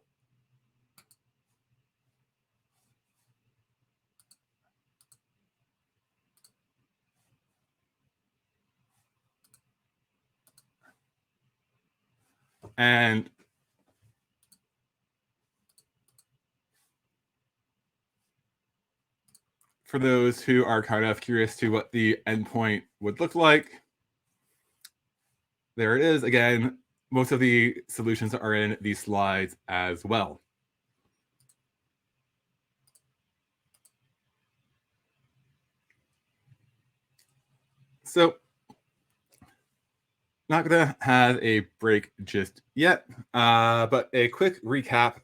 And for those who are kind of curious to what the endpoint would look like, there it is. Again, most of the solutions are in these slides as well. So not gonna have a break just yet, but a quick recap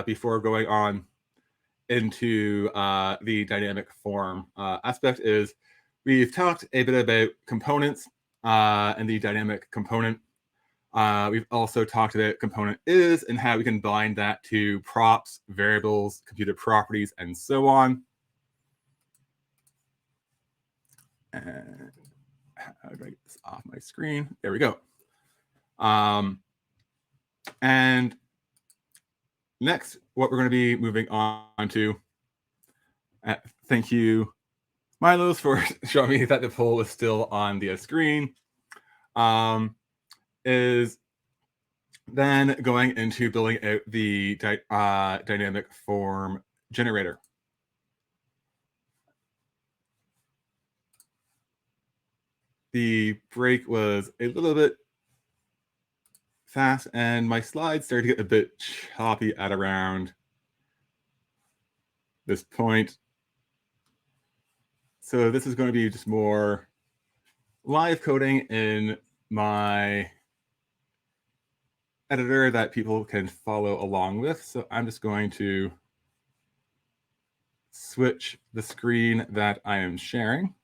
before going on into the dynamic form aspect is we've talked a bit about components and the dynamic component. We've also talked about component is and how we can bind that to props, variables, computed properties, and so on. And how do I get this off my screen? There we go. And next, what we're going to be moving on to, thank you, Milos, for showing me that the poll is still on the screen, is then going into building out the dynamic form generator. The break was a little bit fast, and my slides started to get a bit choppy at around this point. So this is going to be just more live coding in my editor that people can follow along with. So I'm just going to switch the screen that I am sharing.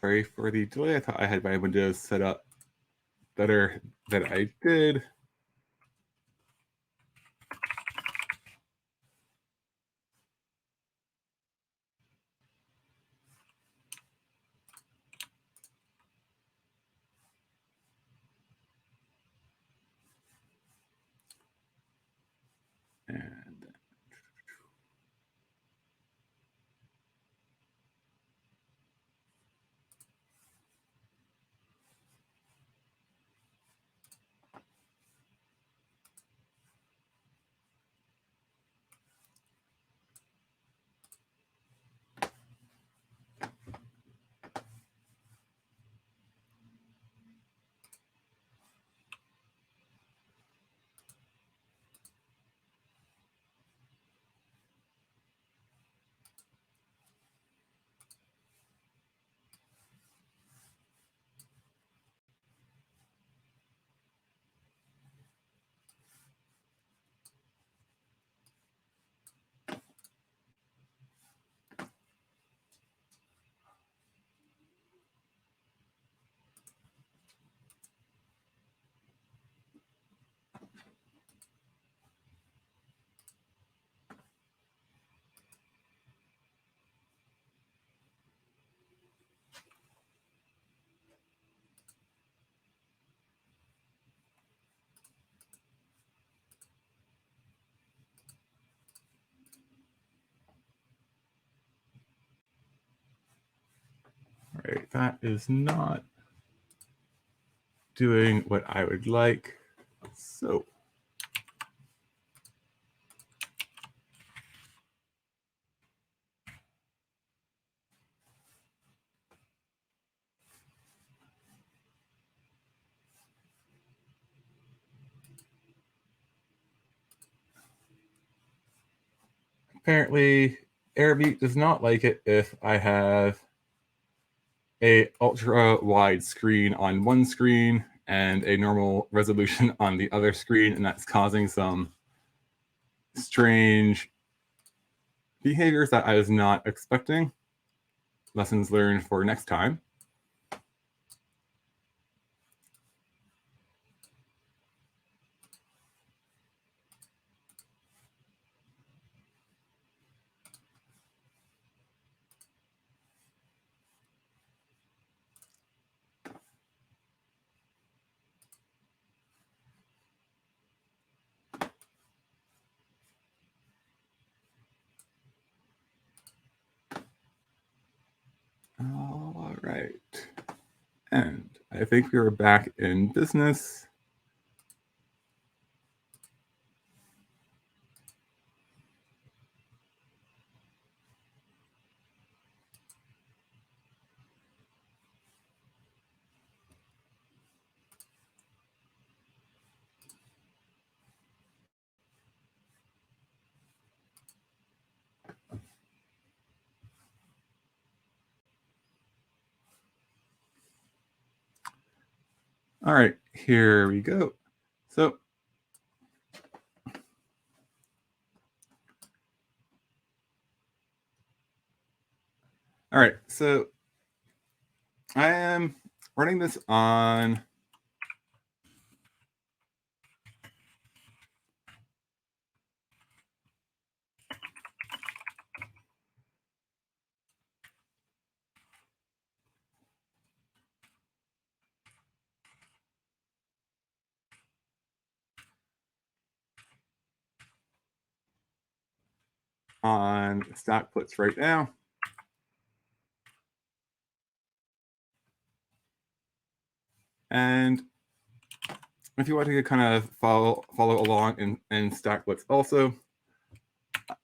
Sorry for the delay. I thought I had my windows set up better than I did. And Okay, that is not doing what I would like. So apparently Airbeat does not like it if I have a ultra wide screen on one screen and a normal resolution on the other screen, and that's causing some strange behaviors that I was not expecting. Lessons learned for next time. All right. And I think we are back in business. All right, here we go. So all right, so I am running this on Stackputs right now. And if you want to kind of follow along in Stackputs also,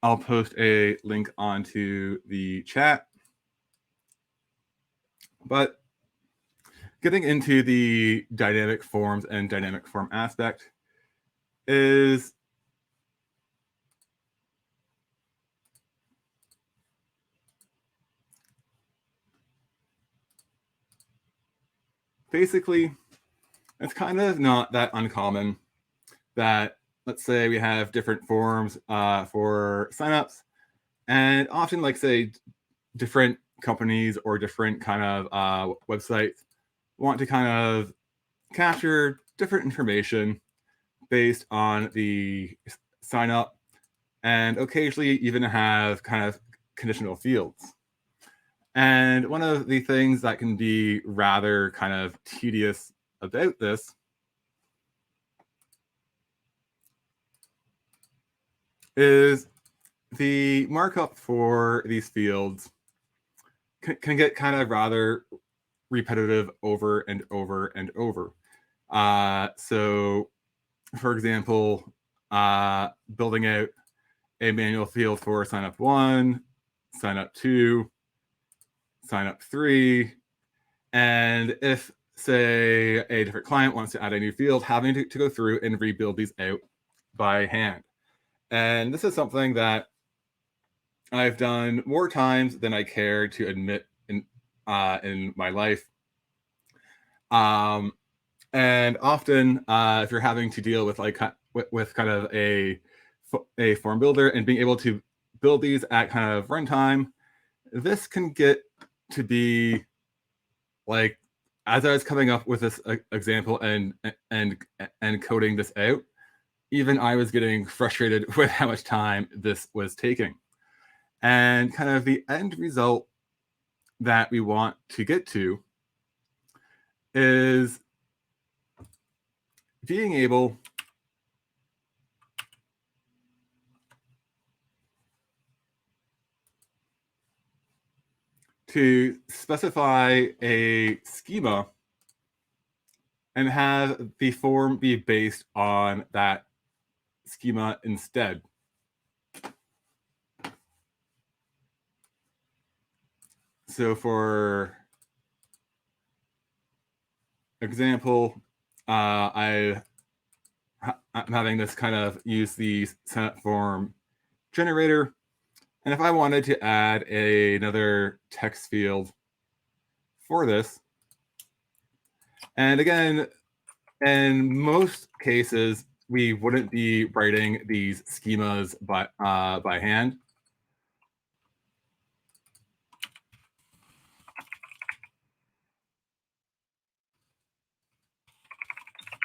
I'll post a link onto the chat. But getting into the dynamic forms and dynamic form aspect is basically, it's kind of not that uncommon that, let's say we have different forms for signups, and often, like, say, different companies or different kind of websites want to kind of capture different information based on the sign up, and occasionally even have kind of conditional fields. And one of the things that can be rather kind of tedious about this is the markup for these fields can get kind of rather repetitive over and over and over. So, for example, building out a manual field for sign up 1, sign up 2, sign up 3, and if, say, a different client wants to add a new field, having to go through and rebuild these out by hand. And this is something that I've done more times than I care to admit in my life. And often, if you're having to deal with like with kind of a form builder and being able to build these at kind of runtime, this can get to be like, as I was coming up with this example and coding this out, even I was getting frustrated with how much time this was taking. And kind of the end result that we want to get to is being able to specify a schema and have the form be based on that schema instead. So for example, I'm having this kind of use the Senate form generator. And if I wanted to add another text field for this, and again, in most cases, we wouldn't be writing these schemas by hand.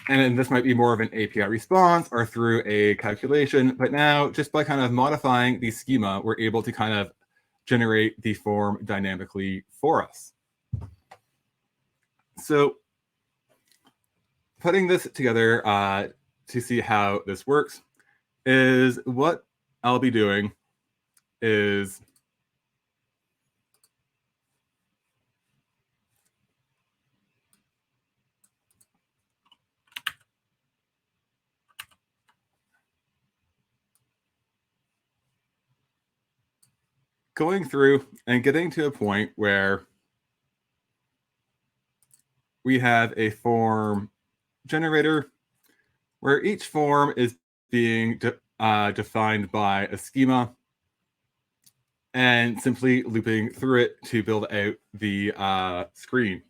And then this might be more of an API response or through a calculation. But now, just by kind of modifying the schema, we're able to kind of generate the form dynamically for us. So putting this together to see how this works is what I'll be doing is going through and getting to a point where we have a form generator where each form is being defined by a schema and simply looping through it to build out the screen.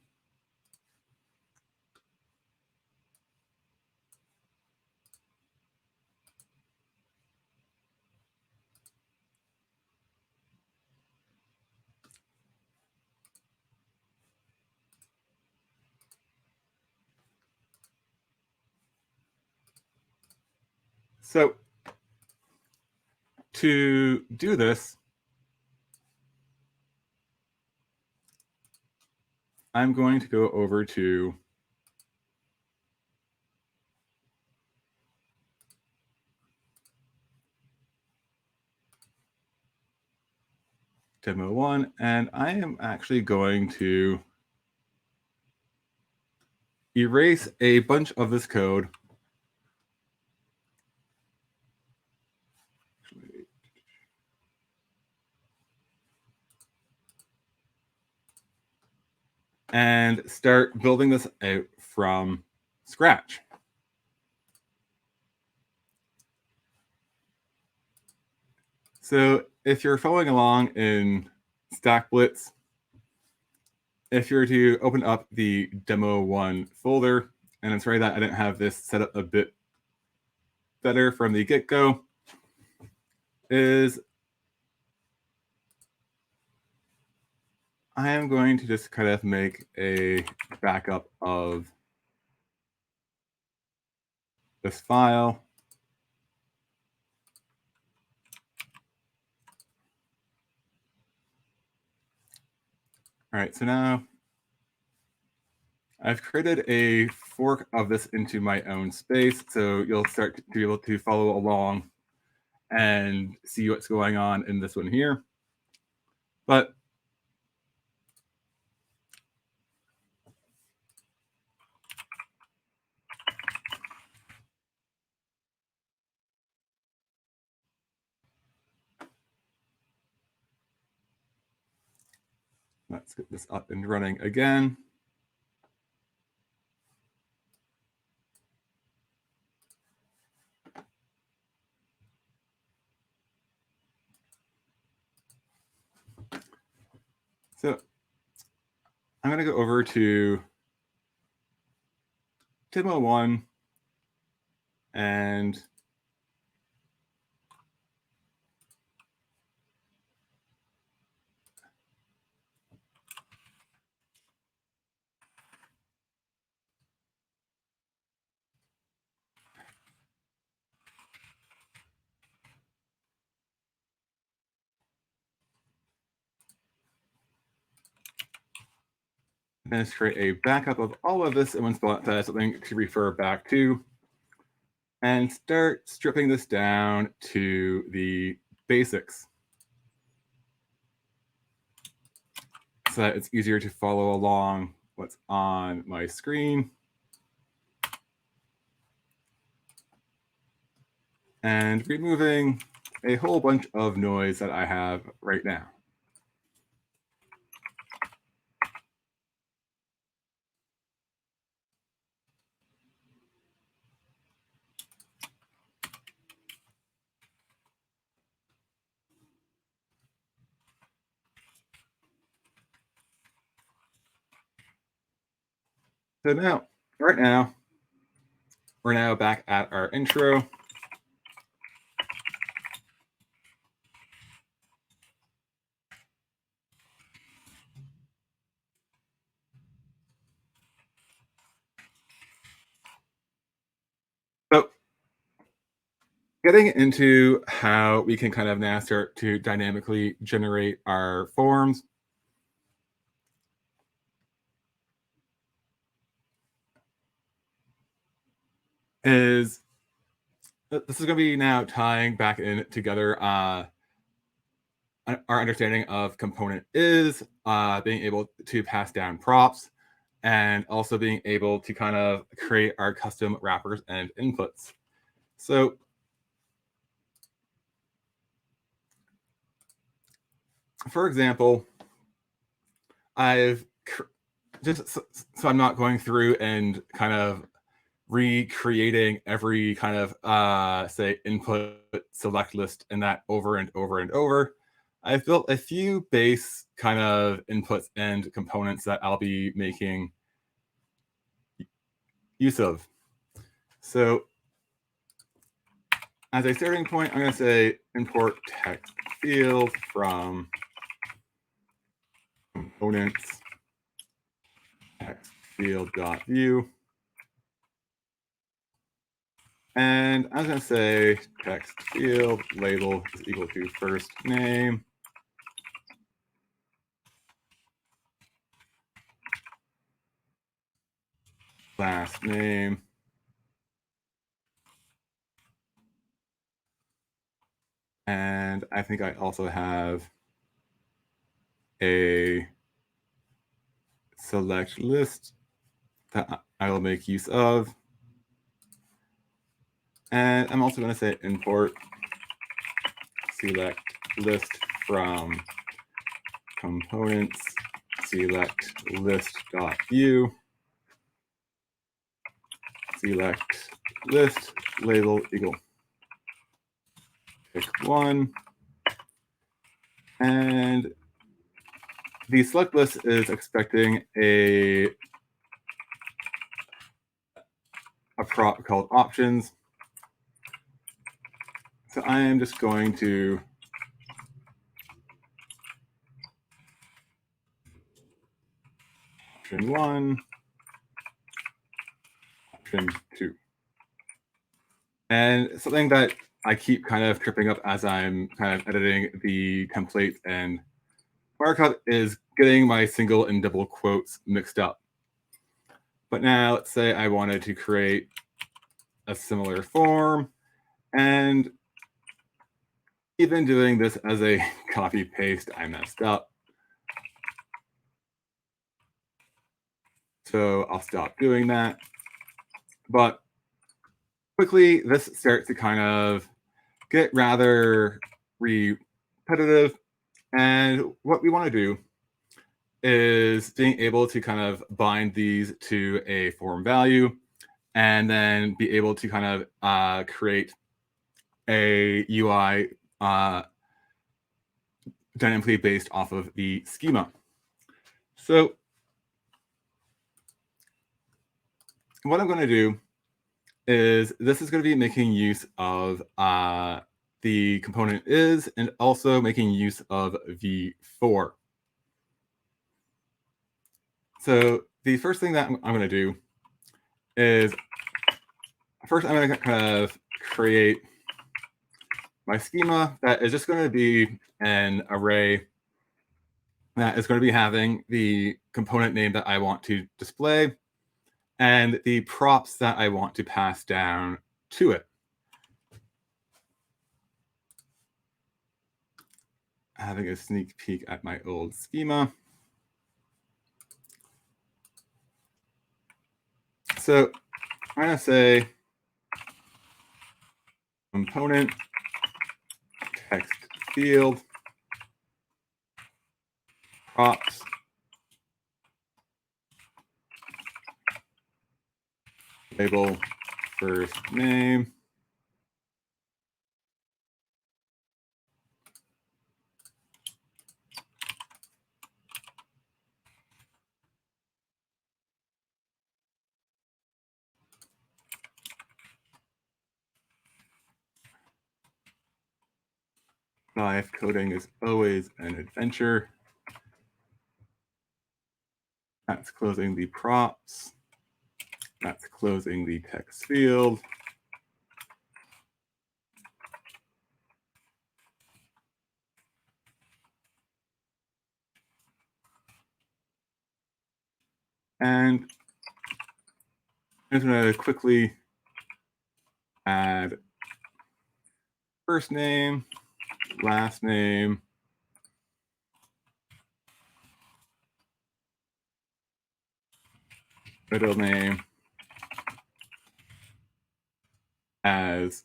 So to do this, I'm going to go over to demo 1, and I am actually going to erase a bunch of this code. And start building this out from scratch. So if you're following along in Stack Blitz, if you're to open up the demo 1 folder, and I'm sorry that I didn't have this set up a bit better from the get-go, is I am going to just kind of make a backup of this file. All right, so now I've created a fork of this into my own space, so you'll start to be able to follow along and see what's going on in this one here. But let's get this up and running again. So I'm going to go over to demo 1 and just create a backup of all of this in one spot to have something to refer back to, and start stripping this down to the basics. so that it's easier to follow along what's on my screen. And removing a whole bunch of noise that I have right now. So now, right now, we're now back at our intro. So getting into how we can kind of now start to dynamically generate our forms. This is going to be now tying back in together our understanding of component is being able to pass down props and also being able to kind of create our custom wrappers and inputs. So for example, I've just so I'm not going through and kind of recreating every kind of say input select list and that over and over and over. I've built a few base kind of inputs and components that I'll be making use of. So as a starting point, I'm going to say import text field from components text field.vue. And I'm going to say text field label is equal to first name. Last name. And I think I also have a select list that I will make use of. And I'm also going to say import select list from components select list.vue select list label equal pick one. And the select list is expecting a prop called options. So I am just going to option one, option two. And something that I keep kind of tripping up as I'm kind of editing the template and markup is getting my single and double quotes mixed up. But now let's say I wanted to create a similar form, and even doing this as a copy paste, I messed up. So I'll stop doing that. But quickly, this starts to kind of get rather repetitive. And what we want to do is being able to kind of bind these to a form value and then be able to kind of create a UI dynamically based off of the schema. So what I'm going to do is this is going to be making use of the component is and also making use of v4. So the first thing that I'm going to do is first I'm going to kind of create my schema that is just going to be an array that is going to be having the component name that I want to display and the props that I want to pass down to it. Having a sneak peek at my old schema. So I'm going to say component text field props label first name. Live coding is always an adventure. That's closing the props. That's closing the text field. And I'm just going to quickly add first name, last name, middle name as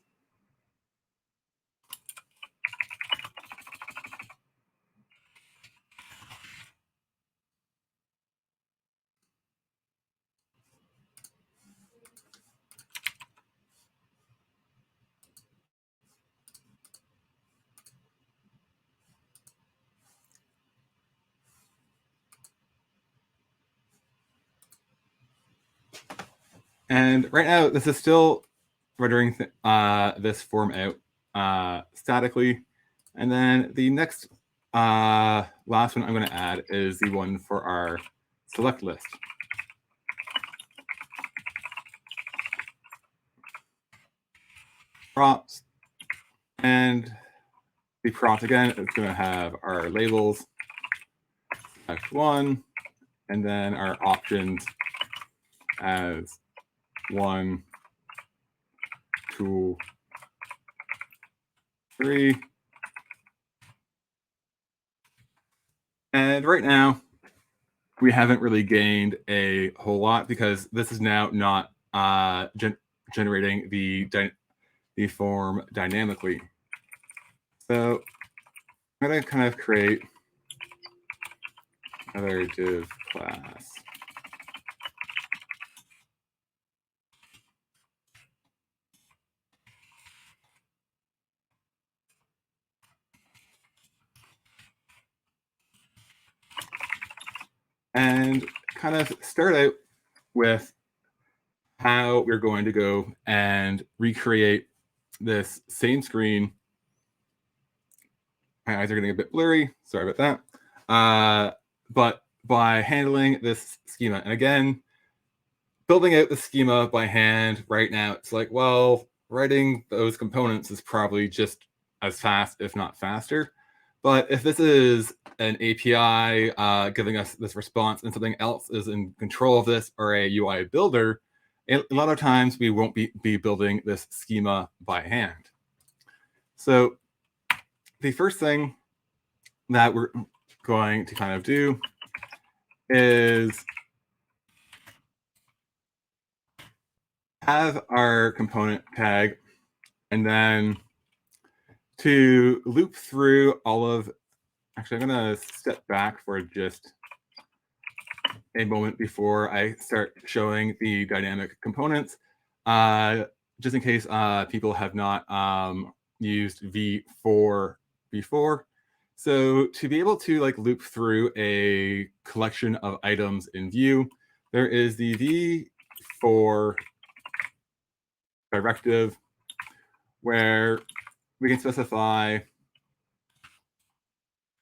and right now this is still rendering this form out statically. And then the next last one I'm going to add is the one for our select list. Props. And the prompt again is going to have our labels, select one, and then our options as 1, 2, 3. And right now, we haven't really gained a whole lot because this is now not generating the form dynamically. So I'm going to kind of create another div class. And kind of start out with how we're going to go and recreate this same screen. My eyes are getting a bit blurry. Sorry about that. But by handling this schema, and again, building out the schema by hand right now, it's like, well, writing those components is probably just as fast, if not faster. But if this is an API giving us this response and something else is in control of this, or a UI builder, a lot of times we won't be building this schema by hand. So the first thing that we're going to kind of do is have our component tag, and then to loop through all of, actually, I'm going to step back for just a moment before I start showing the dynamic components, just in case people have not used V4 before. So to be able to like loop through a collection of items in Vue, there is the V4 directive where we can specify,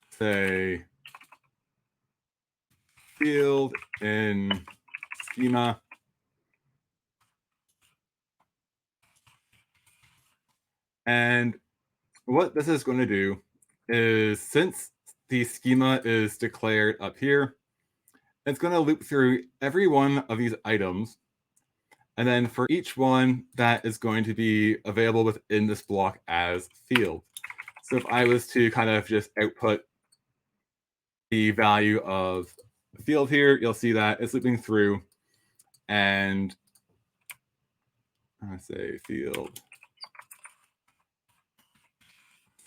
say, field in schema. And what this is going to do is, since the schema is declared up here, it's going to loop through every one of these items. And then for each one, that is going to be available within this block as field. So if I was to kind of just output the value of the field here, you'll see that it's looping through. And I say field,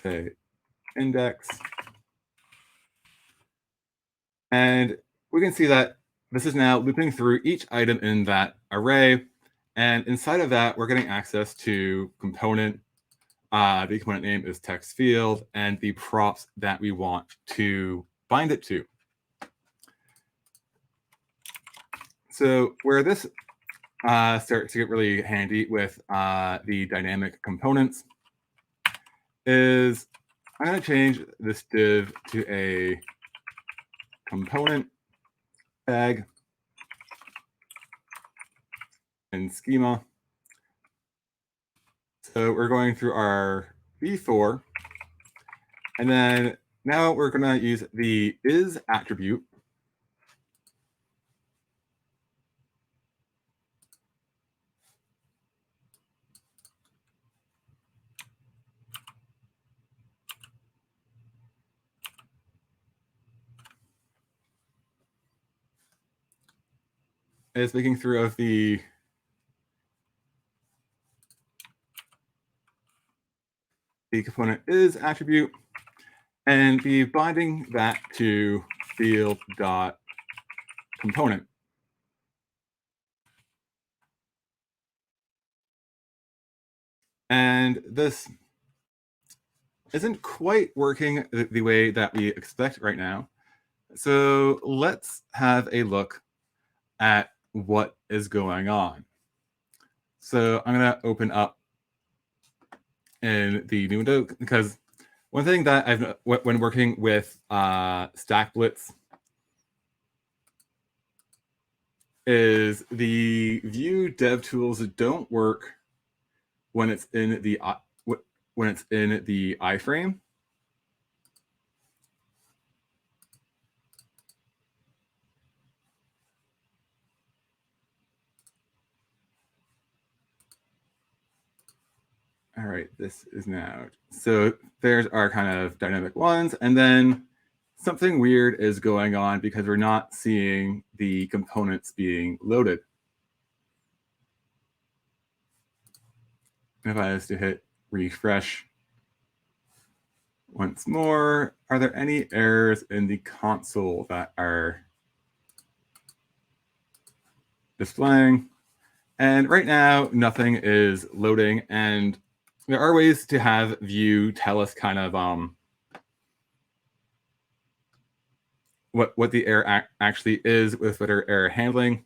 say index. And we can see that this is now looping through each item in that array. And inside of that, we're getting access to component. The component name is text field and the props that we want to bind it to. So where this starts to get really handy with the dynamic components is I'm going to change this div to a component tag and schema. So we're going through our v4, and then now we're going to use the is attribute. Is making through of the component is attribute and be binding that to field dot component. And this isn't quite working the way that we expect right now. So let's have a look at what is going on. So I'm going to open up in the new window because one thing that I've when working with Stack Blitz is the Vue dev tools don't work when it's in the iframe. All right, this is now. So there's our kind of dynamic ones. And then something weird is going on because we're not seeing the components being loaded. If I was to hit refresh once more, are there any errors in the console that are displaying? And right now, nothing is loading. And there are ways to have Vue tell us kind of what the error actually is with better error handling.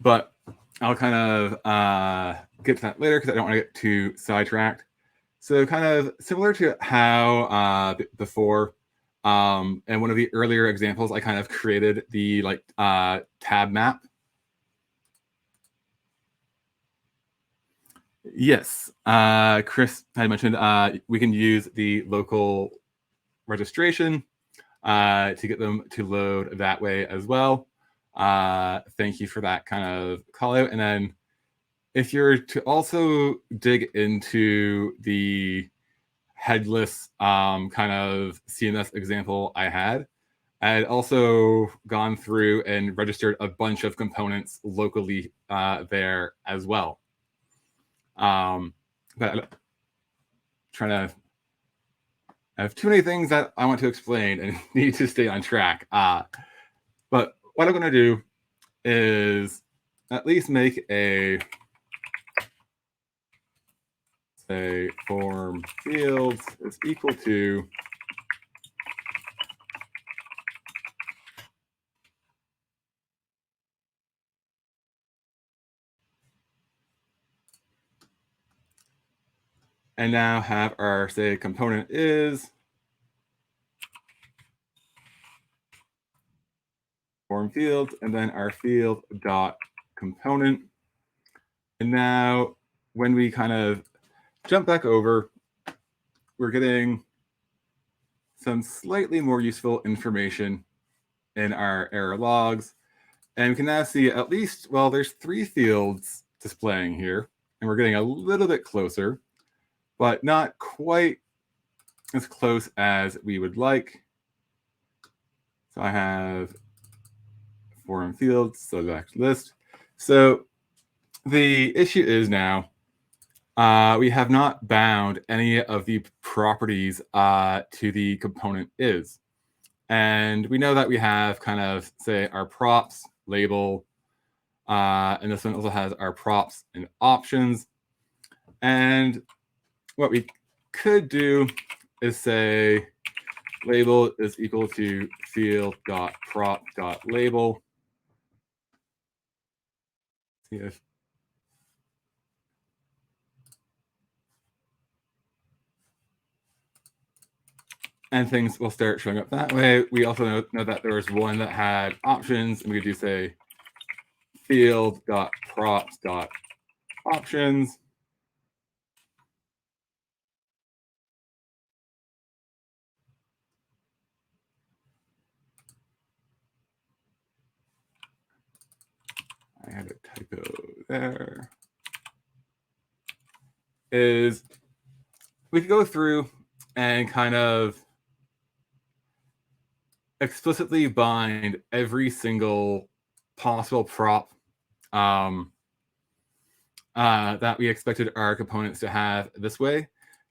But I'll kind of get to that later because I don't want to get too sidetracked. So kind of similar to how before, and one of the earlier examples, I kind of created the tab map. Yes, Chris had mentioned we can use the local registration to get them to load that way as well. Thank you for that kind of call out. And then if you're to also dig into the headless kind of CMS example I had also gone through and registered a bunch of components locally there as well. But I'm trying to I have too many things that I want to explain and need to stay on track. But what I'm going to do is at least make a, say, form fields is equal to and now have our, say, component is form fields, and then our field dot component. And now when we kind of jump back over, we're getting some slightly more useful information in our error logs. And we can now see at least, well, there's 3 fields displaying here, and we're getting a little bit closer, but not quite as close as we would like. So I have foreign fields, select list. So the issue is now we have not bound any of the properties to the component is. And we know that we have kind of, say, our props, label, and this one also has our props and options. And what we could do is say label is equal to field.prop.label. See if and things will start showing up that way. We also know that there was one that had options, and we could do say field.props.options. I had a typo there. Is we could go through and kind of explicitly bind every single possible prop that we expected our components to have this way.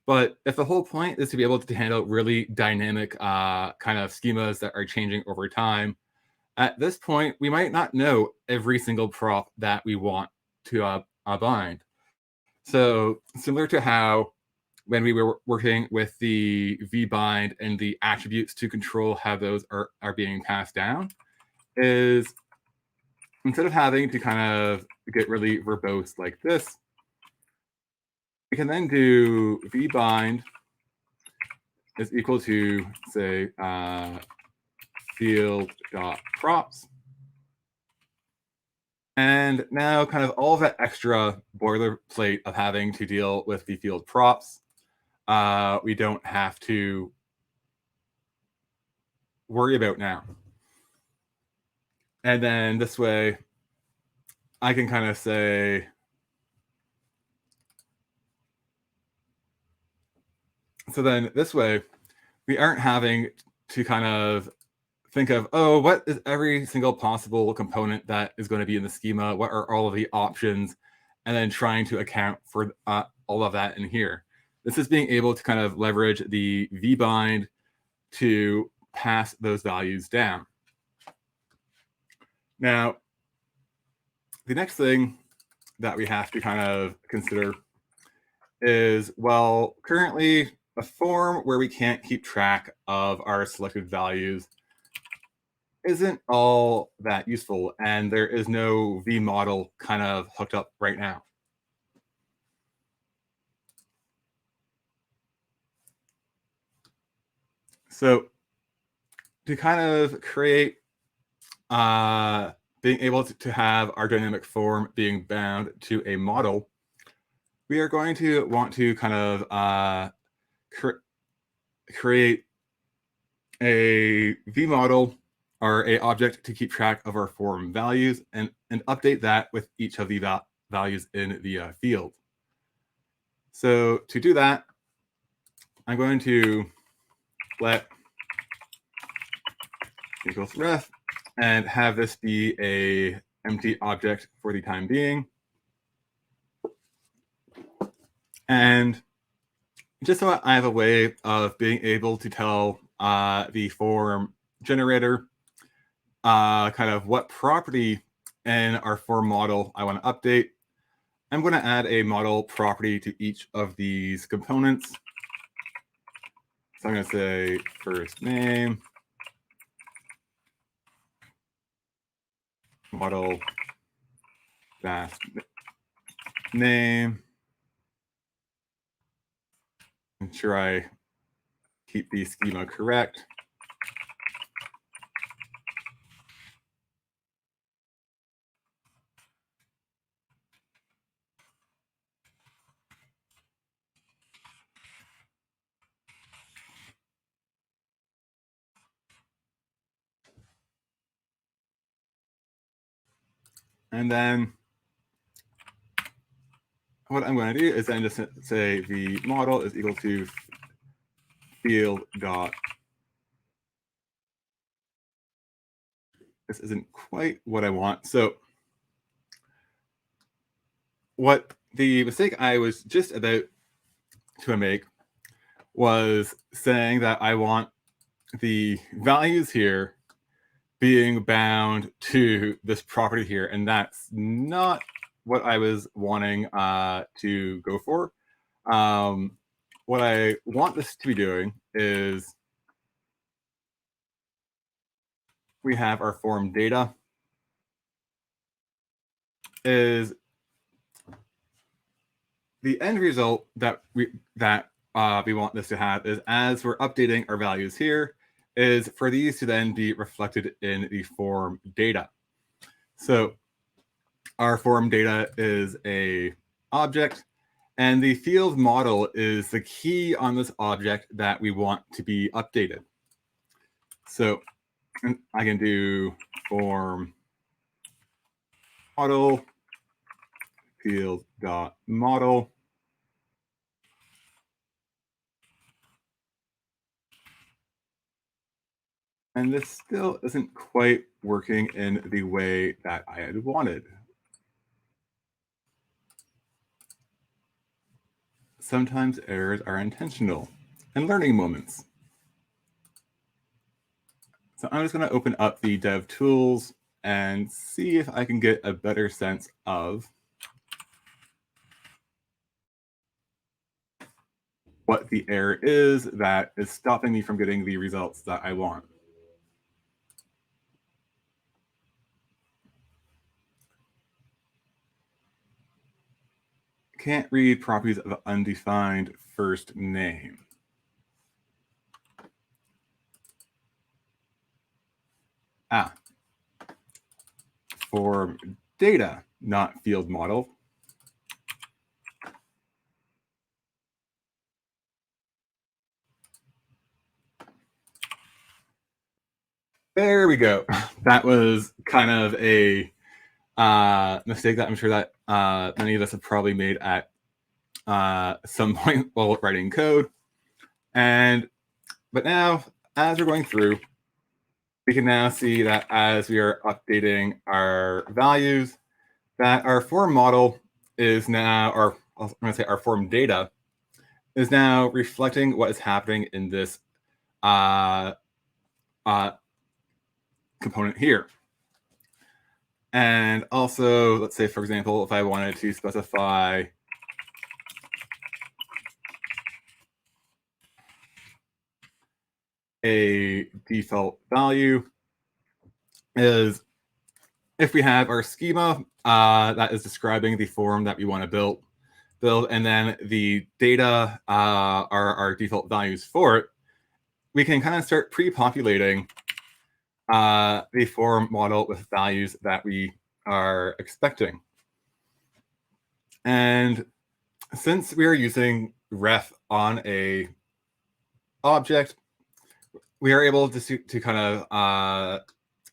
But if the whole point is to be able to handle really dynamic kind of schemas that are changing over time, at this point, we might not know every single prop that we want to bind. So similar to how when we were working with the vbind and the attributes to control how those are being passed down, is instead of having to kind of get really verbose like this, we can then do vbind is equal to, say, field.props. And now kind of all of that extra boilerplate of having to deal with the field props, we don't have to worry about now. And then this way, I can kind of say, so then this way, we aren't having to kind of think of, oh, what is every single possible component that is going to be in the schema? What are all of the options? And then trying to account for all of that in here. This is being able to kind of leverage the vbind to pass those values down. Now, the next thing that we have to kind of consider is, well, currently a form where we can't keep track of our selected values isn't all that useful, and there is no V model kind of hooked up right now. So to kind of create being able to have our dynamic form being bound to a model, we are going to want to kind of create a V model or a object to keep track of our form values and update that with each of the values in the field. So to do that, I'm going to let equals ref and have this be a empty object for the time being. And just so I have a way of being able to tell the form generator kind of what property in our form model I want to update, I'm going to add a model property to each of these components. So I'm going to say first name, model dash name. Ensure I keep the schema correct. And then what I'm going to do is then just say the model is equal to field dot. This isn't quite what I want. So what the mistake I was just about to make was saying that I want the values here being bound to this property here, and that's not what I was wanting to go for. What I want this to be doing is we have our form data is the end result that we want this to have is as we're updating our values here is for these to then be reflected in the form data. So our form data is a object, and the field model is the key on this object that we want to be updated. So I can do form model field dot model. And this still isn't quite working in the way that I had wanted. Sometimes errors are intentional and learning moments. So I'm just going to open up the dev tools and see if I can get a better sense of what the error is that is stopping me from getting the results that I want. Can't read properties of undefined first name. Form data, not field model. There we go. That was kind of a mistake that I'm sure that many of us have probably made at some point while writing code. But now, as we're going through, we can now see that as we are updating our values, that our form model is now, or I'm going to say our form data is now reflecting what is happening in this component here. And also, let's say, for example, if I wanted to specify a default value is if we have our schema that is describing the form that we want to build, and then the data are our default values for it, we can kind of start pre-populating the form model with values that we are expecting. And since we are using ref on a object, we are able to kind of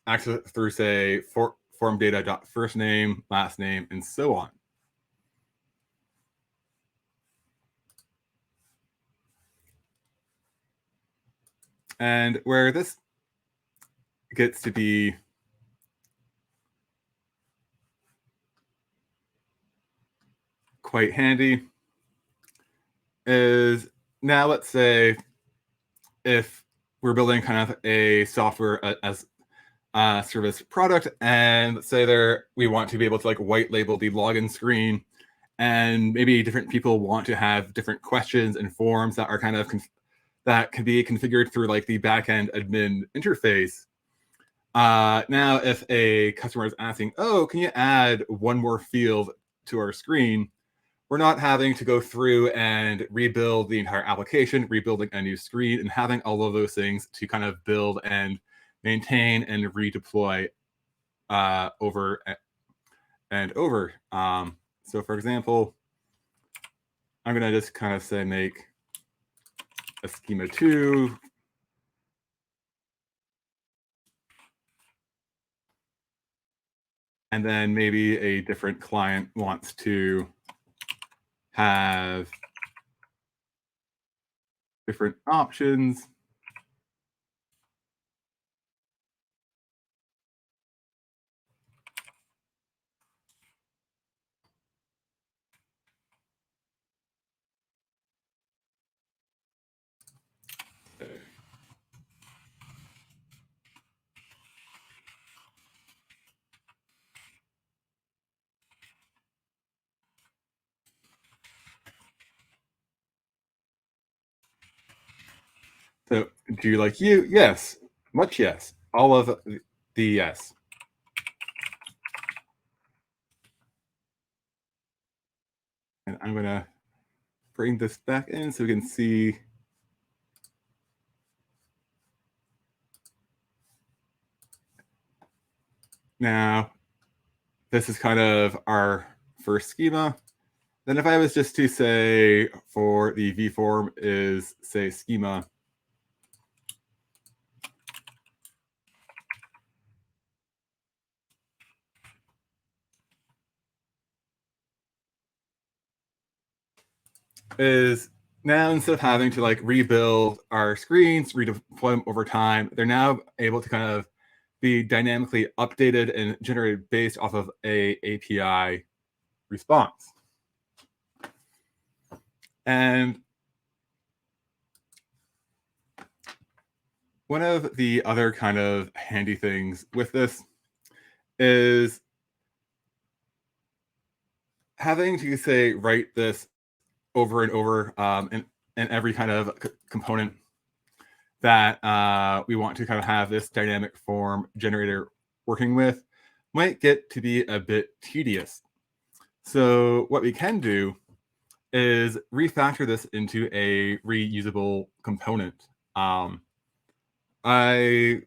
access through, say, form data first name, last name, and so on. And where this gets to be quite handy is now, let's say, if we're building kind of a software as a service product, and let's say we want to be able to like white label the login screen, and maybe different people want to have different questions and forms that are kind of that can be configured through like the backend admin interface. Now, if a customer is asking, oh, can you add one more field to our screen? We're not having to go through and rebuild the entire application, rebuilding a new screen, and having all of those things to kind of build and maintain and redeploy over and over. So for example, I'm going to just kind of say make a schema 2. And then maybe a different client wants to have different options. Do you like you? Yes. Much yes. All of the yes. And I'm going to bring this back in so we can see. Now, this is kind of our first schema. Then if I was just to say for the V form is say schema, is now instead of having to like rebuild our screens, redeploy them over time, they're now able to kind of be dynamically updated and generated based off of a API response. And one of the other kind of handy things with this is having to say write this over and over in every kind of component that we want to kind of have this dynamic form generator working with might get to be a bit tedious. So what we can do is refactor this into a reusable component. I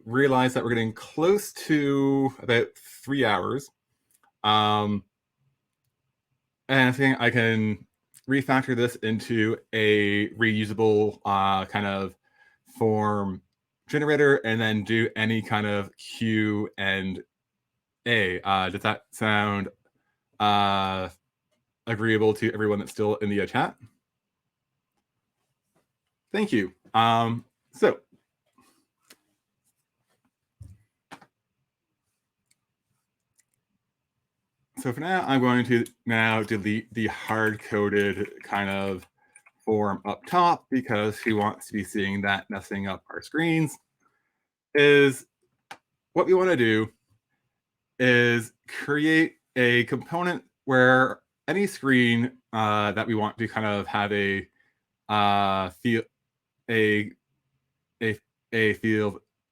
realize that we're getting close to about 3 hours. And I think I can refactor this into a reusable kind of form generator and then do any kind of Q and A. Does that sound agreeable to everyone that's still in the chat? Thank you. So for now, I'm going to now delete the hard-coded kind of form up top because who wants to be seeing that messing up our screens. Is what we want to do is create a component where any screen that we want to kind of have a field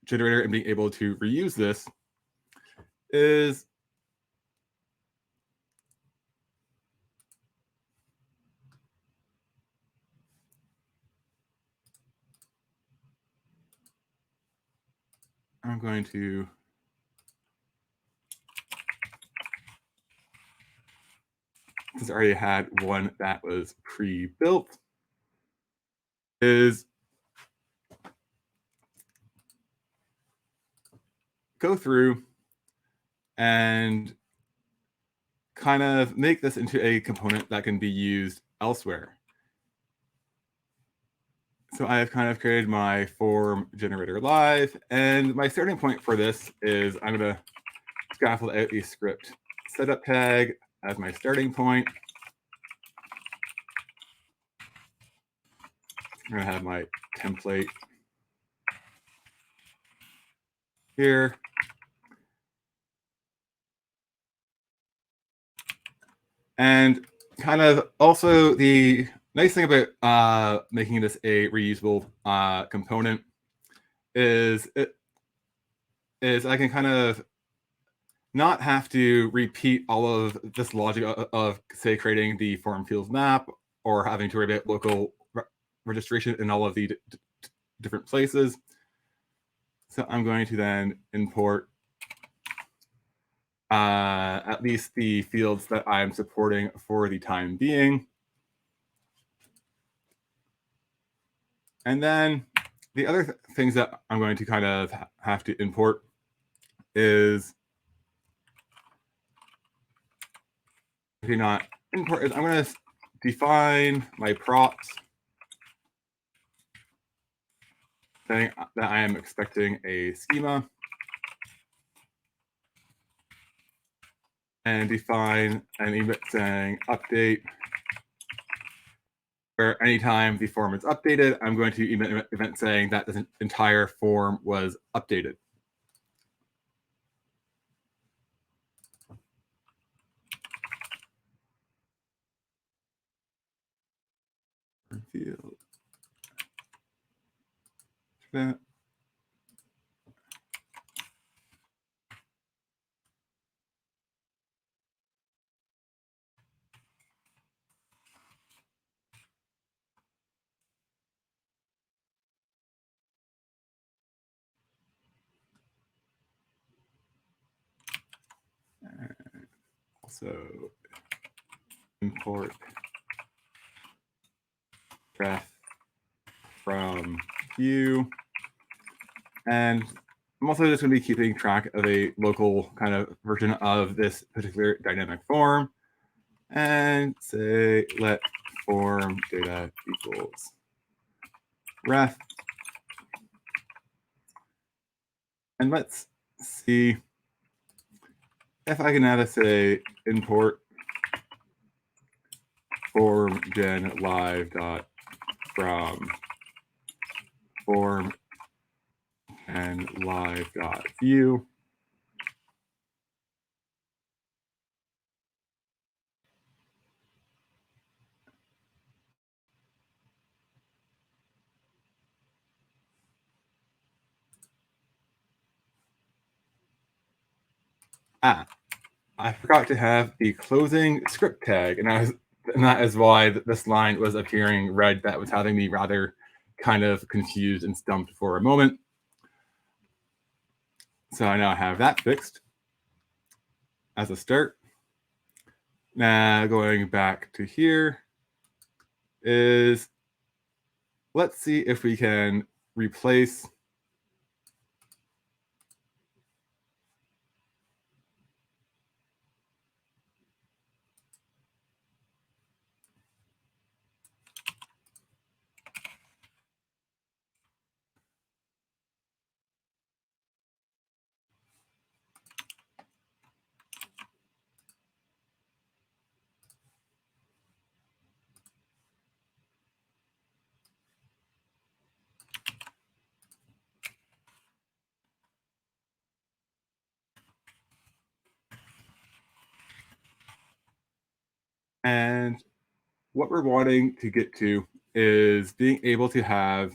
generator and being able to reuse this is I'm going to since I already had one that was pre-built is go through and kind of make this into a component that can be used elsewhere. So I've kind of created my form generator live, and my starting point for this is I'm going to scaffold out a script setup tag as my starting point. I'm going to have my template here. And kind of also the nice thing about making this a reusable component is I can kind of not have to repeat all of this logic of say creating the form fields map or having to worry about local registration in all of the different places. So I'm going to then import at least the fields that I'm supporting for the time being. And then the other things that I'm going to kind of have to import is not import. I'm going to define my props saying that I am expecting a schema and define an event saying update where anytime the form is updated, I'm going to emit an event saying that this entire form was updated. Field that. Also import ref from Vue. And I'm also just going to be keeping track of a local kind of version of this particular dynamic form, and say let form data equals ref. And let's see if I can have a say import form gen live dot from form and live dot view. I forgot to have the closing script tag, and that is why this line was appearing red. That was having me rather kind of confused and stumped for a moment. So I now have that fixed as a start. Now going back to here is, let's see if we can replace and what we're wanting to get to is being able to have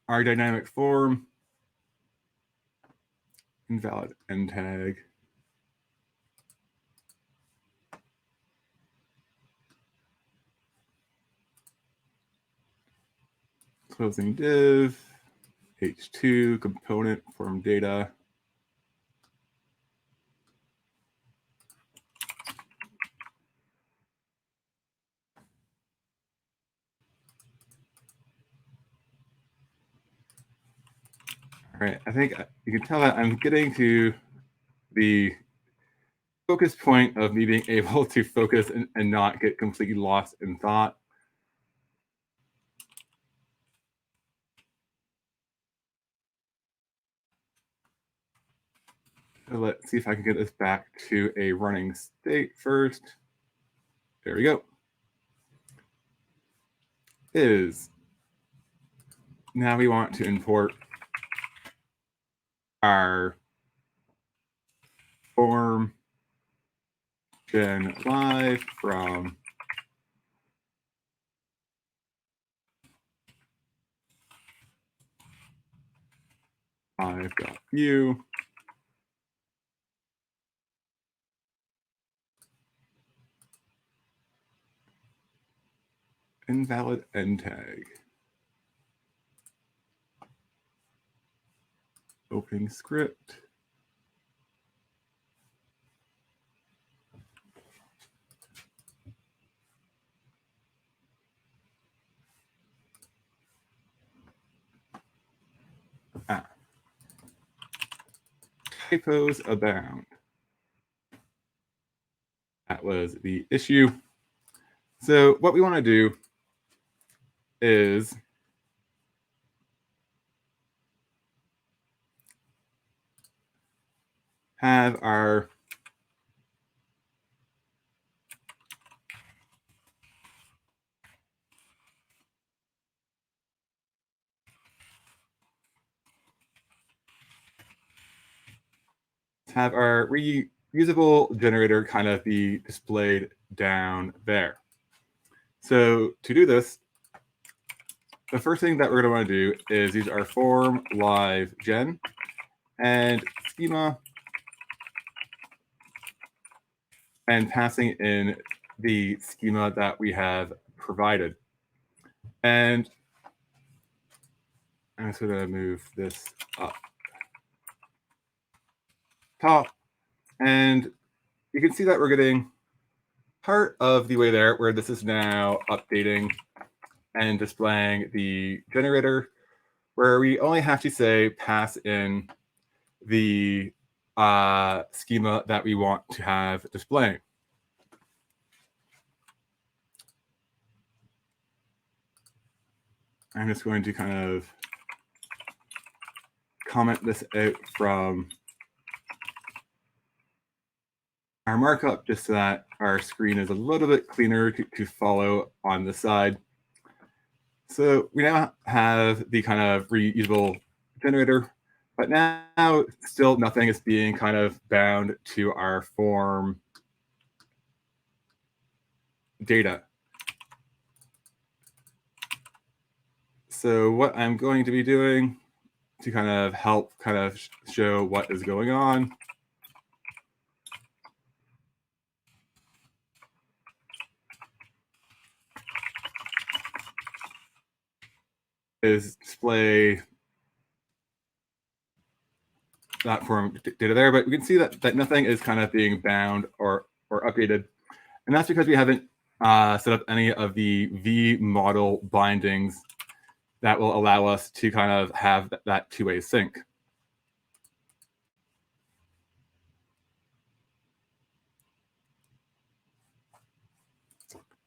our dynamic form invalid end tag closing div h2 component form data. All right, I think you can tell that I'm getting to the focus point of me being able to focus and not get completely lost in thought. So let's see if I can get this back to a running state first. There we go. Now we want to import our form gen live from live.view. Invalid end tag. Opening script. Typos abound. That was the issue. So what we want to do is have our reusable reusable generator kind of be displayed down there. So to do this, the first thing that we're going to want to do is use our form live gen and schema and passing in the schema that we have provided. And I'm just going to move this up top. And you can see that we're getting part of the way there where this is now updating and displaying the generator, where we only have to say pass in the schema that we want to have displaying. I'm just going to kind of comment this out from our markup just so that our screen is a little bit cleaner to follow on the side. So we now have the kind of reusable generator, but now still nothing is being kind of bound to our form data. So what I'm going to be doing to kind of help kind of show what is going on is display that form data there, but we can see that nothing is kind of being bound or updated. And that's because we haven't set up any of the V model bindings that will allow us to kind of have that two-way sync.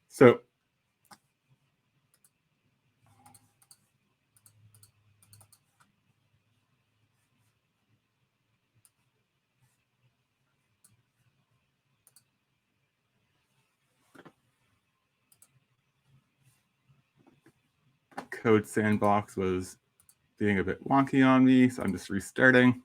So code sandbox was being a bit wonky on me, so I'm just restarting.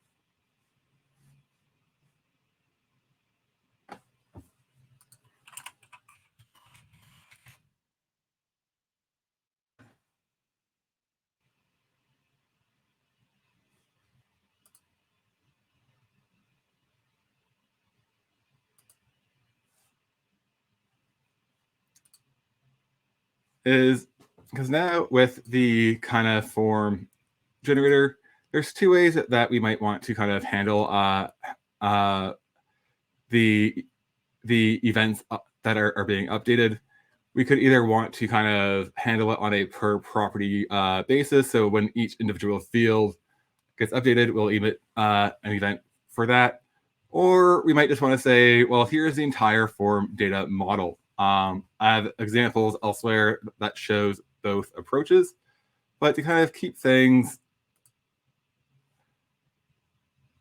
Is because now with the kind of form generator, there's two ways that we might want to kind of handle the events that are being updated. We could either want to kind of handle it on a per property basis. So when each individual field gets updated, we'll emit an event for that. Or we might just want to say, well, here's the entire form data model. I have examples elsewhere that shows both approaches, but to kind of keep things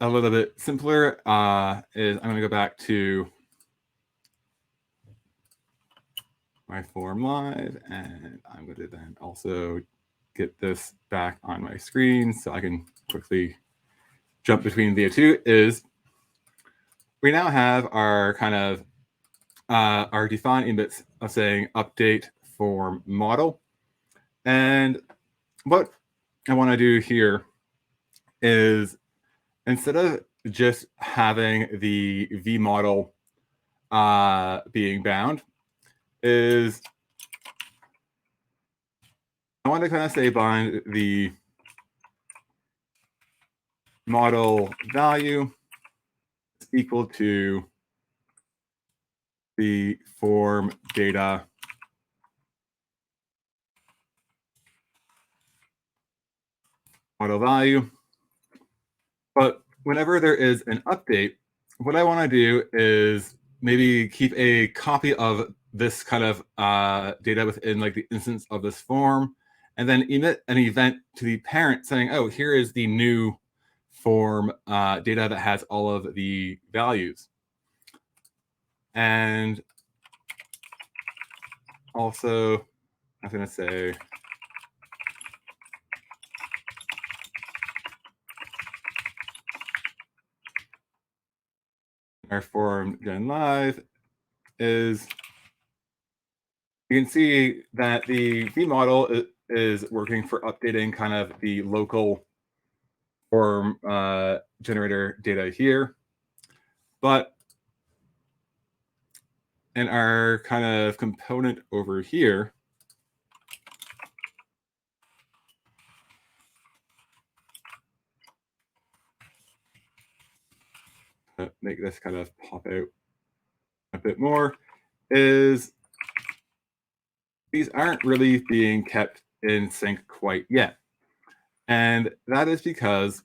a little bit simpler is I'm going to go back to my form live, and I'm going to then also get this back on my screen so I can quickly jump between the two. Is we now have our kind of our define emits of saying update form model. And what I want to do here is instead of just having the V model being bound, is I want to kind of say bind the model value is equal to the form data model value. But whenever there is an update, what I want to do is maybe keep a copy of this kind of data within like the instance of this form, and then emit an event to the parent saying, oh, here is the new form data that has all of the values. And also, I'm going to say our form gen live is you can see that the V model is working for updating kind of the local form generator data here. But in our kind of component over here, make this kind of pop out a bit more, is these aren't really being kept in sync quite yet. And that is because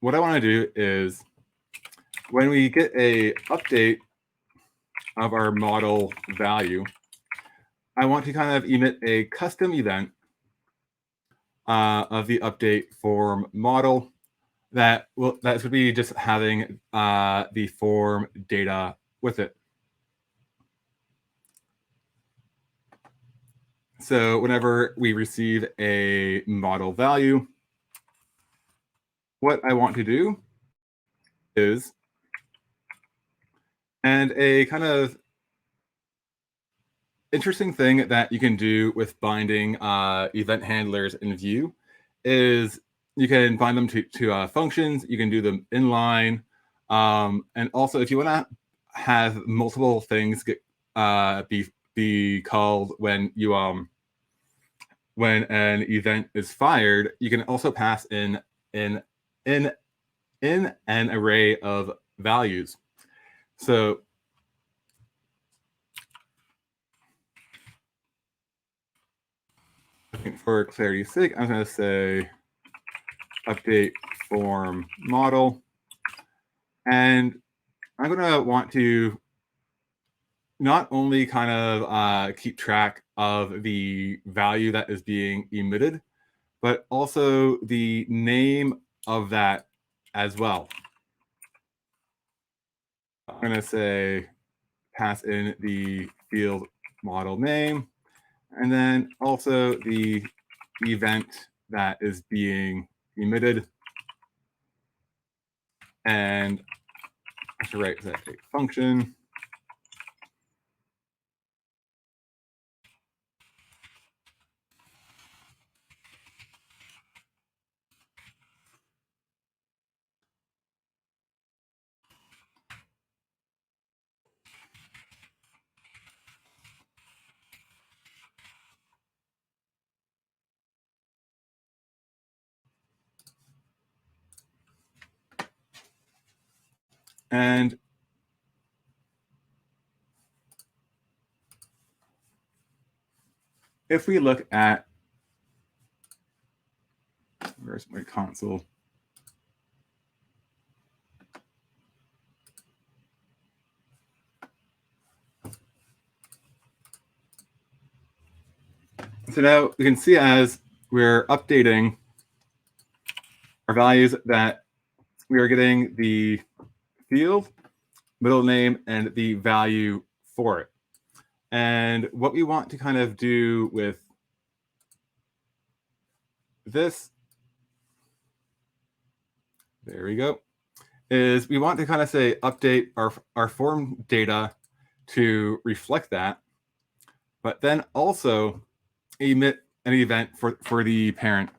what I want to do is when we get a update of our model value, I want to kind of emit a custom event of the update form model that would be just having the form data with it. So whenever we receive a model value, what I want to do is, and a kind of interesting thing that you can do with binding event handlers in Vue is you can bind them to functions. You can do them inline. And also, if you want to have multiple things get be called when you when an event is fired, you can also pass in an array of values. So for clarity's sake, I'm going to say update form model. And I'm going to want to not only kind of keep track of the value that is being emitted, but also the name of that as well. I'm going to say pass in the field model name, and then also the event that is being emitted. And I should write that a function. And if we look at, where's my console? So now we can see as we're updating our values that we are getting the field, middle name, and the value for it. And what we want to kind of do with this, there we go, is we want to kind of say update our form data to reflect that, but then also emit an event for the parent.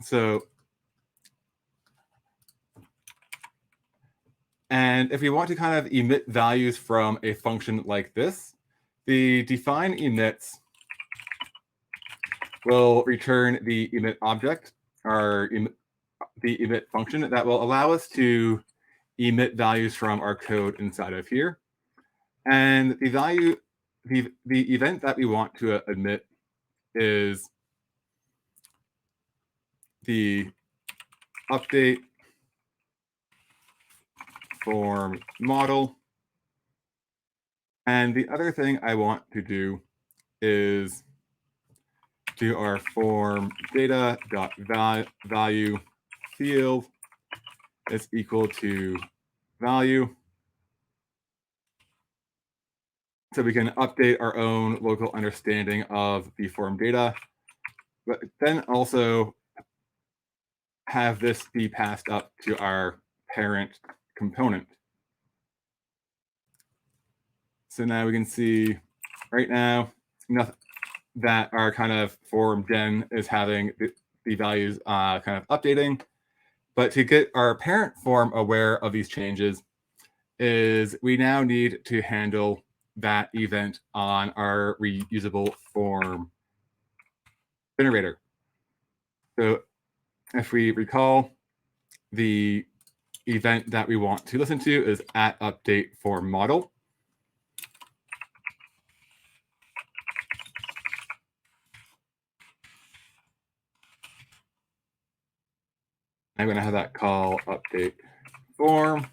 So, and if we want to kind of emit values from a function like this, the define emits will return the emit object, or the emit function that will allow us to emit values from our code inside of here. And the value, the event that we want to emit is the update form model. And the other thing I want to do is do our form data dot value field is equal to value. So we can update our own local understanding of the form data, but then also have this be passed up to our parent component. So now we can see right now that our kind of form gen is having the values kind of updating. But to get our parent form aware of these changes is we now need to handle that event on our reusable form generator. So if we recall, the event that we want to listen to is at update form model. I'm going to have that call update form.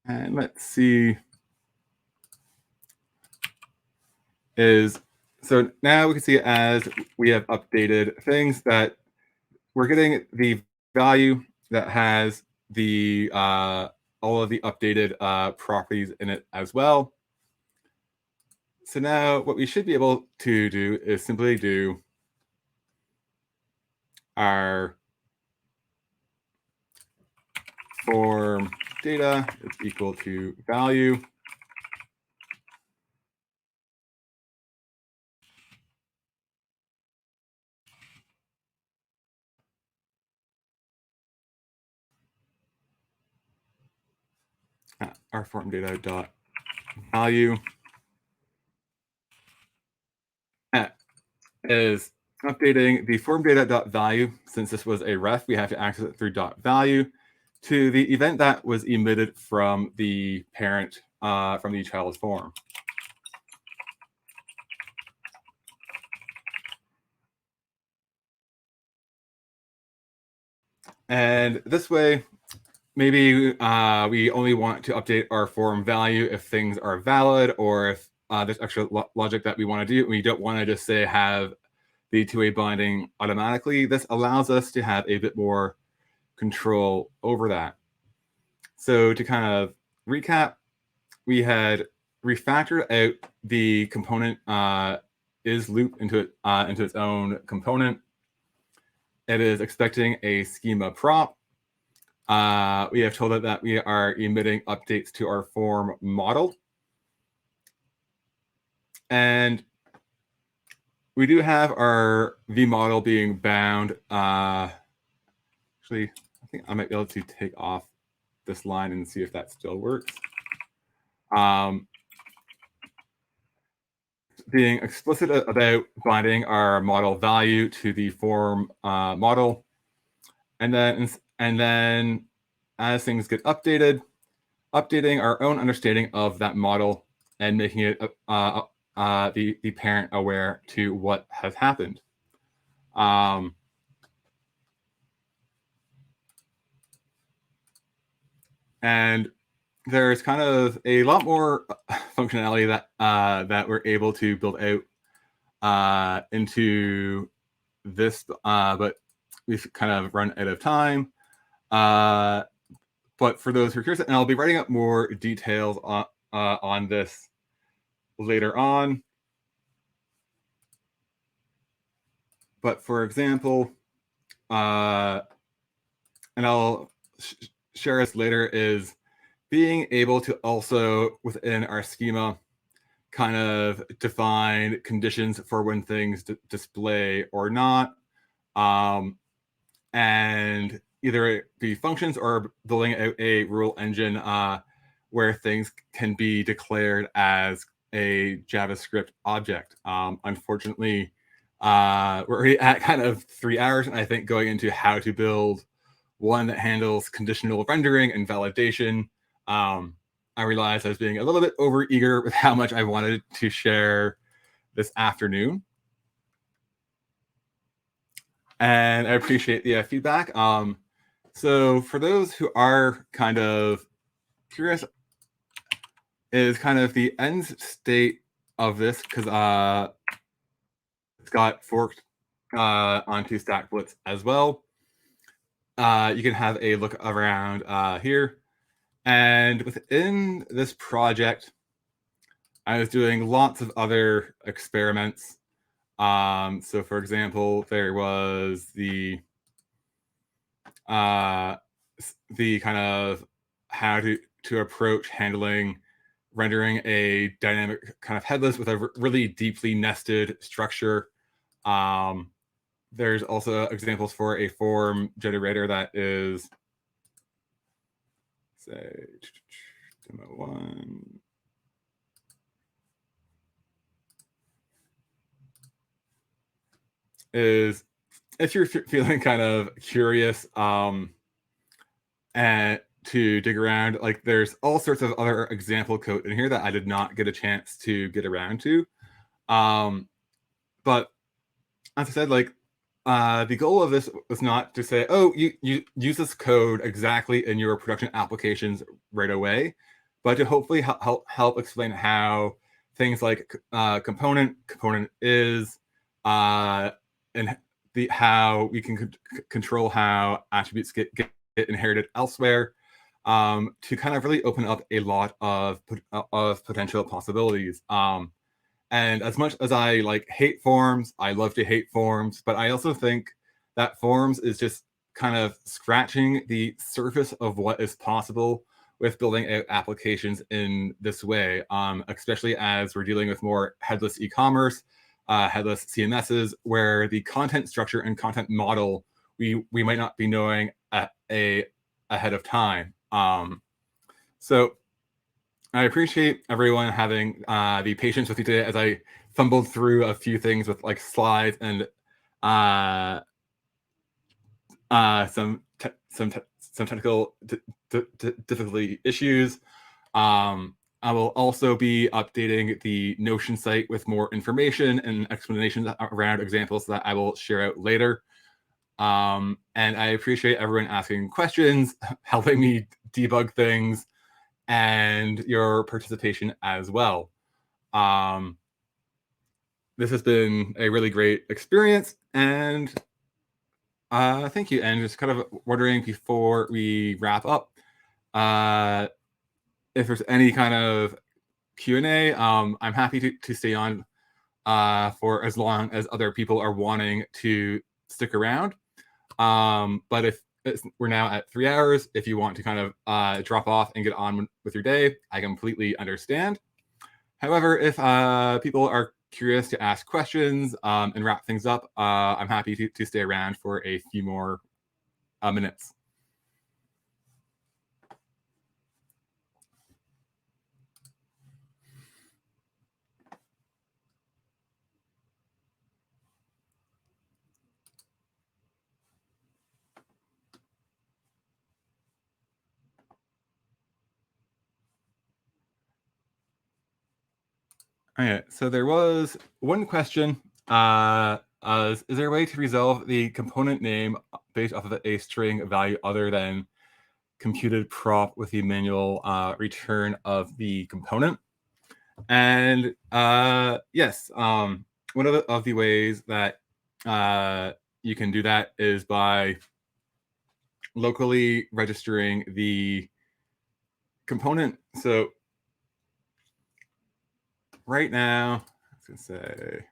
And let's see. So now we can see as we have updated things that we're getting the value that has the all of the updated properties in it as well. So now what we should be able to do is simply do our form data is equal to value. Our form data dot value is updating the form data dot value. Since this was a ref, we have to access it through dot value to the event that was emitted from the parent from the child's form. And this way, maybe we only want to update our form value if things are valid or if there's extra logic that we want to do. We don't want to just say have the two-way binding automatically. This allows us to have a bit more control over that. So to kind of recap, we had refactored out the component is loop into its own component. It is expecting a schema prop. We have told it that we are emitting updates to our form model. And we do have our vModel being bound. Actually, I think I might be able to take off this line and see if that still works. Being explicit about binding our model value to the form model. And then as things get updated, updating our own understanding of that model and making it the parent aware to what has happened. And there's kind of a lot more functionality that that we're able to build out into this, but we've kind of run out of time. But for those who are curious, and I'll be writing up more details on this later on. But for example, and I'll share this later, is being able to also within our schema kind of define conditions for when things display or not, and either it be functions or building out a rule engine where things can be declared as a JavaScript object. Unfortunately, we're already at kind of 3 hours, and I think going into how to build one that handles conditional rendering and validation, I realized I was being a little bit overeager with how much I wanted to share this afternoon. And I appreciate the feedback. So for those who are kind of curious, is kind of the end state of this, because it's got forked onto Stack Blitz as well. you can have a look around here. And within this project, I was doing lots of other experiments. So for example, there was uh, the kind of how to approach handling rendering a dynamic kind of headless with a really deeply nested structure. Um, there's also examples for a form generator that is, say, demo one. Is if you're feeling kind of curious and to dig around, like there's all sorts of other example code in here that I did not get a chance to get around to. But as I said, like the goal of this was not to say, oh, you use this code exactly in your production applications right away, but to hopefully help explain how things like component is, and how we can control how attributes get inherited elsewhere, to kind of really open up a lot of potential possibilities. And as much as I like hate forms, I love to hate forms, but I also think that forms is just kind of scratching the surface of what is possible with building out applications in this way, especially as we're dealing with more headless e-commerce, headless CMSs, where the content structure and content model we might not be knowing ahead of time. So I appreciate everyone having the patience with me today as I fumbled through a few things with like slides and uh, some technical difficulty issues. I will also be updating the Notion site with more information and explanations around examples that I will share out later. And I appreciate everyone asking questions, helping me debug things, and your participation as well. This has been a really great experience, and thank you. And just kind of wondering before we wrap up, uh, if there's any kind of Q&A, I'm happy to stay on for as long as other people are wanting to stick around. But if we're now at 3 hours, if you want to kind of drop off and get on with your day, I completely understand. However, if people are curious to ask questions and wrap things up, I'm happy to stay around for a few more minutes. Okay, so there was one question. Is there a way to resolve the component name based off of a string value other than computed prop with the manual return of the component? And yes, one of the ways that you can do that is by locally registering the component. So right now, I was going to say,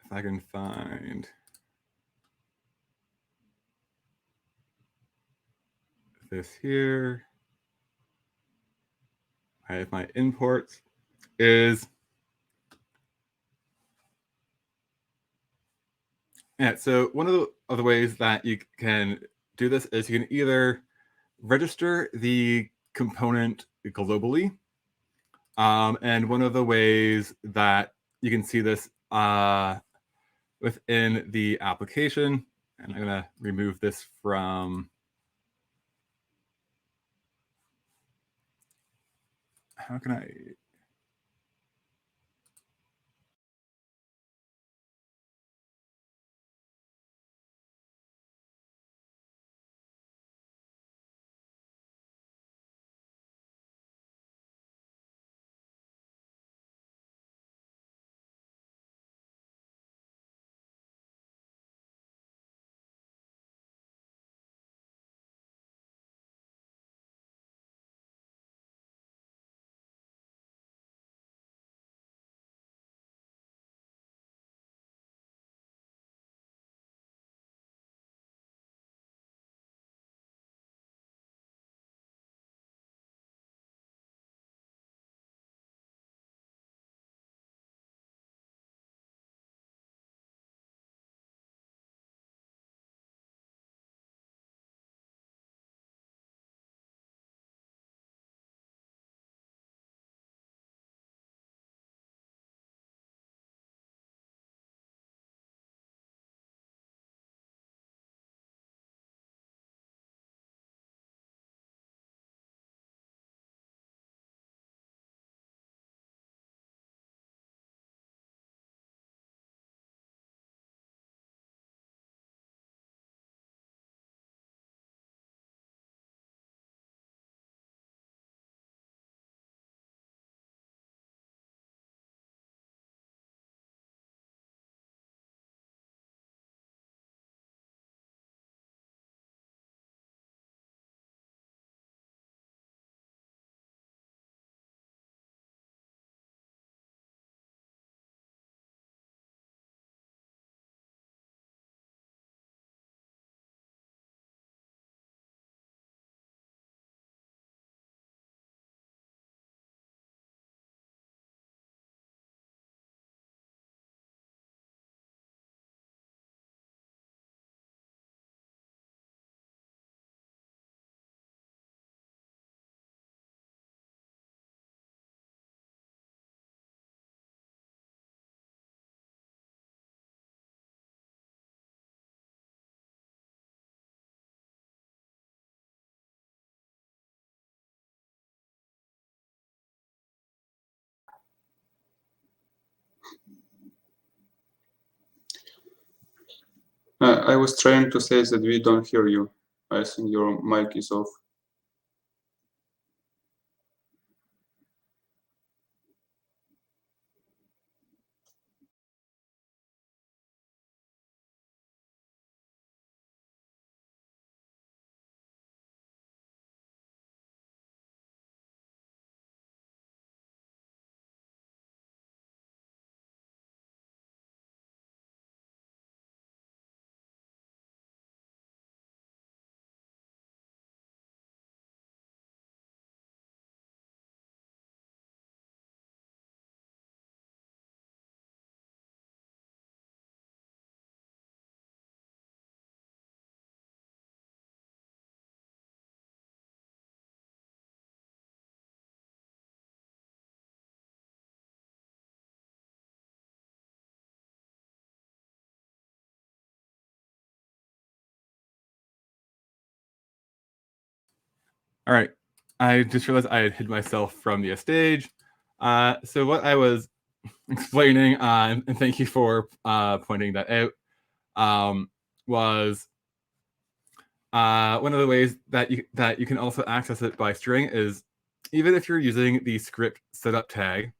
if I can find this here, I have my imports is, yeah, so one of the ways that you can do this is you can either register the component globally. And one of the ways that you can see this within the application, and I'm going to remove this from, how can I I was trying to say that we don't hear you. I think your mic is off. All right. I just realized I had hid myself from the stage. So what I was explaining, and thank you for pointing that out, was one of the ways that you can also access it by string is even if you're using the script setup tag,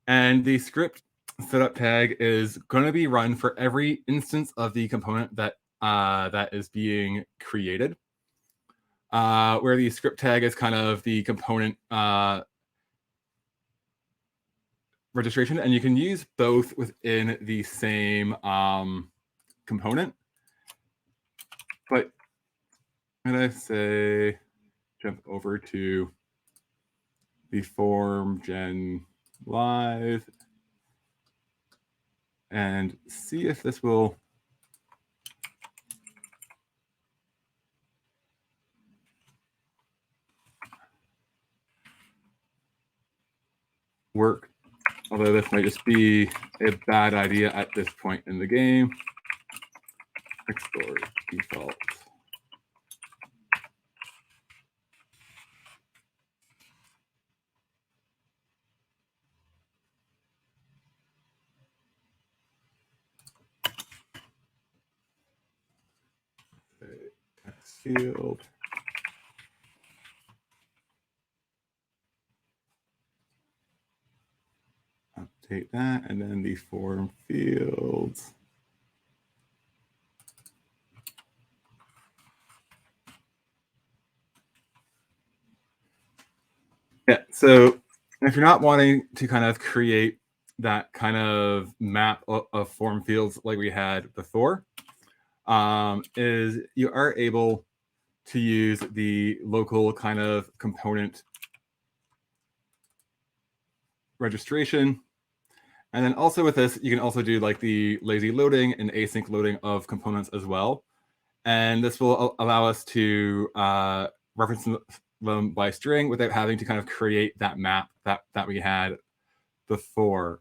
and the script setup tag is going to be run for every instance of the component that that is being created. Where the script tag is kind of the component registration, and you can use both within the same component. But I'm gonna say jump over to the form gen live and see if this will work. Although this might just be a bad idea at this point in the game. Export default. Text field. Update that, and then the form fields. Yeah, so if you're not wanting to kind of create that kind of map of form fields like we had before, is you are able to use the local kind of component registration. And then also with this, you can also do like the lazy loading and async loading of components as well. And this will allow us to reference them by string without having to kind of create that map that we had before.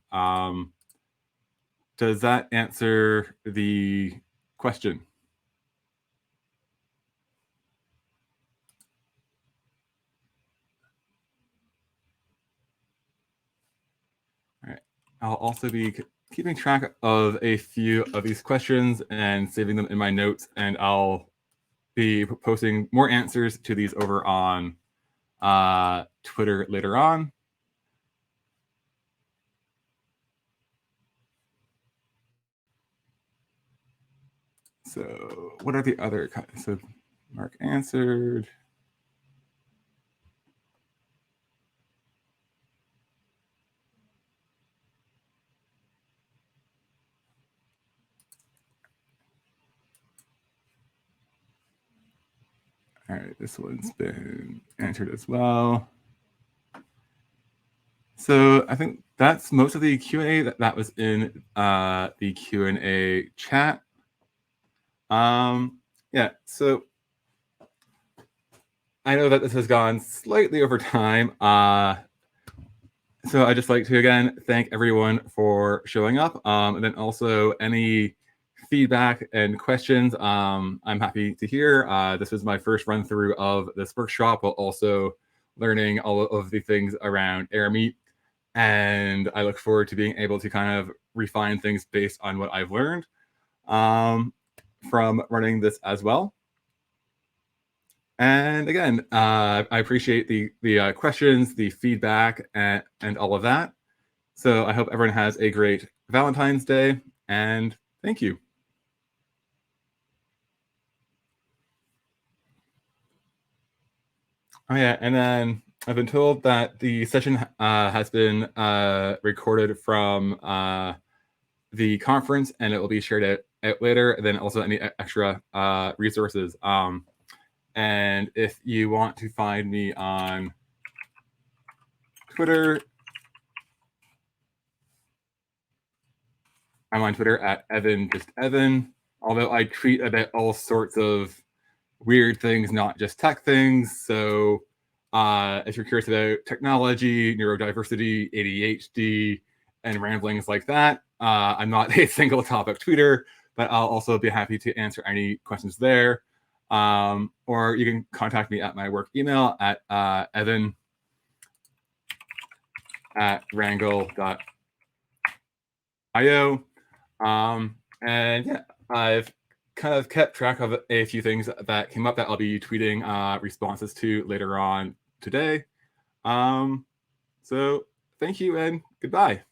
Does that answer the question? All right. I'll also be keeping track of a few of these questions and saving them in my notes, and I'll be posting more answers to these over on Twitter later on. So what are the other, so Mark answered. All right, this one's been answered as well. So I think that's most of the Q&A that was in the Q&A chat. Yeah, so I know that this has gone slightly over time. So I'd just like to, again, thank everyone for showing up. And then also any feedback and questions, I'm happy to hear. This was my first run through of this workshop, while also learning all of the things around AirMeet. And I look forward to being able to kind of refine things based on what I've learned. from running this as well. And again, I appreciate the questions, the feedback, and all of that. So I hope everyone has a great Valentine's Day, and thank you. Oh yeah, and then I've been told that the session has been recorded from the conference, and it will be shared out later, and then also any extra resources. And if you want to find me on Twitter, I'm on Twitter at EvanJustEvan, although I tweet about all sorts of weird things, not just tech things. So if you're curious about technology, neurodiversity, ADHD, and ramblings like that, I'm not a single topic tweeter, but I'll also be happy to answer any questions there. Or you can contact me at my work email at evan@Rangle.io. And yeah, I've kind of kept track of a few things that came up that I'll be tweeting responses to later on today. So thank you and goodbye.